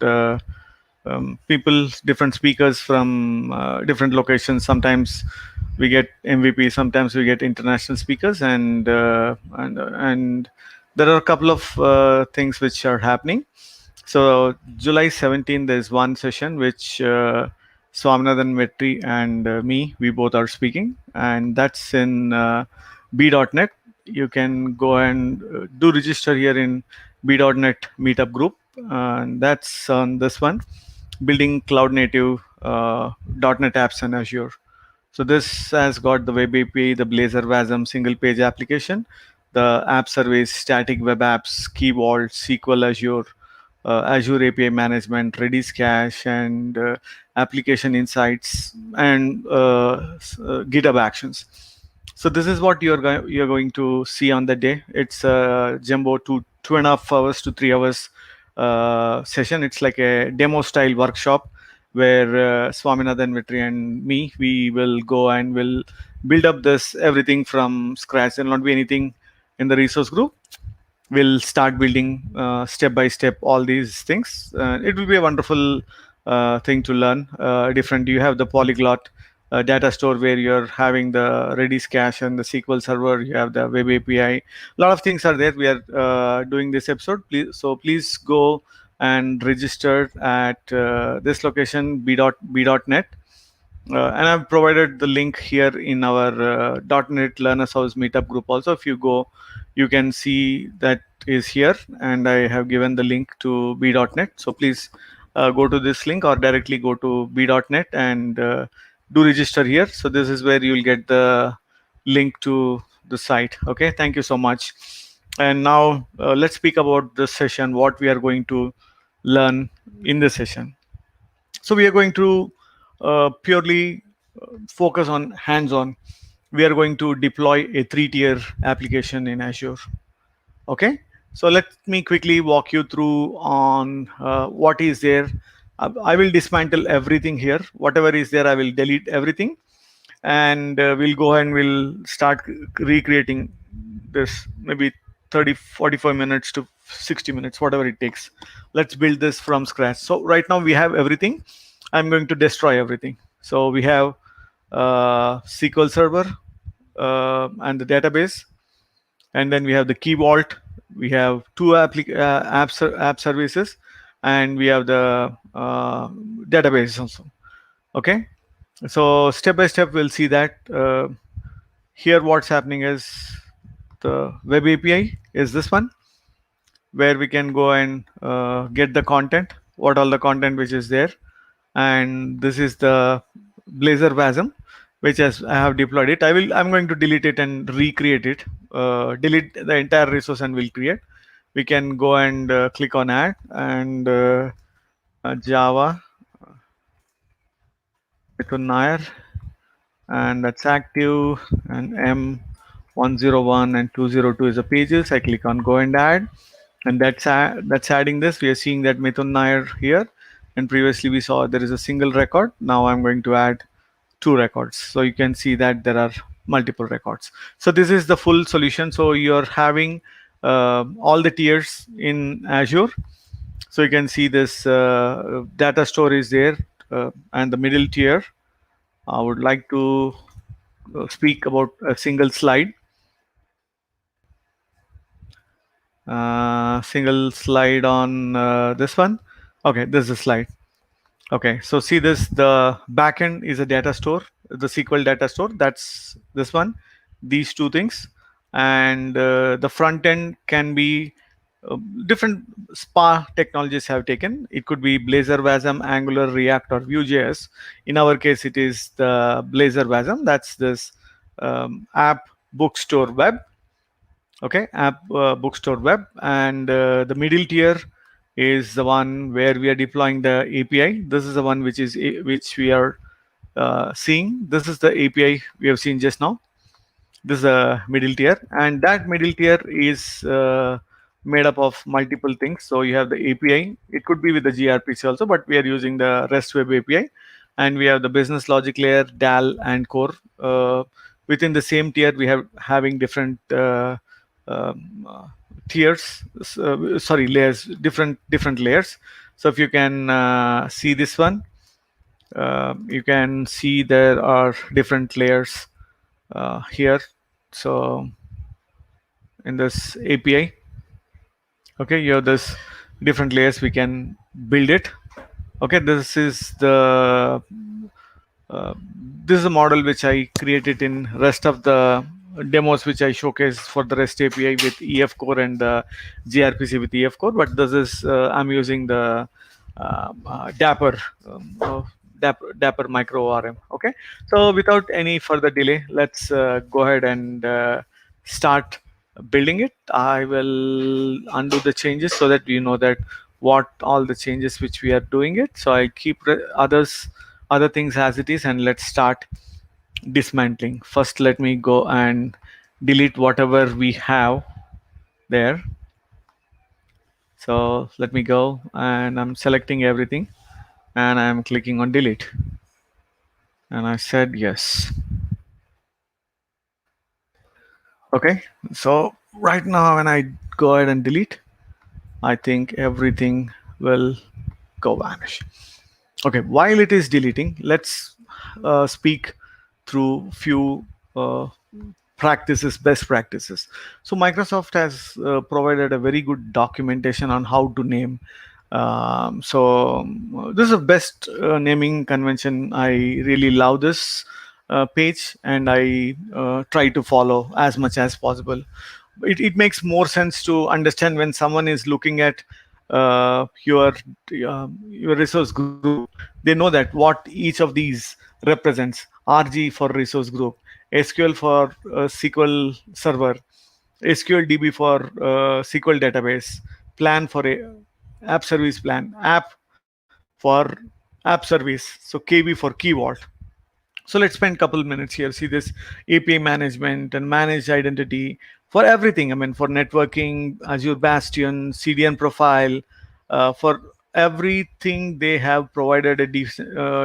people, different speakers from different locations. Sometimes we get MVP, sometimes we get international speakers, and there are a couple of things which are happening. So July 17th, there's one session which Swaminathan Vetri and me, we both are speaking, and that's in B.net. You can go and do register here in B.net meetup group, and that's on this one, building cloud native .NET apps in Azure. So this has got the web API, the Blazor WASM single page application, the app service, static web apps, Key Vault, SQL Azure, Azure API management, Redis cache, and application insights, and GitHub actions. So this is what you're going to see on the day. It's a jumbo 2.5 hours to 3 hours session. It's like a demo style workshop where Swaminathan Vetri and me, we will go and will build up this everything from scratch. There will not be anything in the resource group. We'll start building step by step all these things. It will be a wonderful thing to learn. Different. You have the polyglot data store where you're having the Redis cache and the SQL Server. You have the web API. A lot of things are there. We are doing this episode. Please go and register at this location, B.net. And I've provided the link here in our .NET Learners House meetup group also. If you go, you can see that is here, and I have given the link to B.net. So please go to this link or directly go to B.net and do register here. So this is where you'll get the link to the site. Okay, thank you so much. And now let's speak about this session, what we are going to learn in this session. So we are going to purely focus on hands-on. We are going to deploy a 3-tier application in Azure. Okay, so let me quickly walk you through on what is there. I will dismantle everything here. Whatever is there, I will delete everything, and we'll go ahead and we'll start recreating this, maybe 45 minutes to 60 minutes, whatever it takes. Let's build this from scratch. So right now we have everything. I'm going to destroy everything. So we have SQL Server and the database, and then we have the Key Vault. We have two app services, and we have the database also. Okay, so step by step we'll see that. Here what's happening is the web API is this one, where we can go and get the content, what all the content which is there. And this is the Blazor WASM, which I have deployed it. I'm going to delete it and recreate it. Delete the entire resource and we'll create. We can go and click on add and Java Mithun Nair, and that's active, and M101 and 202 is the pages. I click on go and add, and that's adding this. We are seeing that Mithun Nair here, and previously we saw there is a single record. Now I'm going to add 2 records, so you can see that there are multiple records. So this is the full solution. So you're having all the tiers in Azure. So you can see this data store is there, and the middle tier. I would like to speak about a single slide. Single slide on this one. Okay, this is a slide. Okay, so see this, the backend is a data store, the SQL data store. That's this one, these 2 things. And the front end can be different SPA technologies have taken. It could be Blazor WASM, Angular, React, or Vue.js. In our case, it is the Blazor WASM. That's this app bookstore web. Okay, app bookstore web. And the middle tier is the one where we are deploying the API. This is the one which we are seeing. This is the API we have seen just now. This is a middle tier, and that middle tier is made up of multiple things. So you have the API. It could be with the gRPC also, but we are using the REST Web API, and we have the business logic layer, DAL, and core. Within the same tier, we have having different tiers, sorry, layers, different layers. So if you can see this one, you can see there are different layers here. So in this API, okay, you have this different layers, we can build it. Okay, this is the uh, this is a model which I created in rest of the demos which I showcased for the REST API with EF core and the gRPC with EF core. But this is I'm using the Dapper Dapper Micro ORM. Okay, so without any further delay, let's go ahead and start building it. I will undo the changes so that you know that what all the changes which we are doing it. So I keep other things as it is, and let's start dismantling. First, let me go and delete whatever we have there. So let me go, and I'm selecting everything, and I'm clicking on delete, and I said yes. Okay, so right now when I go ahead and delete, I think everything will go vanish. Okay, while it is deleting, let's speak through few practices, best practices. So Microsoft has provided a very good documentation on how to name. This is the best naming convention. I really love this page, and I try to follow as much as possible. It makes more sense to understand when someone is looking at your resource group. They know that what each of these represents. RG for resource group, SQL for SQL Server, SQL DB for SQL database, plan for a app service plan, app for app service, so KB for key vault. So let's spend a couple minutes here. See this API management and managed identity for everything. I mean, for networking, Azure Bastion, CDN profile, for everything they have provided a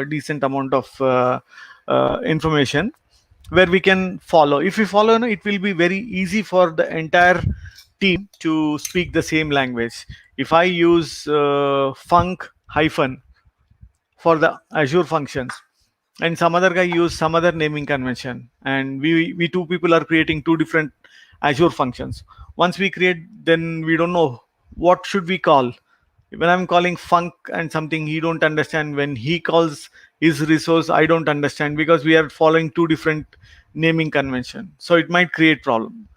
decent amount of information where we can follow. If we follow, no, it will be very easy for the entire team to speak the same language. If I use func hyphen for the Azure functions, and some other guy use some other naming convention, and we two people are creating two different Azure functions. Once we create, then we don't know what should we call. When I'm calling func and something, he don't understand. When he calls his resource, I don't understand, because we are following two different naming convention, so it might create problem.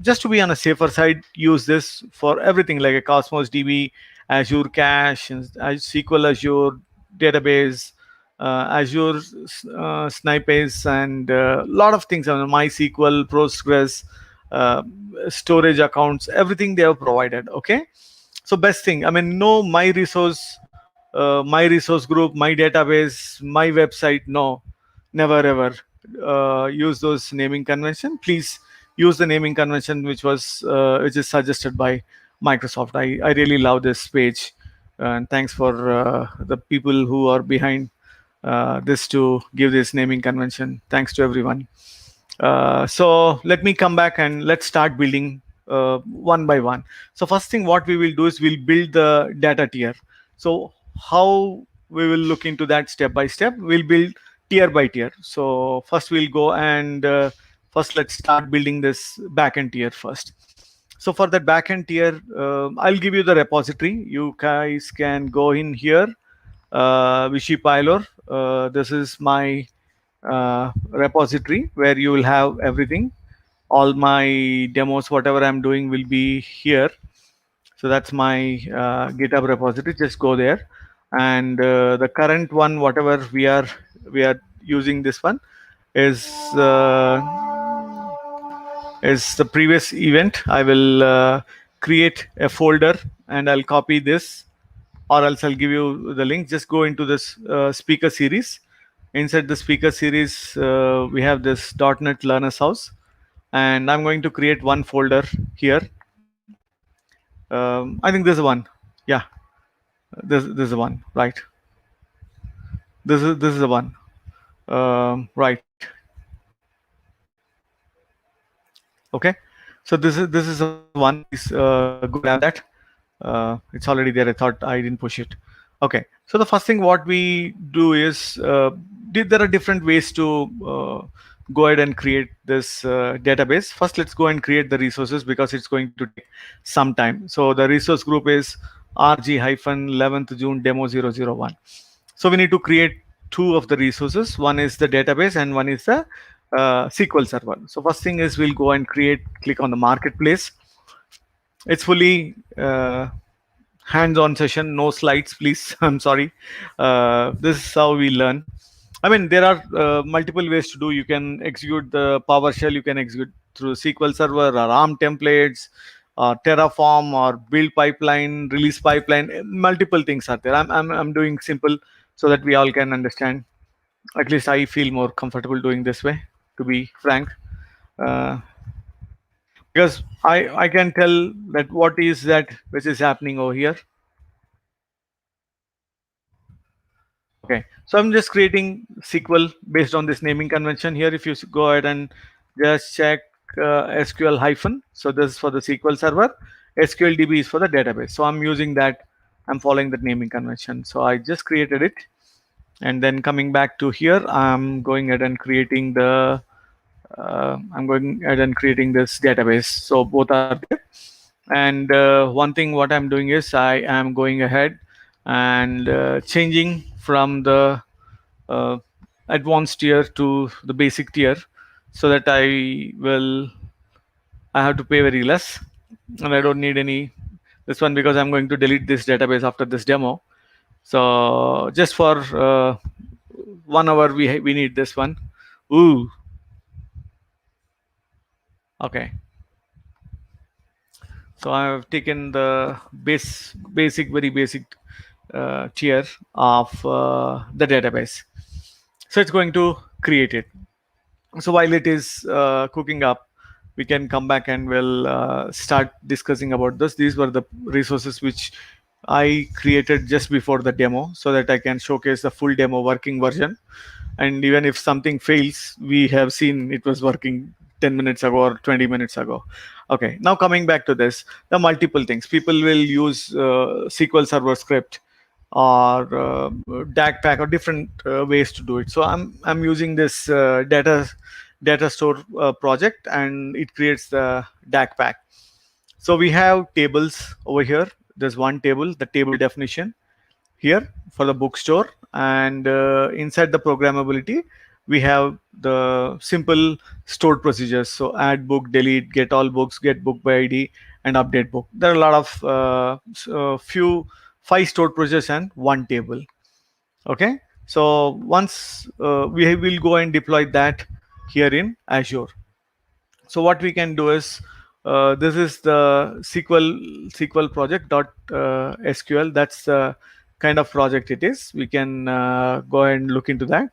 Just to be on a safer side, use this for everything like a Cosmos DB, Azure Cache, and SQL Azure database, Azure Snipes, and a lot of things. MySQL, Postgres, uh, storage accounts, everything they have provided. Okay, so best thing, I mean, no my resource group, my database, my website. No, never ever use those naming convention. Please use the naming convention which is suggested by Microsoft. I really love this page, and thanks for the people who are behind this to give this naming convention. Thanks to everyone. So let me come back and let's start building one by one. So first thing what we will do is we'll build the data tier. So how we will look into that step by step, we'll build tier by tier. So first we'll go and first let's start building this backend tier first. So for that backend tier, I'll give you the repository. You guys can go in here, Vichy Pylor. This is my repository where you will have everything. All my demos, whatever I'm doing, will be here. So that's my GitHub repository. Just go there, and the current one, whatever we are using, this one is the previous event. I will create a folder and I'll copy this, or else I'll give you the link. Just go into this speaker series. Inside the speaker series, we have this .NET Learners House, and I'm going to create one folder here. I think there's one. Yeah, there's a one, right? This is the one, right? Okay. So this is the one. Please go grab that. It's already there. I thought I didn't push it. Okay. So the first thing what we do is there are different ways to go ahead and create this database. First, let's go and create the resources because it's going to take some time. So the resource group is rg-11th June demo 001. So we need to create two of the resources. One is the database and one is the SQL Server. So first thing is we'll go and click on the marketplace. It's fully hands-on session, no slides, please. I'm sorry. This is how we learn. I mean, there are multiple ways to do. You can execute the PowerShell. You can execute through SQL Server or ARM templates, or Terraform, or build pipeline, release pipeline. Multiple things are there. I'm doing simple so that we all can understand. At least I feel more comfortable doing this way, to be frank. Uh, because I can tell that what is that which is happening over here. Okay, so I'm just creating SQL based on this naming convention here. If you go ahead and just check SQL hyphen, so this is for the SQL Server, SQL DB is for the database. So I'm using that, I'm following that naming convention. So I just created it, and then coming back to here, I'm going ahead and creating the this database. So both are there. And one thing what I'm doing is I am going ahead and changing from the uh, advanced tier to the basic tier, so that I have to pay very less, and I don't need any this one because I'm going to delete this database after this demo. So just for 1 hour we need this one. Ooh. Okay. So I have taken the very basic tier of the database. So it's going to create it. So while it is cooking up, we can come back and we'll start discussing about this. These were the resources which I created just before the demo, so that I can showcase the full demo working version. And even if something fails, we have seen it was working 10 minutes ago or 20 minutes ago. Okay, now coming back to this, the multiple things. People will use SQL Server script or DAG pack or different ways to do it. So I'm using this data store project, and it creates the DAG pack. So we have tables over here. There's one table, the table definition here for the bookstore, and inside the programmability we have the simple stored procedures. So add book, delete, get all books, get book by id, and update book. There are a lot of few 5 stored procedures and one table. Okay, so once we will go and deploy that here in Azure. So what we can do is this is the SQL project dot SQL. That's the kind of project it is. We can go and look into that.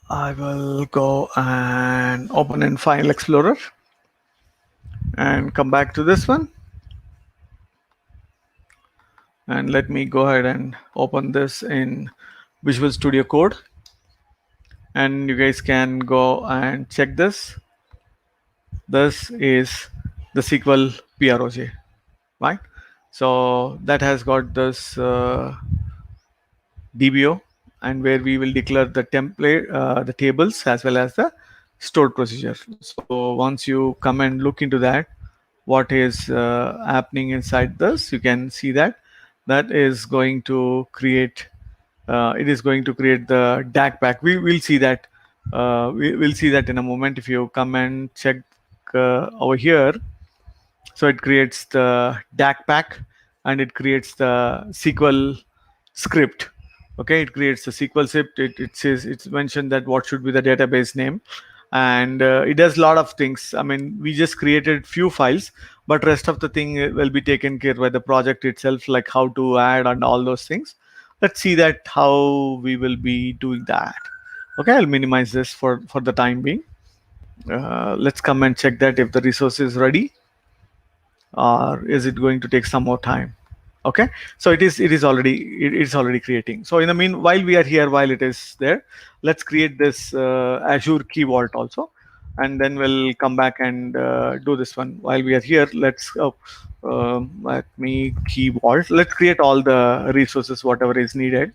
I will go and open in File Explorer and come back to this one. And let me go ahead and open this in Visual Studio Code. And you guys can go and check this. This is the SQL PROJ, right? So that has got this DBO, and where we will declare the template, the tables, as well as the stored procedure. So once you come and look into that, what is happening inside this, you can see that is going to create. It is going to create the DAG pack. We will see that. We will see that in a moment. If you come and check over here, so it creates the DAG pack, and it creates the SQL script. Okay, it creates the SQL script. It says, it's mentioned that what should be the database name, and it does a lot of things. I mean, we just created few files, but rest of the thing will be taken care by the project itself, like how to add and all those things. Let's see that how we will be doing that. Okay, I'll minimize this for the time being. Let's come and check that if the resource is ready, or is it going to take some more time. Okay, so it's already creating. So in the meanwhile we are here, while it is there, let's create this Azure Key Vault also, and then we'll come back and do this one. While we are here, let's let me Key Vault, let's create all the resources whatever is needed,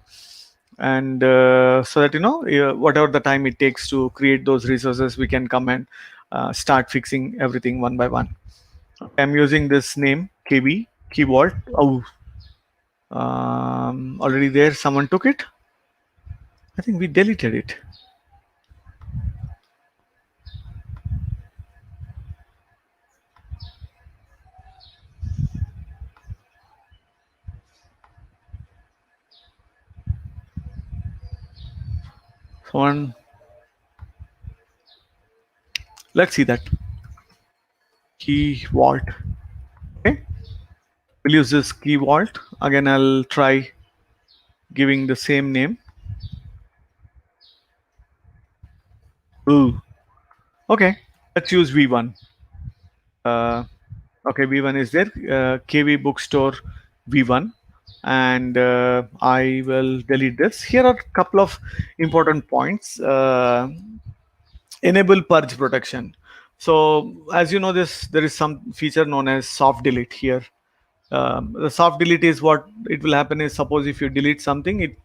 and so that whatever the time it takes to create those resources, we can come and start fixing everything one by one. I'm using this name KB Key Vault. Oh, already there, someone took it. I think we deleted it. Someone, let's see that Key Vault. Okay, we'll use this Key Vault again. I'll try giving the same name. Ooh, okay, let's use V1. Okay, V1 is there, KV bookstore V1, and I will delete this. Here are a couple of important points. Enable purge protection. So as you know, this there is some feature known as soft delete here. The soft delete is what it will happen is, suppose if you delete something, it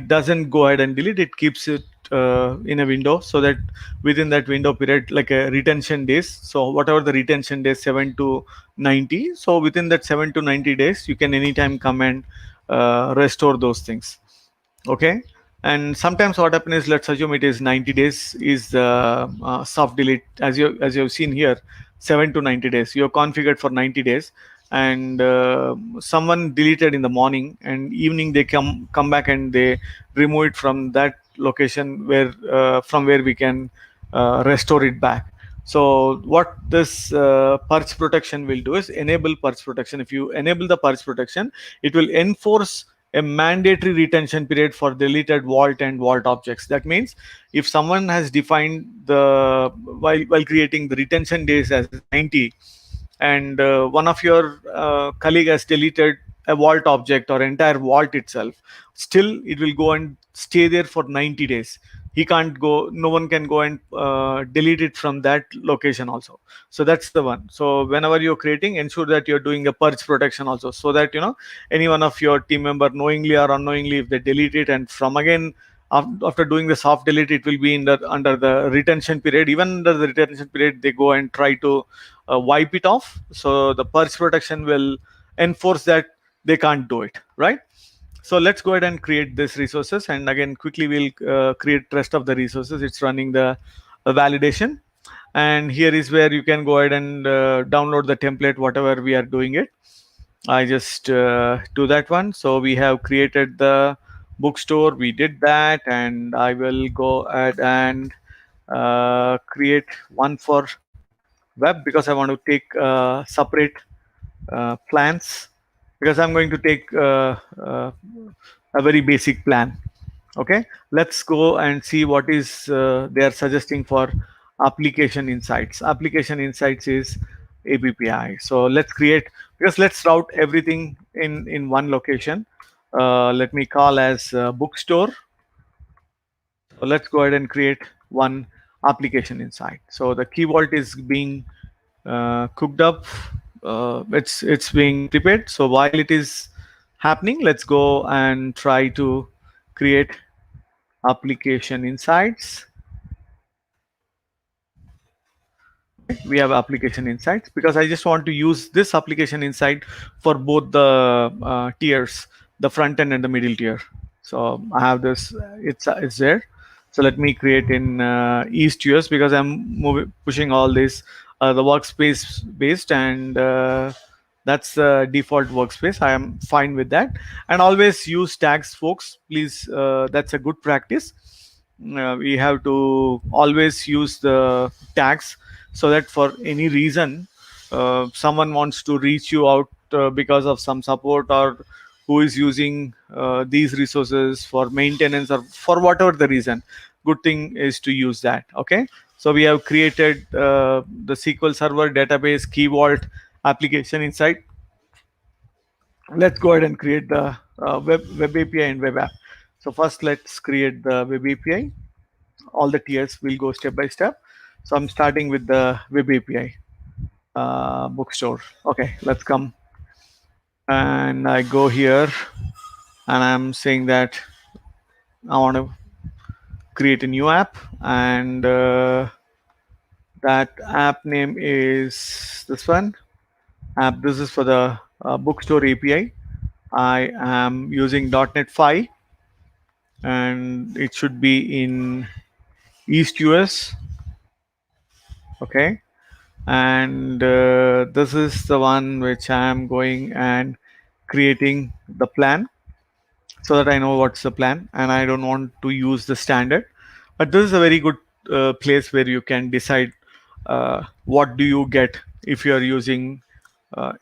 doesn't go ahead and delete, it keeps it in a window, so that within that window period, like a retention days, so whatever the retention days, 7 to 90, so within that 7 to 90 days you can anytime come and restore those things. Okay, and sometimes what happens is, let's assume it is 90 days is the soft delete, as you've seen here, 7 to 90 days you have configured for 90 days, and someone deleted in the morning, and evening they come back and they remove it from that location where from where we can restore it back. So what this purge protection will do is enable purge protection. If you enable the purge protection, it will enforce a mandatory retention period for deleted vault and vault objects. That means if someone has defined the while creating the retention days as 90, and one of your colleague has deleted a vault object or entire vault itself, still it will go and stay there for 90 days. He can't go, no one can go and delete it from that location also. So that's the one. So whenever you're creating, ensure that you're doing a purge protection also, so that any one of your team member, knowingly or unknowingly, if they delete it and from again after doing the soft delete, it will be under the retention period. Even under the retention period, they go and try to wipe it off. So the purge protection will enforce that they can't do it, right? So let's go ahead and create this resources, and again quickly we'll create rest of the resources. It's running the validation, and here is where you can go ahead and download the template whatever we are doing it. I just do that one. So we have created the bookstore, we did that, and I will go ahead and create one for web, because I want to take separate plans, because I'm going to take a very basic plan. Okay, let's go and see what is they are suggesting for application insights. Application insights is API. So let's create, because let's route everything in one location. Let me call as bookstore. So let's go ahead and create one application insight. So the key vault is being cooked up. It's being prepared. So while it is happening, let's go and try to create application insights. We have application insights, because I just want to use this application insight for both the tiers, the front end and the middle tier. So I have this, it's there. So let me create in East US, because I'm pushing all this the workspace based, and that's the default workspace. I am fine with that. And always use tags, folks, please. That's a good practice. We have to always use the tags, so that for any reason someone wants to reach you out because of some support, or who is using these resources for maintenance, or for whatever the reason, good thing is to use that. Okay, so we have created the SQL Server database Key Vault application insight. let's go ahead and create the web API and web app. So first, let's create the web API. All the tiers will go step by step. So I'm starting with the web API bookstore. Okay, let's come, and I go here, and I'm saying that I want to create a new app, and that app name is this one. App. This is for the bookstore API. I am using .NET 5, and it should be in East US. Okay, and this is the one which I am going and creating the plan, so that I know what's the plan, and I don't want to use the standard. But this is a very good place where you can decide what do you get if you are using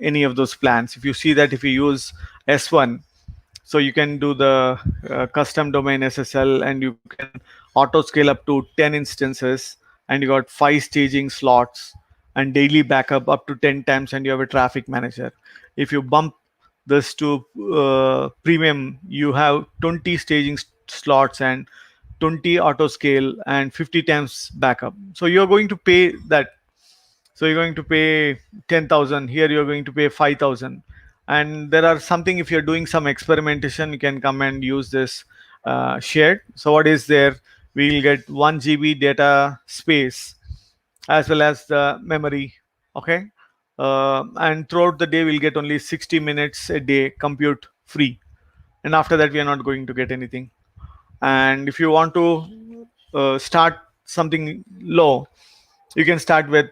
any of those plans. If you see that if you use S1, so you can do the custom domain SSL, and you can auto scale up to 10 instances, and you got 5 staging slots and daily backup up to 10 times, and you have a traffic manager. If you bump this to premium, you have 20 staging slots and 20 auto scale and 50 times backup. So you're going to pay that. So you're going to pay 10,000. Here you're going to pay 5,000. And there are something, if you're doing some experimentation, you can come and use this shared. So what is there? We'll get 1 GB data space as well as the memory. Okay. And throughout the day, we'll get only 60 minutes a day compute free. And after that, we are not going to get anything. And if you want to start something low, you can start with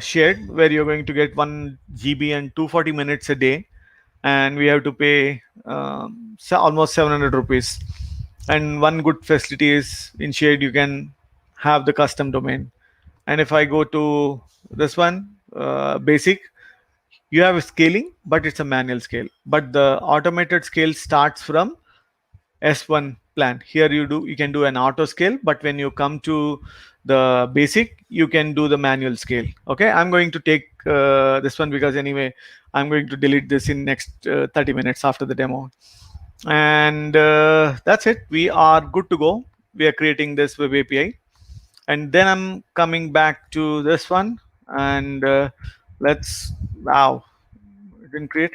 shared, where you're going to get 1 GB and 240 minutes a day, and we have to pay almost 700 rupees. And one good facility is in shared, you can have the custom domain. And if I go to this one, basic, you have a scaling, but it's a manual scale. But the automated scale starts from S1 plan. Here you can do an auto scale, but when you come to the basic, you can do the manual scale. Okay, I'm going to take this one because anyway, I'm going to delete this in next 30 minutes after the demo. And that's it. We are good to go. We are creating this web API. And then I'm coming back to this one, and wow, it didn't create.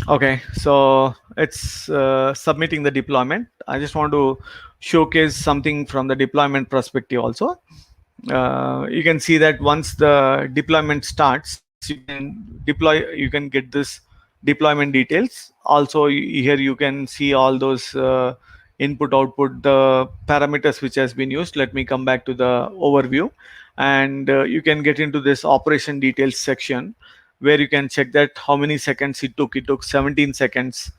Okay, so it's submitting the deployment. I just want to showcase something from the deployment perspective also. You can see that once the deployment starts, you can deploy, you can get this deployment details. Also, here you can see all those input, output, the parameters which has been used. Let me come back to the overview, and you can get into this operation details section, where you can check that how many seconds it took. It took 17 seconds.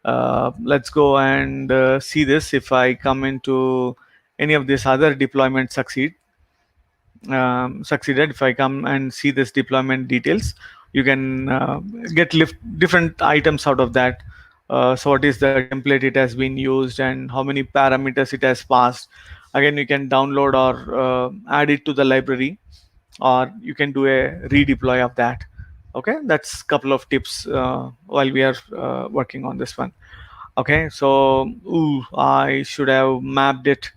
Let's go and see this. If I come into any of this other deployment succeeded, if I come and see this deployment details, you can get different items out of that. So what is the template it has been used, and how many parameters it has passed. Again, you can download or add it to the library, or you can do a redeploy of that. Okay, that's a couple of tips while we are working on this one. Okay, so I should have mapped it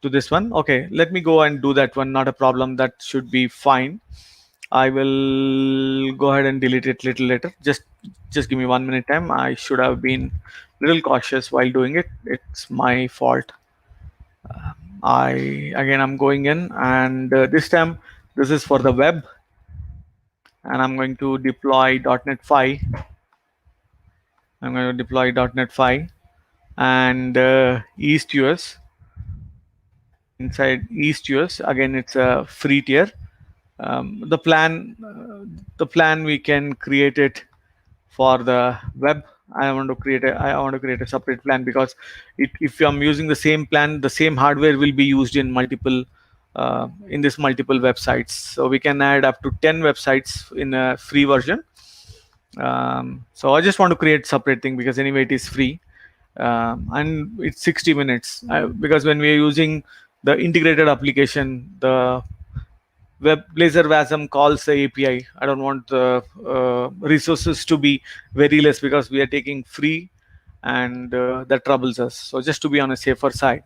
to this one. Okay, let me go and do that one. Not a problem. That should be fine. I will go ahead and delete it little later. Just give me 1 minute time. I should have been a little cautious while doing it. It's my fault. I'm going in, and this time this is for the web, and I'm going to deploy .NET 5. I'm going to deploy .NET 5 and East US. Inside East US, again, it's a free tier. The plan we can create it for the web. I want to create a separate plan, because if I'm using the same plan, the same hardware will be used in multiple websites. So we can add up to 10 websites in a free version. So I just want to create separate thing, because anyway it is free, and it's 60 minutes. Because when we are using the integrated application, the web Blazor WASM calls the API. I don't want the resources to be very less because we are taking free, and that troubles us. So just to be on a safer side,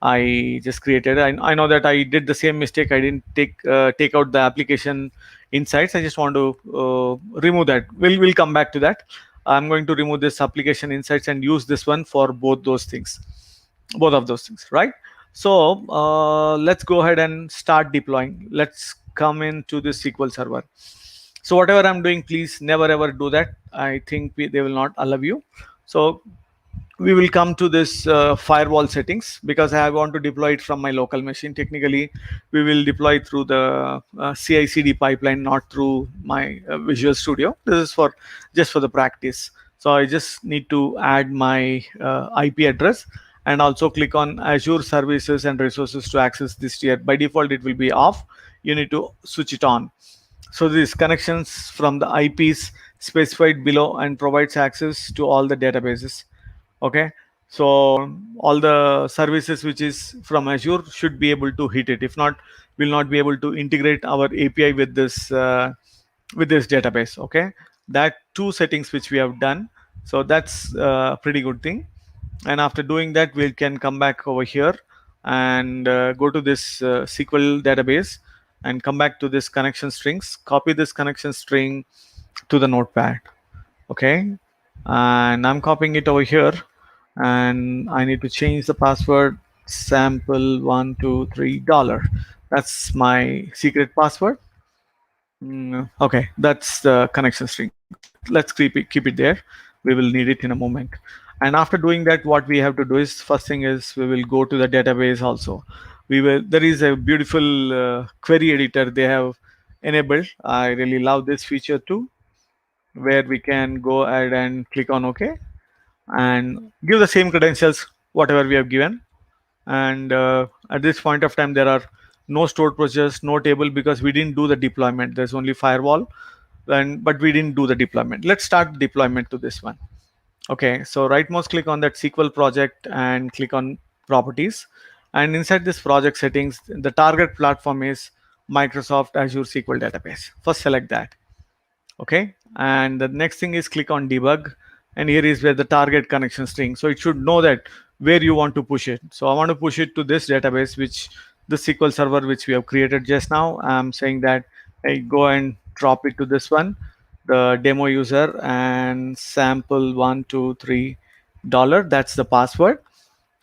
I just created. I know that I did the same mistake. I didn't take out the application insights. I just want to remove that. We'll come back to that. I'm going to remove this application insights and use this one for both those things, both of those things, right? So let's go ahead and start deploying. Let's come into this SQL Server. So whatever I'm doing, please never ever do that. I think they will not allow you. So we will come to this firewall settings because I want to deploy it from my local machine. Technically, we will deploy through the CI/CD pipeline, not through my Visual Studio. This is for just for the practice. So I just need to add my IP address and also click on Azure Services and Resources to access this tier. By default, it will be off. You need to switch it on. So these connections from the IPs specified below and provides access to all the databases. Okay, so all the services which is from Azure should be able to hit it. If not, we'll not be able to integrate our API with this database. Okay, that two settings which we have done. So that's a pretty good thing. And after doing that, we can come back over here and go to this SQL database and come back to this connection strings. Copy this connection string to the notepad. Okay, and I'm copying it over here, and I need to change the password sample123 $. That's my secret password. Okay, that's the connection string. Let's keep it there. We will need it in a moment. And after doing that, what we have to do is, first thing is we will go to the database also. There is a beautiful query editor they have enabled. I really love this feature too, where we can go ahead and click on OK and give the same credentials whatever we have given. And at this point of time, there are no stored procedures, no table, because we didn't do the deployment. There's only firewall, but we didn't do the deployment. Let's start deployment to this one. Okay, so right mouse click on that SQL project and click on properties, and inside this project settings, the target platform is Microsoft Azure SQL Database. First select that. Okay, and the next thing is click on debug, and here is where the target connection string. So it should know that where you want to push it. So I want to push it to this database, which the SQL Server which we have created just now. I'm saying that I go and drop it to this one, the demo user, and sample123 $. That's the password.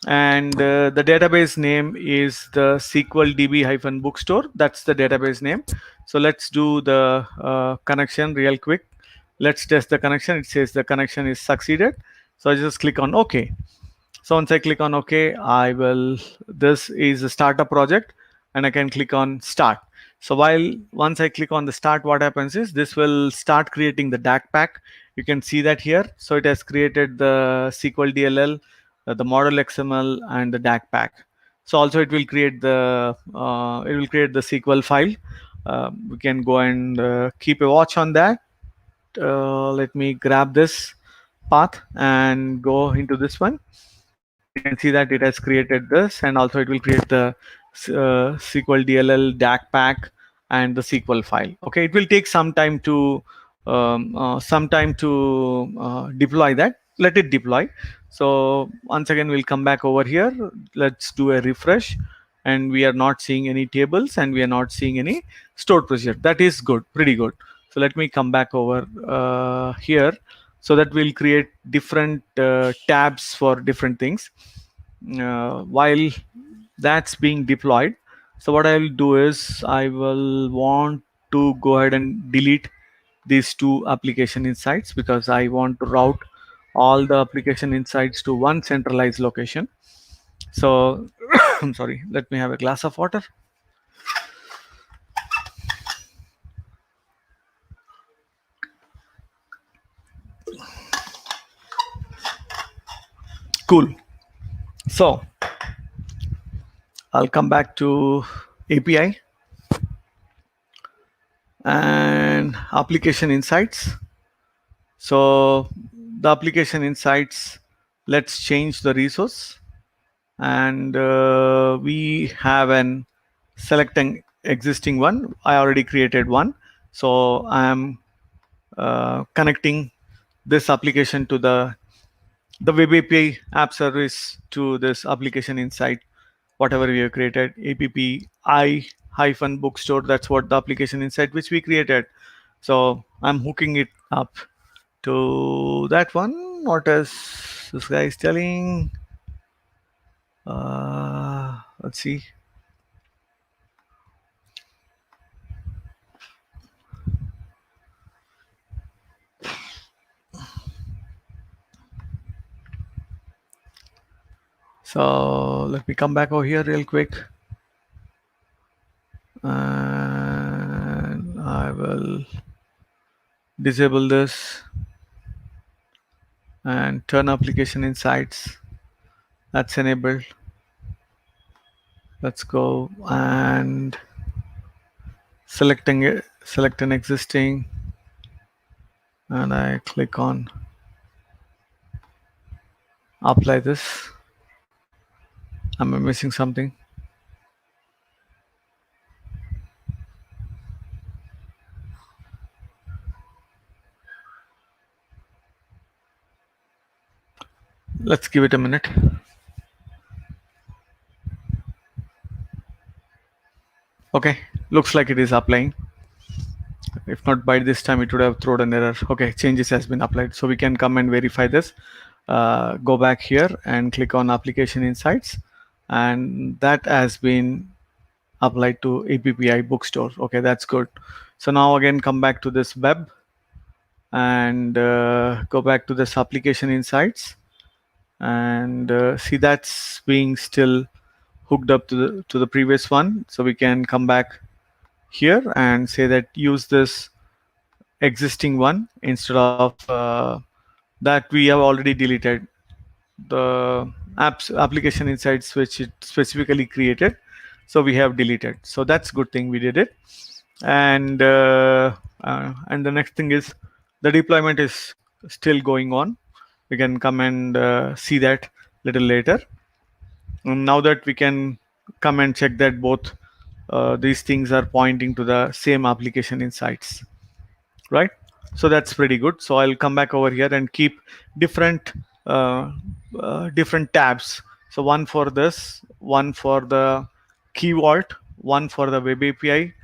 And the database name is the SQL DB bookstore. That's the database name. So let's do the connection real quick. Let's test the connection. It says the connection is succeeded. So I just click on OK. So once I click on OK, this is a startup project, and I can click on start. So once I click on the start, what happens is this will start creating the DAC pack. You can see that here. So it has created the SQL DLL, the model XML, and the DAC pack. So also it will create the SQL file. We can go and keep a watch on that. Let me grab this path and go into this one. You can see that it has created this, and also it will create the SQL DLL, DAC pack, and the SQL file. Okay, it will take some time to deploy that. Let it deploy. So once again, we'll come back over here. Let's do a refresh, and we are not seeing any tables, and we are not seeing any stored procedure. That is good, pretty good. So let me come back over here, so that we'll create different tabs for different things while that's being deployed. So what I will do is I will want to go ahead and delete these two application insights, because I want to route all the application insights to one centralized location. So I'm sorry, let me have a glass of water. Cool. So I'll come back to API and application insights. So the application insights, let's change the resource, and we have an selecting existing one. I already created one, so I am connecting this application to the web API app service to this application inside whatever we have created. API hyphen bookstore, that's what the application inside which we created. So I'm hooking it up to that one. What is this guy is telling? Let's see. So let me come back over here real quick, and I will disable this and turn application insights. That's enabled. Let's go and select an existing, and I click on apply this. Am I missing something? Let's give it a minute. Okay, looks like it is applying. If not, by this time it would have thrown an error. Okay, changes has been applied, so we can come and verify this. Go back here and click on application insights, and that has been applied to API bookstore. Okay, that's good. So now again come back to this web and go back to this application insights, and see that's being still hooked up to the previous one. So we can come back here and say that use this existing one instead of that we have already deleted the application insights which it specifically created, so we have deleted. So that's good thing we did it. And the next thing is the deployment is still going on. We can come and see that little later. And now that we can come and check that both these things are pointing to the same application insights, right? So that's pretty good. So I'll come back over here and keep different different tabs. So one for this, one for the key vault, one for the web API,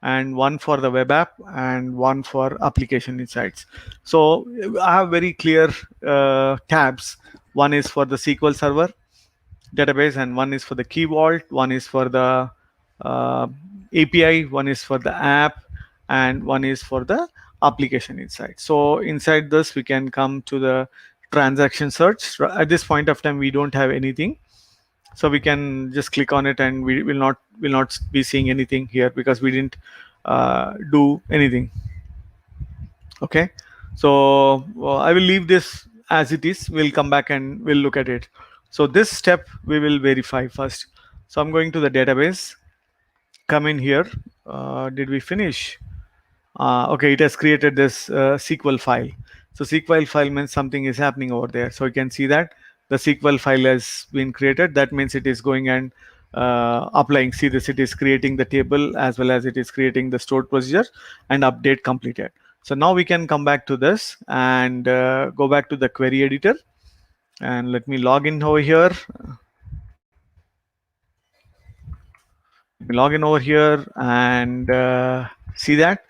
and one for the web app, and one for application insights. So I have very clear tabs. One is for the SQL Server database, and one is for the key vault, one is for the API, one is for the app, and one is for the application insight. So inside this we can come to the transaction search. At this point of time we don't have anything, so we can just click on it, and we will not be seeing anything here because we didn't do anything. Okay, so I will leave this as it is. We'll come back and we'll look at it. So this step we will verify first. So I'm going to the database, come in here. Did we finish? Okay, it has created this SQL file. So SQL file means something is happening over there. So you can see that the SQL file has been created. That means it is going and applying. See this, it is creating the table as well as it is creating the stored procedure, and update completed. So now we can come back to this and go back to the query editor, and let me log in over here. Log in over here and see that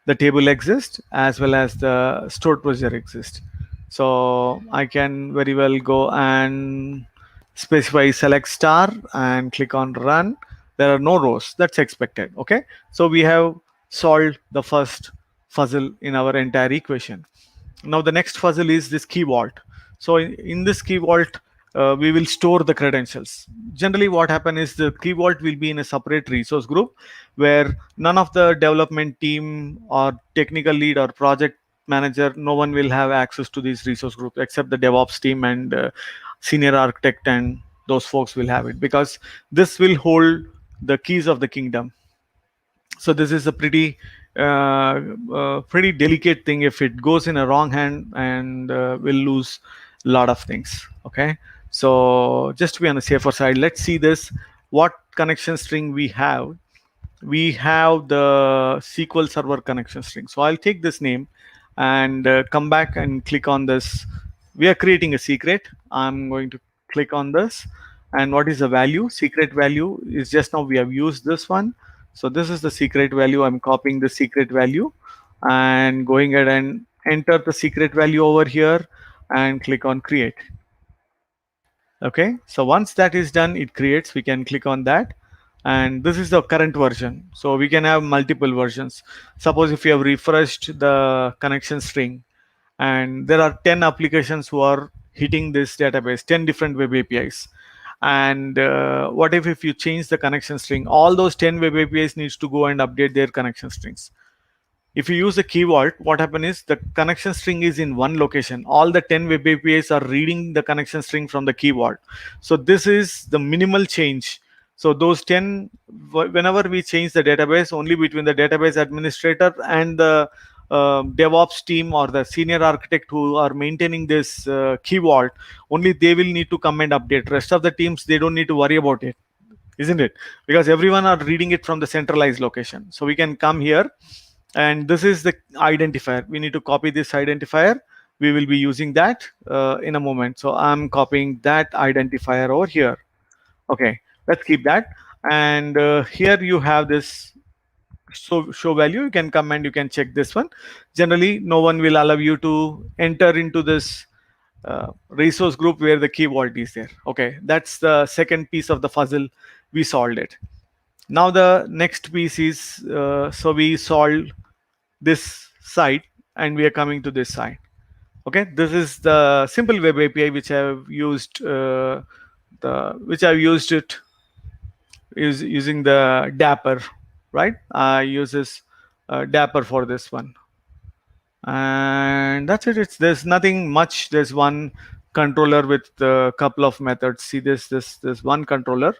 the table exists as well as the stored procedure exists. So I can very well go and specify select star and click on run. There are no rows. That's expected. Okay, so we have solved the first puzzle in our entire equation. Now the next puzzle is this key vault. So in this key vault, we will store the credentials. Generally what happens is the key vault will be in a separate resource group where none of the development team or technical lead or project manager, no one will have access to this resource group except the DevOps team and senior architect, and those folks will have it because this will hold the keys of the kingdom. So this is a pretty delicate thing. If it goes in a wrong hand, and we'll lose a lot of things. Okay, so just to be on the safer side, let's see this, what connection string we have. we have the SQL Server connection string. So I'll take this name and come back and click on this. We are creating a secret. I'm going to click on this. And what is the value? Secret value is just now we have used this one. So this is the secret value. I'm copying the secret value and going ahead and enter the secret value over here and click on create. Okay, so once that is done, it creates. We can click on that, and this is the current version. So we can have multiple versions. Suppose if you have refreshed the connection string and there are 10 applications who are hitting this database, 10 different web APIs, and what if you change the connection string, all those 10 web APIs needs to go and update their connection strings. If you use the key vault, what happens is the connection string is in one location. All the 10 web APIs are reading the connection string from the key vault. So this is the minimal change. So those 10, whenever we change the database, only between the database administrator and the DevOps team or the senior architect who are maintaining this key vault, only they will need to come and update. Rest of the teams, they don't need to worry about it, isn't it? Because everyone are reading it from the centralized location. So we can come here, and this is the identifier. We need to copy this identifier. We will be using that in a moment. So I'm copying that identifier over here. Okay, let's keep that. And here you have this show value. You can come and you can check this one. Generally, no one will allow you to enter into this resource group where the key vault is there. Okay, that's the second piece of the puzzle. We solved it. Now the next piece is, so we solved this side and we are coming to this side. Okay, this is the simple web API which I have used. It is using the Dapper, right? I use this Dapper for this one, and that's it. There's nothing much. There's one controller with a couple of methods. See this one controller.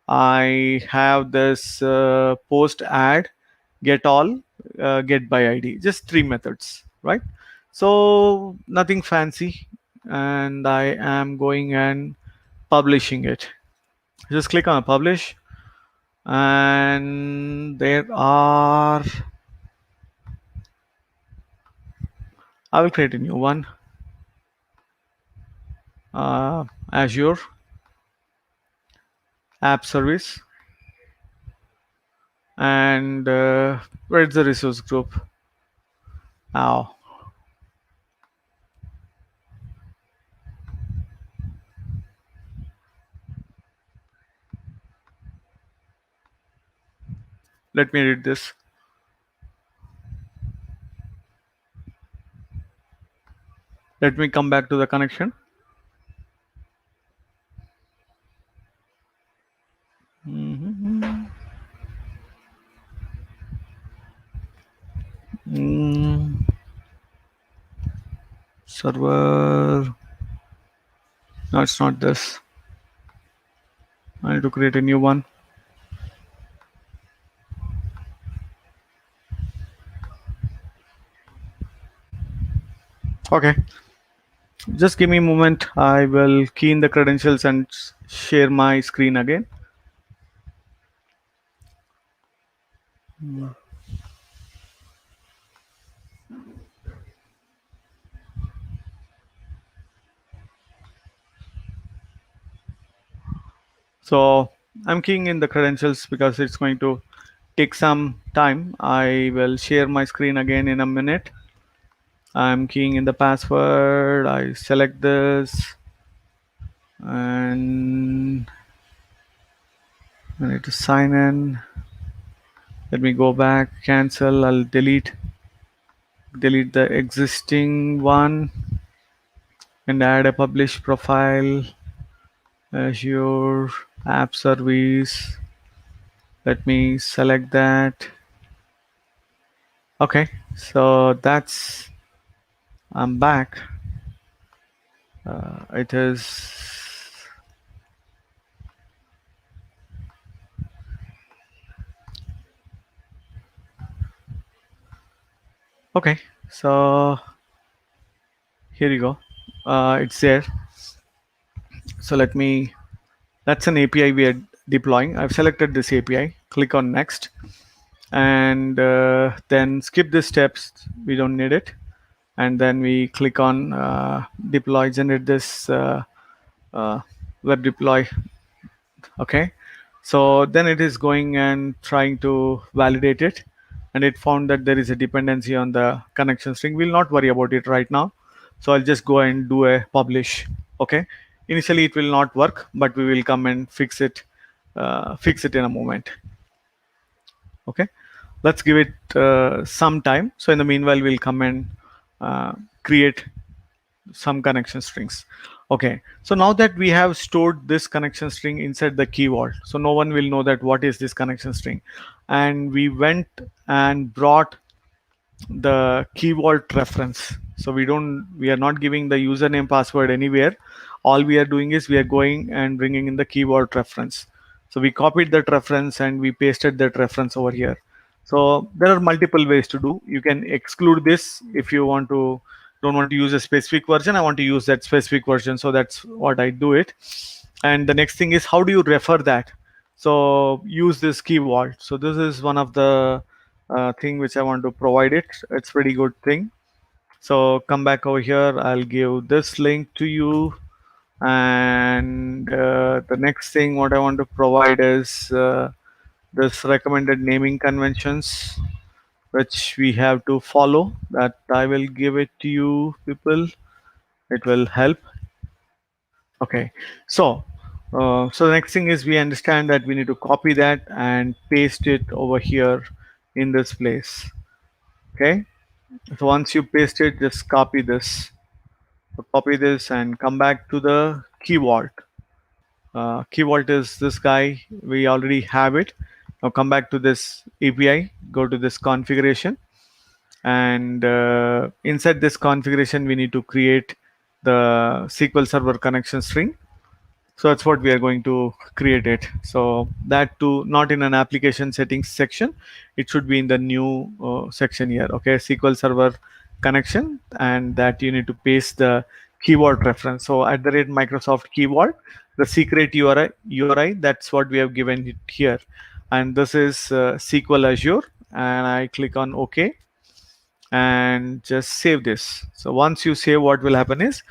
I have this post add, get all, get by ID, just 3 methods, right? So nothing fancy, and I am going and publishing it. Just click on publish, and there are, I will create a new one, Azure App Service, and where's the resource group? Now, let me read this. Let me come back to the connection. Server. No, it's not this. I need to create a new one. Okay, just give me a moment. I will key in the credentials and share my screen again. So I'm keying in the credentials because it's going to take some time. I will share my screen again in a minute. I'm keying in the password. I select this and I need to sign in. Let me go back, cancel. I'll delete the existing one and add a publish profile. Azure App Service. Let me select that. Okay, so that's, I'm back. It is okay. So here you go. It's there. So let me. That's an API we are deploying. I've selected this API. Click on next. and then skip the steps, we don't need it, and then we click on deploy, generate this uh, web deploy. Okay, so then it is going and trying to validate it, and it found that there is a dependency on the connection string. We'll not worry about it right now, so I'll just go and do a publish. Okay, initially it will not work, but we will come and fix it in a moment. Okay, let's give it some time. So in the meanwhile, we'll come and create some connection strings. Okay, so now that we have stored this connection string inside the key vault, so no one will know that what is this connection string, and we went and brought the key vault reference. So we are not giving the username password anywhere. All we are doing is we are going and bringing in the key vault reference. So we copied that reference and we pasted that reference over here. So there are multiple ways to do. You can exclude this if you don't want to use a specific version. I want to use that specific version, so that's what I do it. And the next thing is, how do you refer that? So use this key vault. So this is one of the thing which I want to provide it. It's pretty good thing. So come back over here. I'll give this link to you. And the next thing what I want to provide is this recommended naming conventions, which we have to follow. That I will give it to you, people. It will help. Okay, so the next thing is we understand that we need to copy that and paste it over here in this place. Okay, so once you paste it, just copy this. So copy this and come back to the key vault. Key vault is this guy. We already have it. Now come back to this API. Go to this configuration, and inside this configuration, we need to create the SQL Server connection string. So that's what we are going to create it. So that too, not in an application settings section, it should be in the new section here. Okay, SQL Server connection, and that you need to paste the keyword reference. So at the rate Microsoft keyword, the secret URI, that's what we have given it here. And this is SQL Azure, and I click on OK and just save this. So once you save, what will happen is,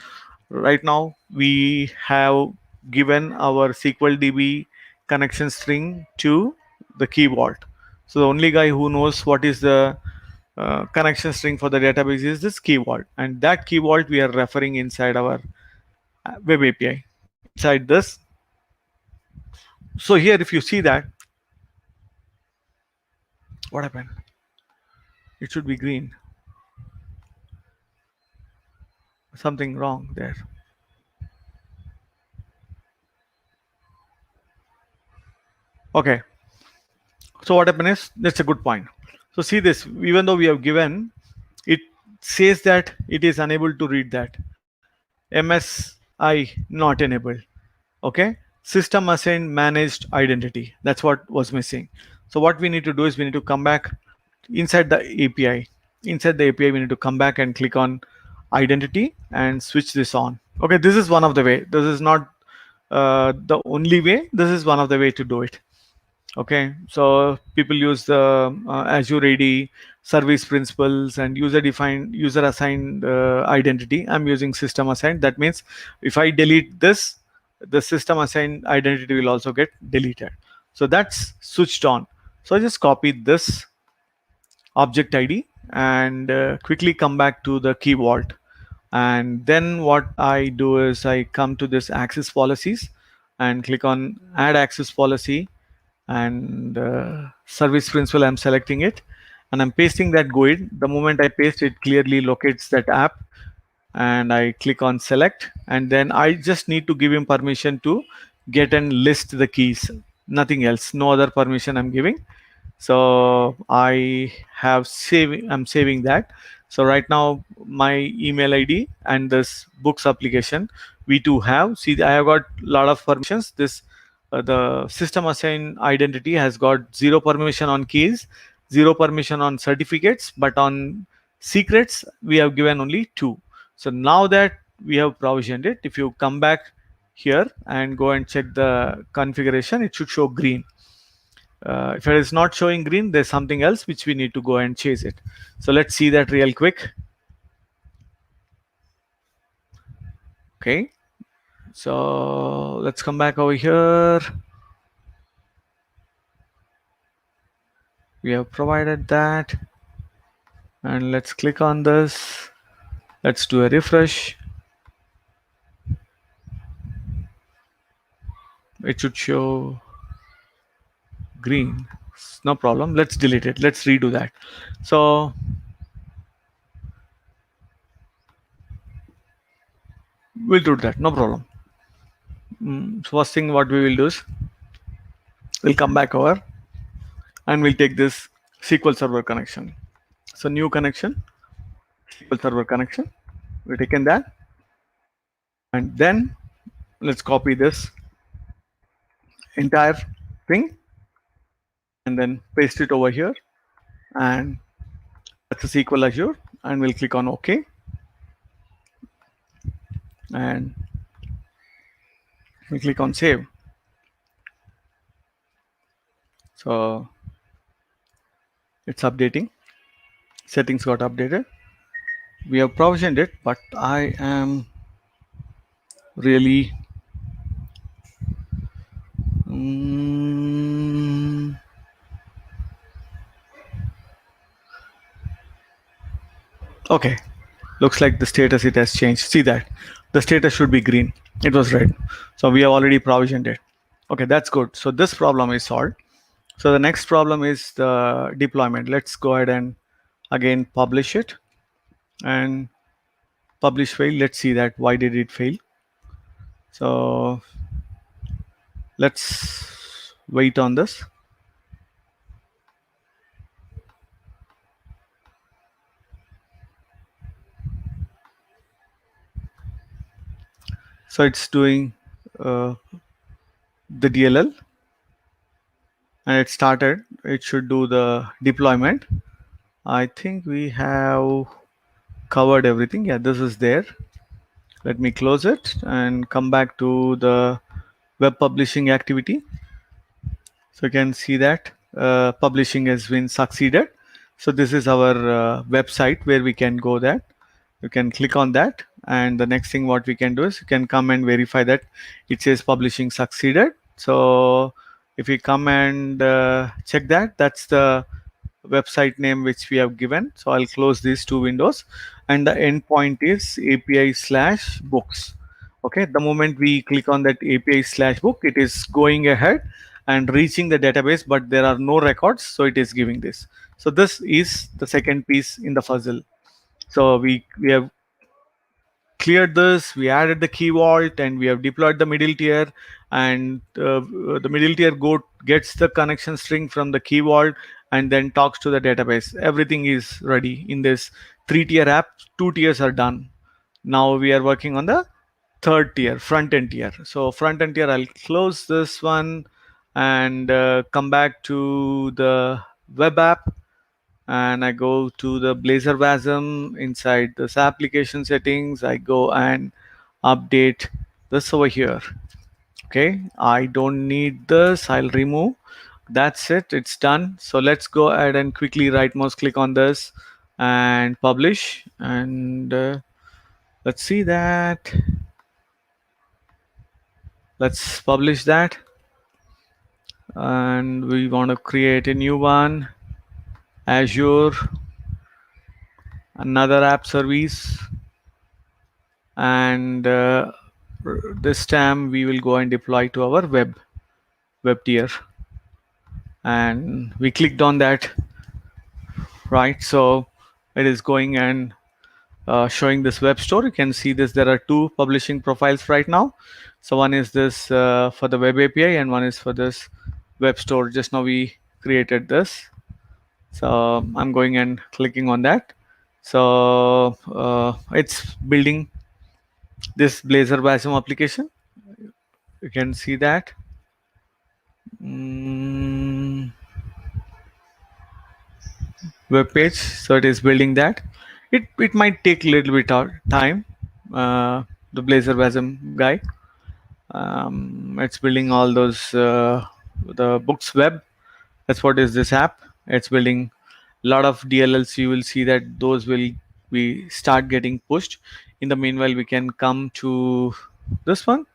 right now we have given our SQL DB connection string to the key vault. So the only guy who knows what is the connection string for the database is this key vault, and that key vault we are referring inside our web API inside this. So here, if you see that, what happened? It should be green. Something wrong there. Okay, so what happened is, that's a good point. So see this, even though we have given, it says that it is unable to read that. MSI not enabled. Okay, system assigned managed identity, that's what was missing. So what we need to do is we need to come back inside the API. Inside the API, we need to come back and click on identity and switch this on. Okay, this is one of the way. This is not the only way. This is one of the way to do it. Okay, so people use the Azure AD service principles and user assigned identity. I'm using system assigned. That means if I delete this, the system assigned identity will also get deleted. So that's switched on. So I just copy this object ID and quickly come back to the key vault. And then what I do is I come to this access policies and click on add access policy, and service principal, I'm selecting it and I'm pasting that GUID. The moment I paste it, clearly locates that app, and I click on select, and then I just need to give him permission to get and list the keys, nothing else, no other permission I'm giving. So I'm saving that. So right now my email ID and this books application, we too have, see, I have got a lot of permissions. This the system assigned identity has got 0 permission on keys, 0 permission on certificates, but on secrets we have given only 2. So now that we have provisioned it, if you come back here and go and check the configuration, it should show green. If it is not showing green, there's something else which we need to go and chase it. So let's see that real quick. Okay, so let's come back over here. We have provided that, and let's click on this. Let's do a refresh. It should show green. No problem. Let's delete it. Let's redo that. So we'll do that. No problem. So first thing what we will do is we'll come back over and we'll take this SQL Server connection. So new connection, SQL Server connection. We've taken that, and then let's copy this entire thing and then paste it over here, and that's a SQL Azure, and we'll click on OK, and we'll click on save. So it's updating. Settings got updated. We have provisioned it, but I am really okay. Looks like the status, it has changed. See that the status should be green. It was red. So we have already provisioned it. Okay, that's good. So this problem is solved. So the next problem is the deployment. Let's go ahead and again publish it, and publish fail. Let's see that why did it fail. So let's wait on this. So it's doing the DLL, and it started. It should do the deployment. I think we have covered everything. Yeah, this is there. Let me close it and come back to the web publishing activity. So you can see that publishing has been succeeded. So this is our website where we can go that. You can click on that, and the next thing what we can do is you can come and verify that it says publishing succeeded. So if we come and check that, that's the website name which we have given. So I'll close these two windows, and the endpoint is API/books. Okay, the moment we click on that API/book, it is going ahead and reaching the database, but there are no records, so it is giving this. So this is the second piece in the puzzle. So we have cleared this, we added the key vault, and we have deployed the middle tier, and the middle tier gets the connection string from the key vault and then talks to the database. Everything is ready in this 3-tier app. 2 tiers are done. Now we are working on the third tier, front end tier. So front end tier, I'll close this one and come back to the web app, and I go to the Blazor WASM. Inside this application settings, I go and update this over here. Okay, I don't need this. I'll remove. That's it. It's done. So let's go ahead and quickly right mouse click on this and publish. And let's see that. Let's publish that. And we want to create a new one. Azure, another app service, and this time we will go and deploy to our web tier, and we clicked on that, right? So it is going and showing this web store. You can see this, there are 2 publishing profiles right now. So one is this for the web API, and one is for this web store. Just now we created this. So I'm going and clicking on that. So it's building this Blazor WASM application. You can see that. Web page. So it is building that. It might take a little bit of time. The Blazor WASM guy. It's building all those the books web. That's what is this app. It's building a lot of DLLs. You will see that those will be start getting pushed. In the meanwhile, we can come to this one.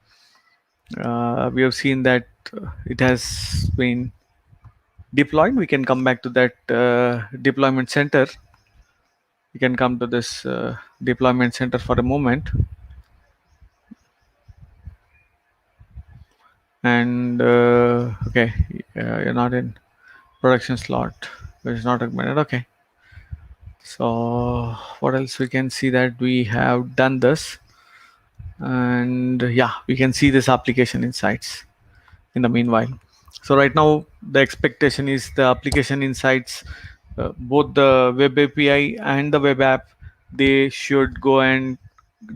We have seen that it has been deployed. We can come back to that deployment center. We can come to this deployment center for a moment. And okay, you're not in production slot. It's not recommended. Okay. So what else we can see that we have done this, and yeah, we can see this application insights in the meanwhile. So right now the expectation is the application insights, both the web API and the web app, they should go and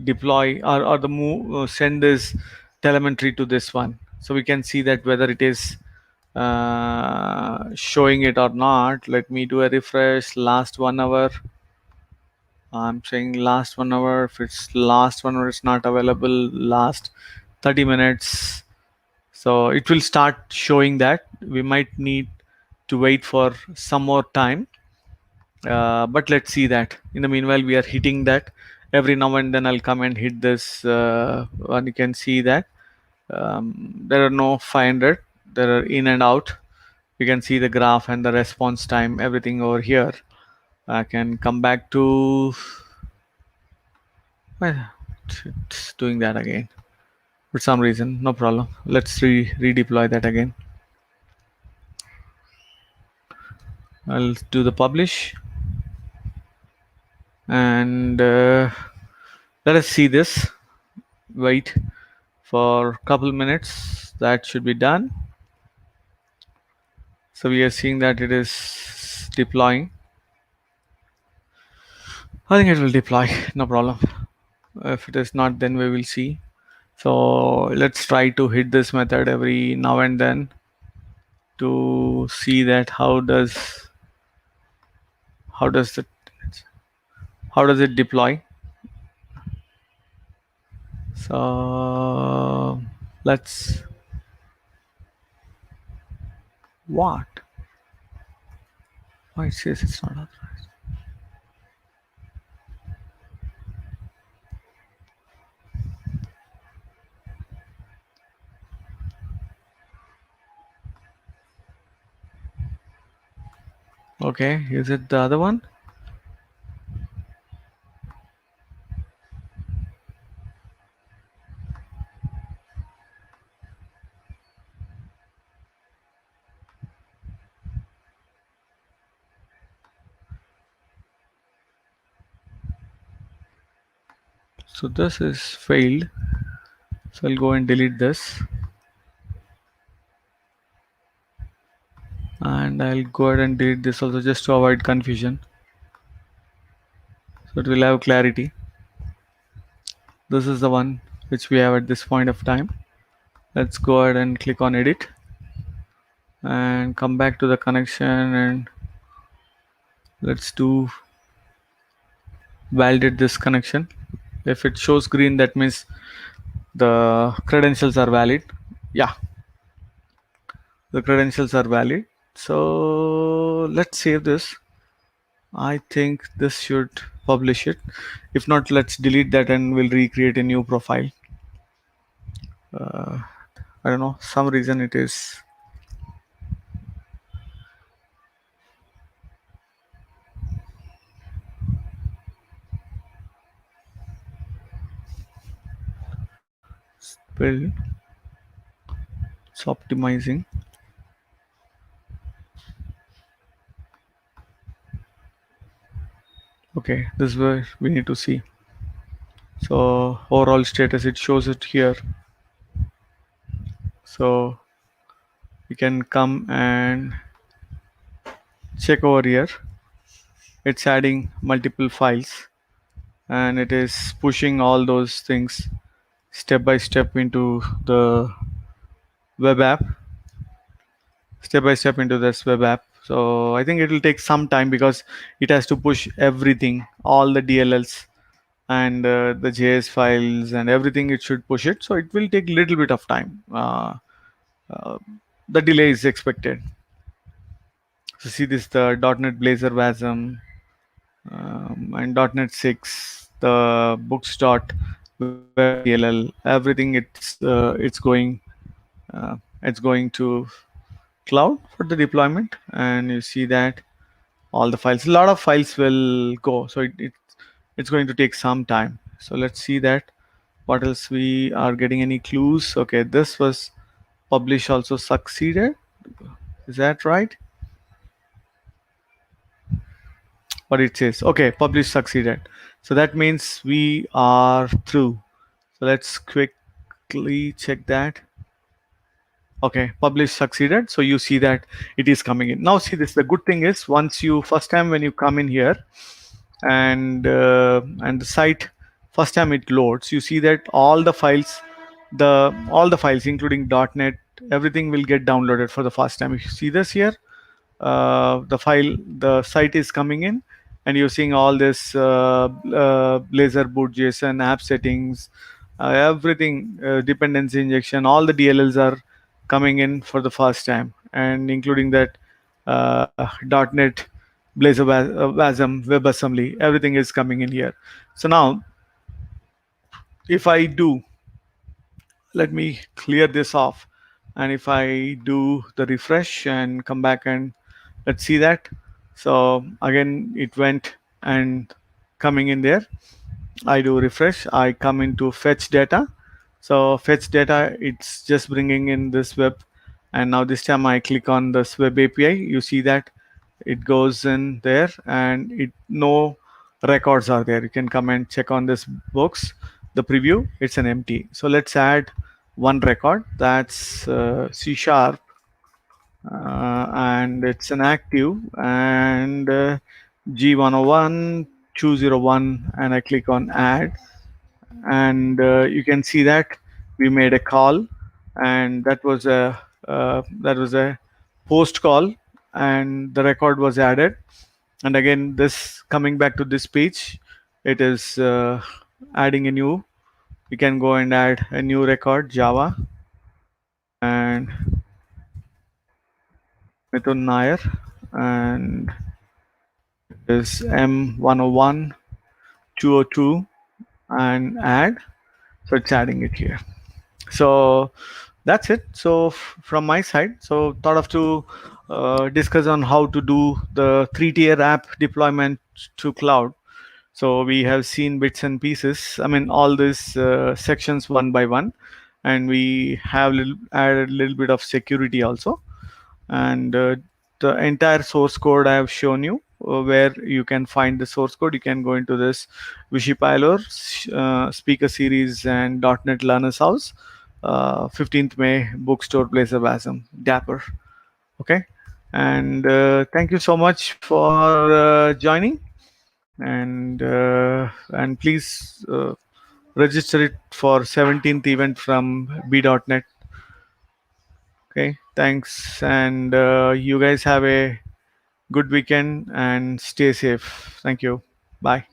deploy or the move send this telemetry to this one, so we can see that whether it is showing it or not. Let me do a refresh. Last 1 hour, I'm saying last 1 hour. If it's last 1 hour, it's not available. Last 30 minutes. So it will start showing that. We might need to wait for some more time. But let's see that. In the meanwhile, we are hitting that. Every now and then I'll come and hit this. And you can see that there are no 500. There are in and out. You can see the graph and the response time, everything over here. I can come back to, well, it's doing that again for some reason. No problem. Let's redeploy that again. I'll do the publish, and let us see this. Wait for a couple minutes. That should be done. So we are seeing that it is deploying. I think it will deploy, no problem. If it is not, then we will see. So let's try to hit this method every now and then to see that how does it deploy. So let's what? Why it says it's not authorized? Okay, is it the other one? So this is failed. So I'll go and delete this. And I'll go ahead and delete this also just to avoid confusion. So it will have clarity. This is the one which we have at this point of time. Let's go ahead and click on edit and come back to the connection, and let's do validate this connection. If it shows green, that means the credentials are valid. Yeah, the credentials are valid. So let's save this. I think this should publish it. If not, let's delete that and we'll recreate a new profile. I don't know, some reason it is build. It's optimizing. Okay, this is where we need to see. So overall status, it shows it here. So we can come and check over here. It's adding multiple files and it is pushing all those things step by step into the web app, step by step into this web app. So I think it will take some time because it has to push everything, all the DLLs and the JS files and everything. It should push it, so it will take a little bit of time. The delay is expected. So see this, the .NET Blazor WASM, and .NET 6, the books dot web DLL, everything it's going to cloud for the deployment. And you see that all the files, a lot of files will go, so it's going to take some time. So let's see that what else we are getting, any clues. Okay, this was publish also succeeded, is that right? What it says, okay, publish succeeded, so that means we are through. So let's quickly check that. Okay, publish succeeded, so you see that it is coming in now. See this, the good thing is, once you first time when you come in here, and the site first time it loads, you see that all the files including .NET, everything will get downloaded for the first time. If you see this here, the site is coming in, and you're seeing all this Blazor boot JSON, app settings, everything, dependency injection, all the DLLs are coming in for the first time, and including that .NET Blazor WASM, WebAssembly, everything is coming in here. So now, if I do, let me clear this off, and if I do the refresh and come back, and let's see that. So again it went and coming in there. I do refresh, I come into fetch data. So fetch data, it's just bringing in this web, and now this time I click on this web API. You see that it goes in there, and no records are there. You can come and check on this books, the preview, it's an empty. So let's add one record, that's C sharp, and it's an active, and G101 201, and I click on add, and you can see that we made a call, and that was a post call, and the record was added. And again, this coming back to this page, it is adding a new, you can go and add a new record, Java, and Mithun Nair, and is M101 202, and add. So it's adding it here. So that's it. So from my side, so thought of to discuss on how to do the 3-tier app deployment to cloud. So we have seen bits and pieces, I mean all these sections one by one, and we have added a little bit of security also. And the entire source code I have shown you, where you can find the source code. You can go into this Vishipilor speaker series and .NET Learners House, 15th May bookstore, Blazor WASM, Dapper. Okay, and thank you so much for joining, and please register it for 17th event from B.NET. Okay, thanks, and you guys have a good weekend and stay safe. Thank you. Bye.